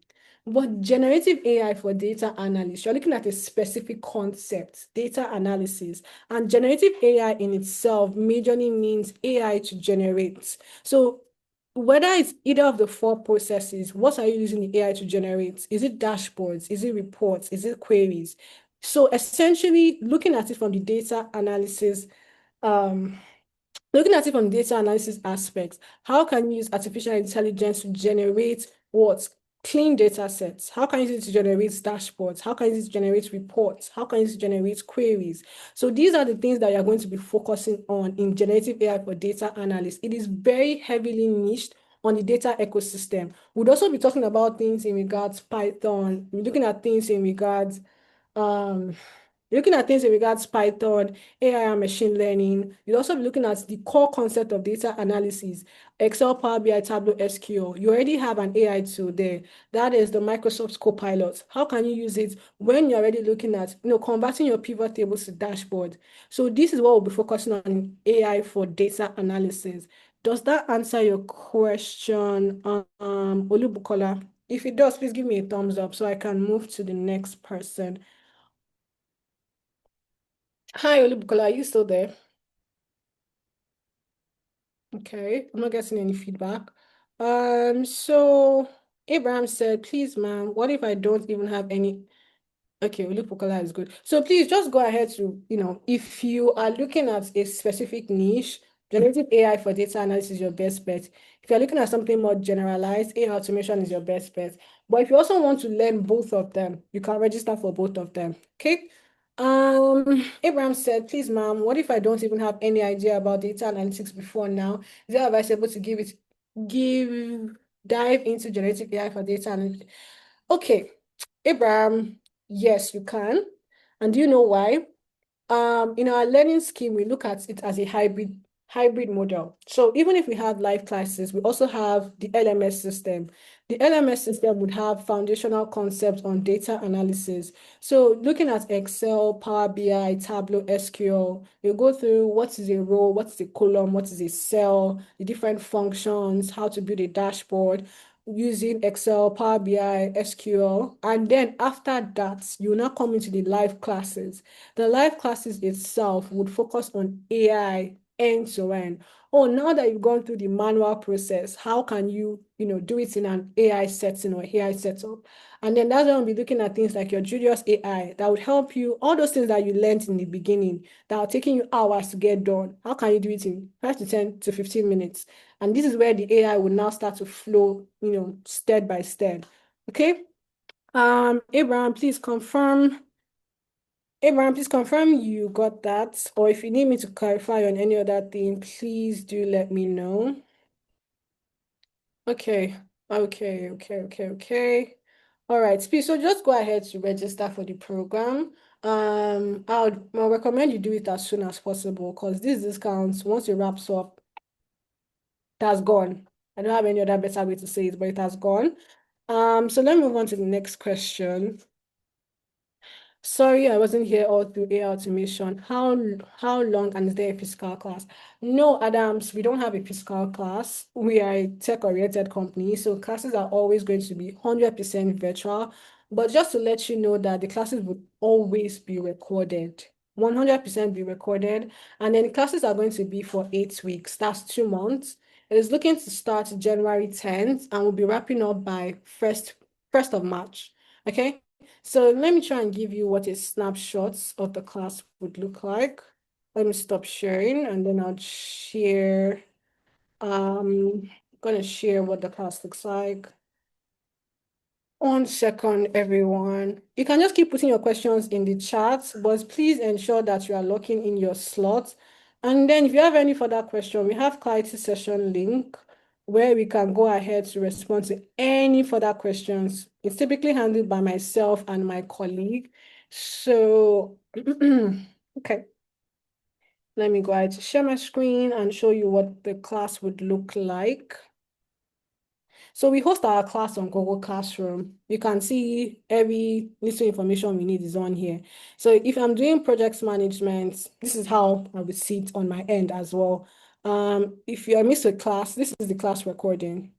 But generative AI for data analysis, you're looking at a specific concept, data analysis, and generative AI in itself majorly means AI to generate. So whether it's either of the four processes, what are you using the AI to generate? Is it dashboards? Is it reports? Is it queries? So essentially, looking at it from the data analysis Looking at it from data analysis aspects, how can you use artificial intelligence to generate what? Clean data sets? How can you use it to generate dashboards? How can you use it to generate reports? How can you use it to generate queries? So these are the things that you're going to be focusing on in generative AI for data analysts. It is very heavily niched on the data ecosystem. We'd also be talking about things in regards Python. We're looking at things in regards looking at things in regards Python, AI and machine learning. You'll also be looking at the core concept of data analysis, Excel, Power BI, Tableau, SQL. You already have an AI tool there. That is the Microsoft Copilot. How can you use it when you're already looking at, converting your pivot tables to dashboard? So this is what we'll be focusing on in AI for data analysis. Does that answer your question, Olubukola? If it does, please give me a thumbs up so I can move to the next person. Hi, Olubukola, are you still there? Okay, I'm not getting any feedback. So Abraham said, please, ma'am, what if I don't even have any? Okay, Olubukola is good. So please just go ahead to, if you are looking at a specific niche, generative AI for data analysis is your best bet. If you're looking at something more generalized, AI automation is your best bet. But if you also want to learn both of them, you can register for both of them. Okay. Abraham said, please, ma'am, what if I don't even have any idea about data analytics before now? Is it advisable to dive into generative AI for data analytics? Okay, Abraham, yes, you can. And do you know why? In our learning scheme, we look at it as a hybrid model. So even if we have live classes, we also have the LMS system. The LMS system would have foundational concepts on data analysis. So looking at Excel, Power BI, Tableau, SQL, you go through what is a row, what is a column, what is a cell, the different functions, how to build a dashboard using Excel, Power BI, SQL. And then after that, you now come into the live classes. The live classes itself would focus on AI end to end. Oh, now that you've gone through the manual process, how can you, do it in an AI setting or AI setup? And then that's when we'll be looking at things like your Julius AI that would help you, all those things that you learned in the beginning that are taking you hours to get done. How can you do it in 5 to 10 to 15 minutes? And this is where the AI will now start to flow, step by step. Okay. Abraham, please confirm you got that. Or if you need me to clarify on any other thing, please do let me know. Okay. All right, please. So just go ahead to register for the program. I'll recommend you do it as soon as possible because these discounts, once it wraps up, that's gone. I don't have any other better way to say it, but it has gone. So let me move on to the next question. Sorry, I wasn't here all through AI automation. How long, and is there a physical class? No, Adams, we don't have a physical class. We are a tech-oriented company, so classes are always going to be 100% virtual. But just to let you know that the classes would always be recorded, 100% be recorded. And then the classes are going to be for 8 weeks. That's 2 months. It is looking to start January 10th and we'll be wrapping up by 1st of March. Okay. So let me try and give you what a snapshot of the class would look like. Let me stop sharing and then I'll share. I'm gonna share what the class looks like. 1 second, everyone. You can just keep putting your questions in the chat, but please ensure that you are locking in your slots. And then if you have any further question, we have clarity session link where we can go ahead to respond to any further questions. It's typically handled by myself and my colleague. So, okay. Let me go ahead to share my screen and show you what the class would look like. So we host our class on Google Classroom. You can see every little information we need is on here. So if I'm doing projects management, this is how I would see it on my end as well. If you miss a class, this is the class recording.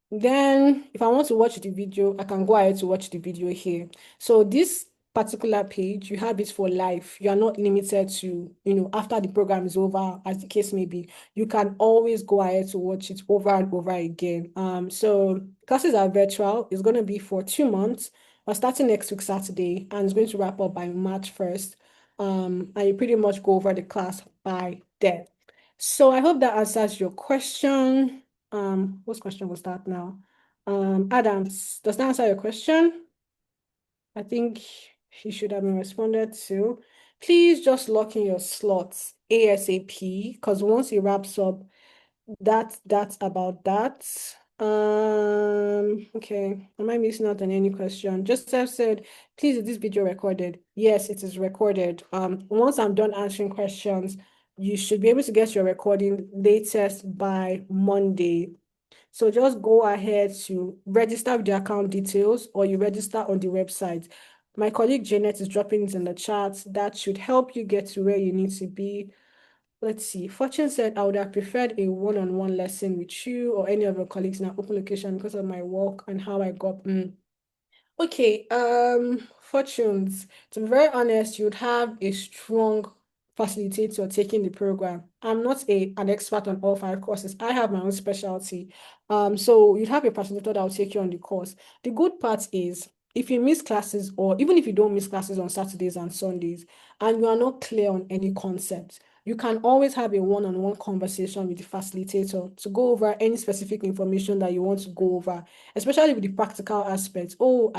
Then if I want to watch the video, I can go ahead to watch the video here. So this particular page, you have it for life. You are not limited to, after the program is over, as the case may be, you can always go ahead to watch it over and over again. So classes are virtual. It's going to be for 2 months. We're starting next week, Saturday, and it's going to wrap up by March 1st. And you pretty much go over the class by there. So I hope that answers your question. Whose question was that now? Adams, does that answer your question? I think he should have been responded to. Please just lock in your slots ASAP, because once it wraps up, that's about that. Okay. Am I missing out on any question? Joseph said, please, is this video recorded? Yes, it is recorded. Once I'm done answering questions, you should be able to get your recording latest by Monday. So just go ahead to register with the account details, or you register on the website. My colleague Janet is dropping it in the chat. That should help you get to where you need to be. Let's see. Fortune said, I would have preferred a one-on-one lesson with you or any of your colleagues in an open location because of my work and how I got. Okay, Fortunes, to be very honest, you'd have a strong facilitator taking the program. I'm not an expert on all 5 courses. I have my own specialty. So you'd have a facilitator that will take you on the course. The good part is, if you miss classes, or even if you don't miss classes on Saturdays and Sundays, and you are not clear on any concept, you can always have a one-on-one conversation with the facilitator to go over any specific information that you want to go over, especially with the practical aspects. Oh,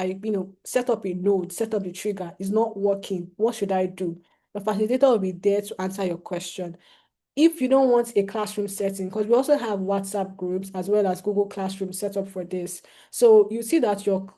set up a node, set up the trigger, it's not working. What should I do? The facilitator will be there to answer your question. If you don't want a classroom setting, because we also have WhatsApp groups as well as Google Classroom set up for this. So you see that your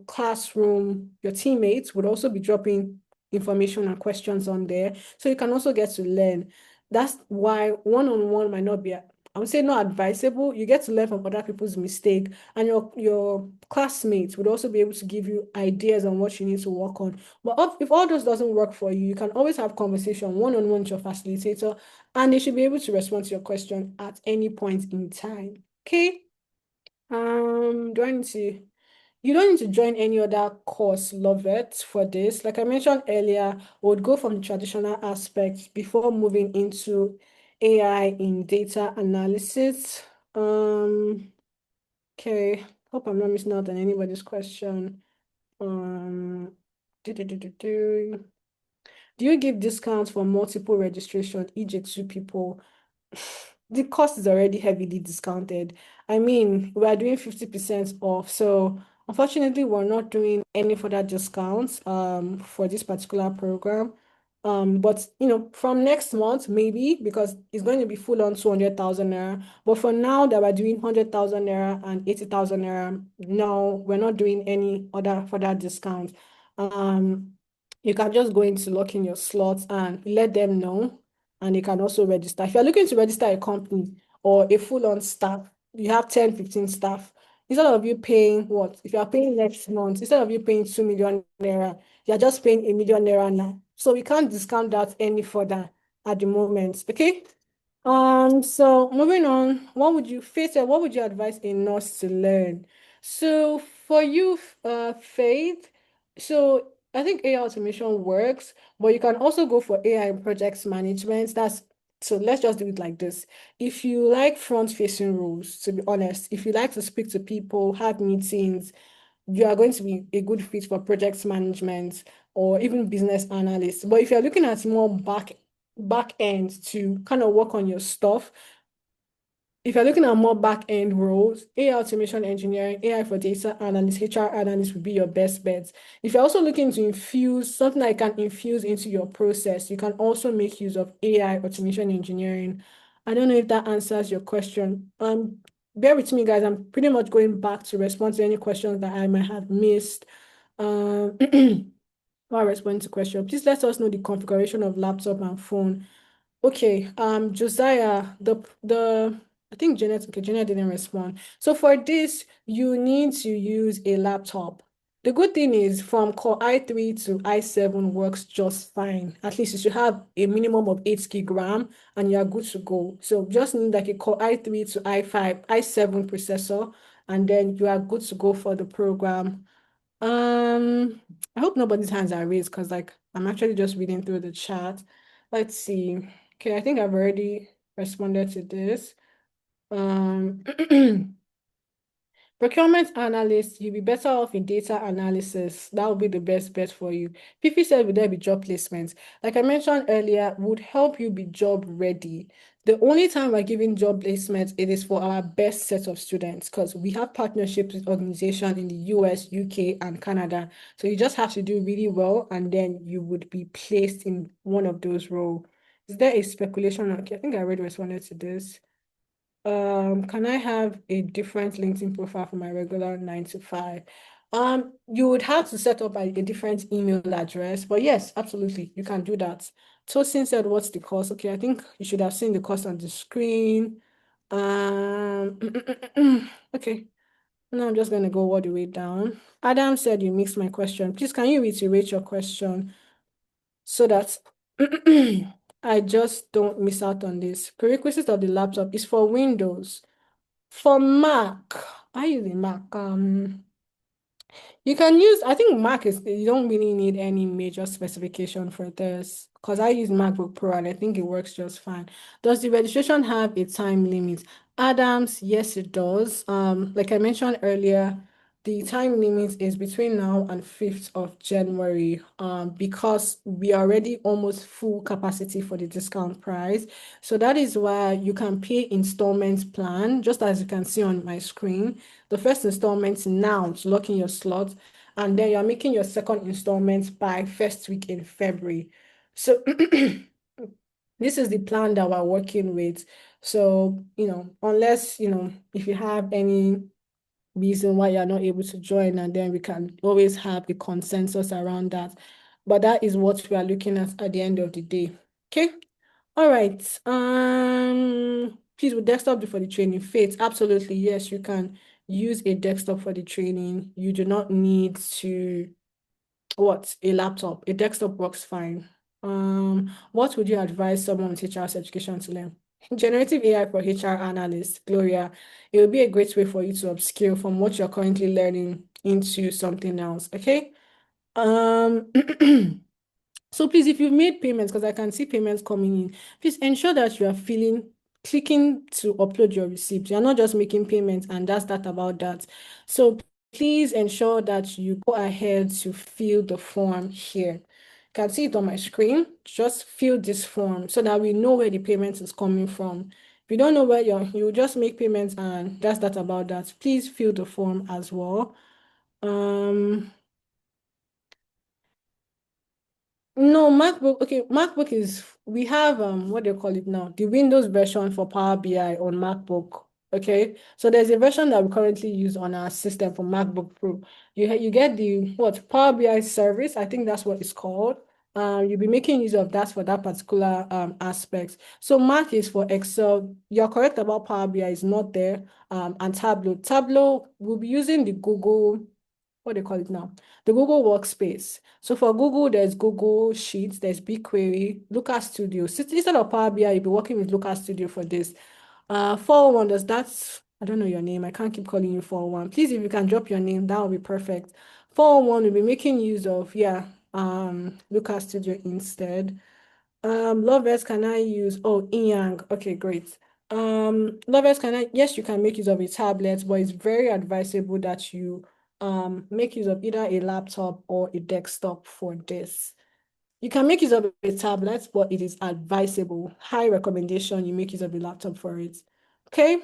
classroom, your teammates would also be dropping information and questions on there. So you can also get to learn. That's why one-on-one might not be, I would say, not advisable. You get to learn from other people's mistake, and your classmates would also be able to give you ideas on what you need to work on. But if all those doesn't work for you, you can always have conversation one-on-one with your facilitator, and they should be able to respond to your question at any point in time. Okay. Do I need to? You don't need to join any other course, Lovett, for this. Like I mentioned earlier, we would go from the traditional aspects before moving into AI in data analysis. Okay, hope I'm not missing out on anybody's question. Do you give discounts for multiple registration, e.g. 2 people? The cost is already heavily discounted. I mean, we are doing 50% off. So unfortunately, we're not doing any further discounts for this particular program. But from next month, maybe, because it's going to be full on 200,000 naira. But for now that we're doing 100,000 naira and 80,000 naira, no, we're not doing any other further discounts. You can just go into lock in your slots and let them know, and you can also register. If you're looking to register a company or a full-on staff, you have 10, 15 staff, instead of you paying what? If you're paying next month, instead of you paying 2 million naira, you're just paying 1 million naira now. So we can't discount that any further at the moment. Okay. So moving on, what would you advise a nurse to learn? So for you, Faith, so I think AI automation works, but you can also go for AI in projects management. So let's just do it like this. If you like front-facing roles, to be honest, if you like to speak to people, have meetings, you are going to be a good fit for projects management or even business analyst. But if you're looking at more back end to kind of work on your stuff, if you're looking at more back-end roles, AI automation engineering, AI for data analyst, HR analyst would be your best bets. If you're also looking to infuse something that can infuse into your process, you can also make use of AI automation engineering. I don't know if that answers your question. Bear with me, guys. I'm pretty much going back to respond to any questions that I might have missed. While responding to questions, please let us know the configuration of laptop and phone. Okay, Josiah, I think Janet didn't respond. So for this, you need to use a laptop. The good thing is from Core i3 to i7 works just fine. At least you should have a minimum of 8 gig RAM and you're good to go. So just need like a Core i3 to i7 processor, and then you are good to go for the program. I hope nobody's hands are raised because I'm actually just reading through the chat. Let's see. Okay, I think I've already responded to this. Procurement analyst, you'll be better off in data analysis. That would be the best bet for you. Fifi said, would there be job placements? Like I mentioned earlier, would help you be job ready. The only time we're giving job placements, it is for our best set of students because we have partnerships with organizations in the US, UK, and Canada. So you just have to do really well, and then you would be placed in one of those roles. Is there a speculation? Okay, I think I already responded to this. Can I have a different LinkedIn profile for my regular 9 to 5? You would have to set up a different email address, but yes, absolutely, you can do that. Tosin said, what's the cost? Okay, I think you should have seen the cost on the screen. Okay, now I'm just going to go all the way down. Adam said you mixed my question. Please, can you reiterate your question so that I just don't miss out on this? Prerequisite of the laptop is for Windows. For Mac, I use a Mac. You can use, I think Mac is, you don't really need any major specification for this because I use MacBook Pro and I think it works just fine. Does the registration have a time limit? Adams, yes, it does. Like I mentioned earlier, the time limit is between now and 5th of January, because we are already almost full capacity for the discount price. So that is why you can pay installment plan, just as you can see on my screen. The first installment now to lock in your slot, and then you're making your second installment by first week in February. So this is the plan that we're working with. So, unless, if you have any reason why you're not able to join, and then we can always have a consensus around that. But that is what we are looking at the end of the day. Okay. All right. Please, will desktop be for the training? Faith, absolutely. Yes, you can use a desktop for the training. You do not need to, a laptop. A desktop works fine. What would you advise someone with HR's education to learn? Generative AI for HR analysts, Gloria. It will be a great way for you to upskill from what you're currently learning into something else. Okay. So please, if you've made payments, because I can see payments coming in, please ensure that you are clicking to upload your receipt. You're not just making payments and that's that about that. So please ensure that you go ahead to fill the form here. You can see it on my screen. Just fill this form so that we know where the payment is coming from. If you don't know where you just make payments and that's that about that. Please fill the form as well. No, MacBook. Okay, MacBook is we have what do you call it now? The Windows version for Power BI on MacBook. Okay, so there's a version that we currently use on our system for MacBook Pro. You get the Power BI service. I think that's what it's called. You'll be making use of that for that particular aspect. So Mac is for Excel. You're correct about Power BI is not there. And Tableau. Tableau will be using the Google, what do they call it now? The Google Workspace. So for Google, there's Google Sheets, there's BigQuery, Looker Studio. Instead of Power BI, you'll be working with Looker Studio for this. 401, does that, I don't know your name. I can't keep calling you 401. Please, if you can drop your name, that would be perfect. 401 will be making use of, Looker Studio instead. Lovers, can I use, Inyang. Okay, great. Lovers, yes, you can make use of a tablet, but it's very advisable that you make use of either a laptop or a desktop for this. You can make use of a tablet, but it is advisable. High recommendation, you make use of a laptop for it. Okay.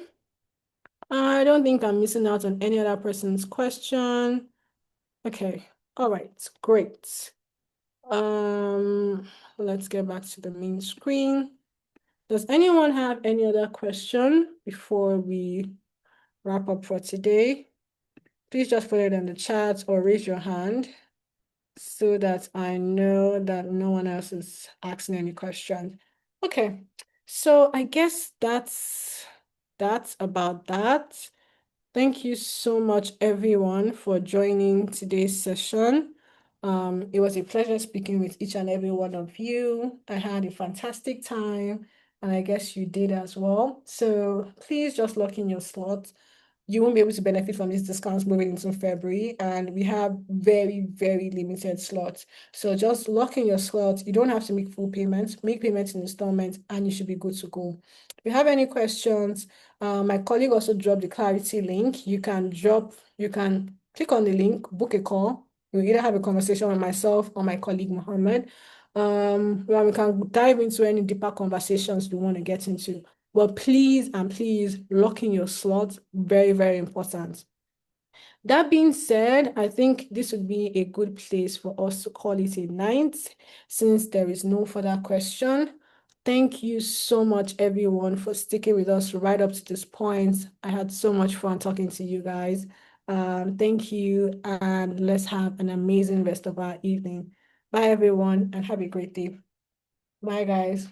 I don't think I'm missing out on any other person's question. Okay. All right. Great. Let's get back to the main screen. Does anyone have any other question before we wrap up for today? Please just put it in the chat or raise your hand so that I know that no one else is asking any questions. Okay, so I guess that's about that. Thank you so much, everyone, for joining today's session. It was a pleasure speaking with each and every one of you. I had a fantastic time, and I guess you did as well. So please just lock in your slot. You won't be able to benefit from these discounts moving into February, and we have very, very limited slots. So just lock in your slot. You don't have to make full payments. Make payments in installments, and you should be good to go. you have any questions, my colleague also dropped the Clarity link. You can click on the link, book a call. We'll either have a conversation with myself or my colleague Mohammed. Where we can dive into any deeper conversations we want to get into. But please and please lock in your slots. Very, very important. That being said, I think this would be a good place for us to call it a night since there is no further question. Thank you so much, everyone, for sticking with us right up to this point. I had so much fun talking to you guys. Thank you, and let's have an amazing rest of our evening. Bye, everyone, and have a great day. Bye, guys.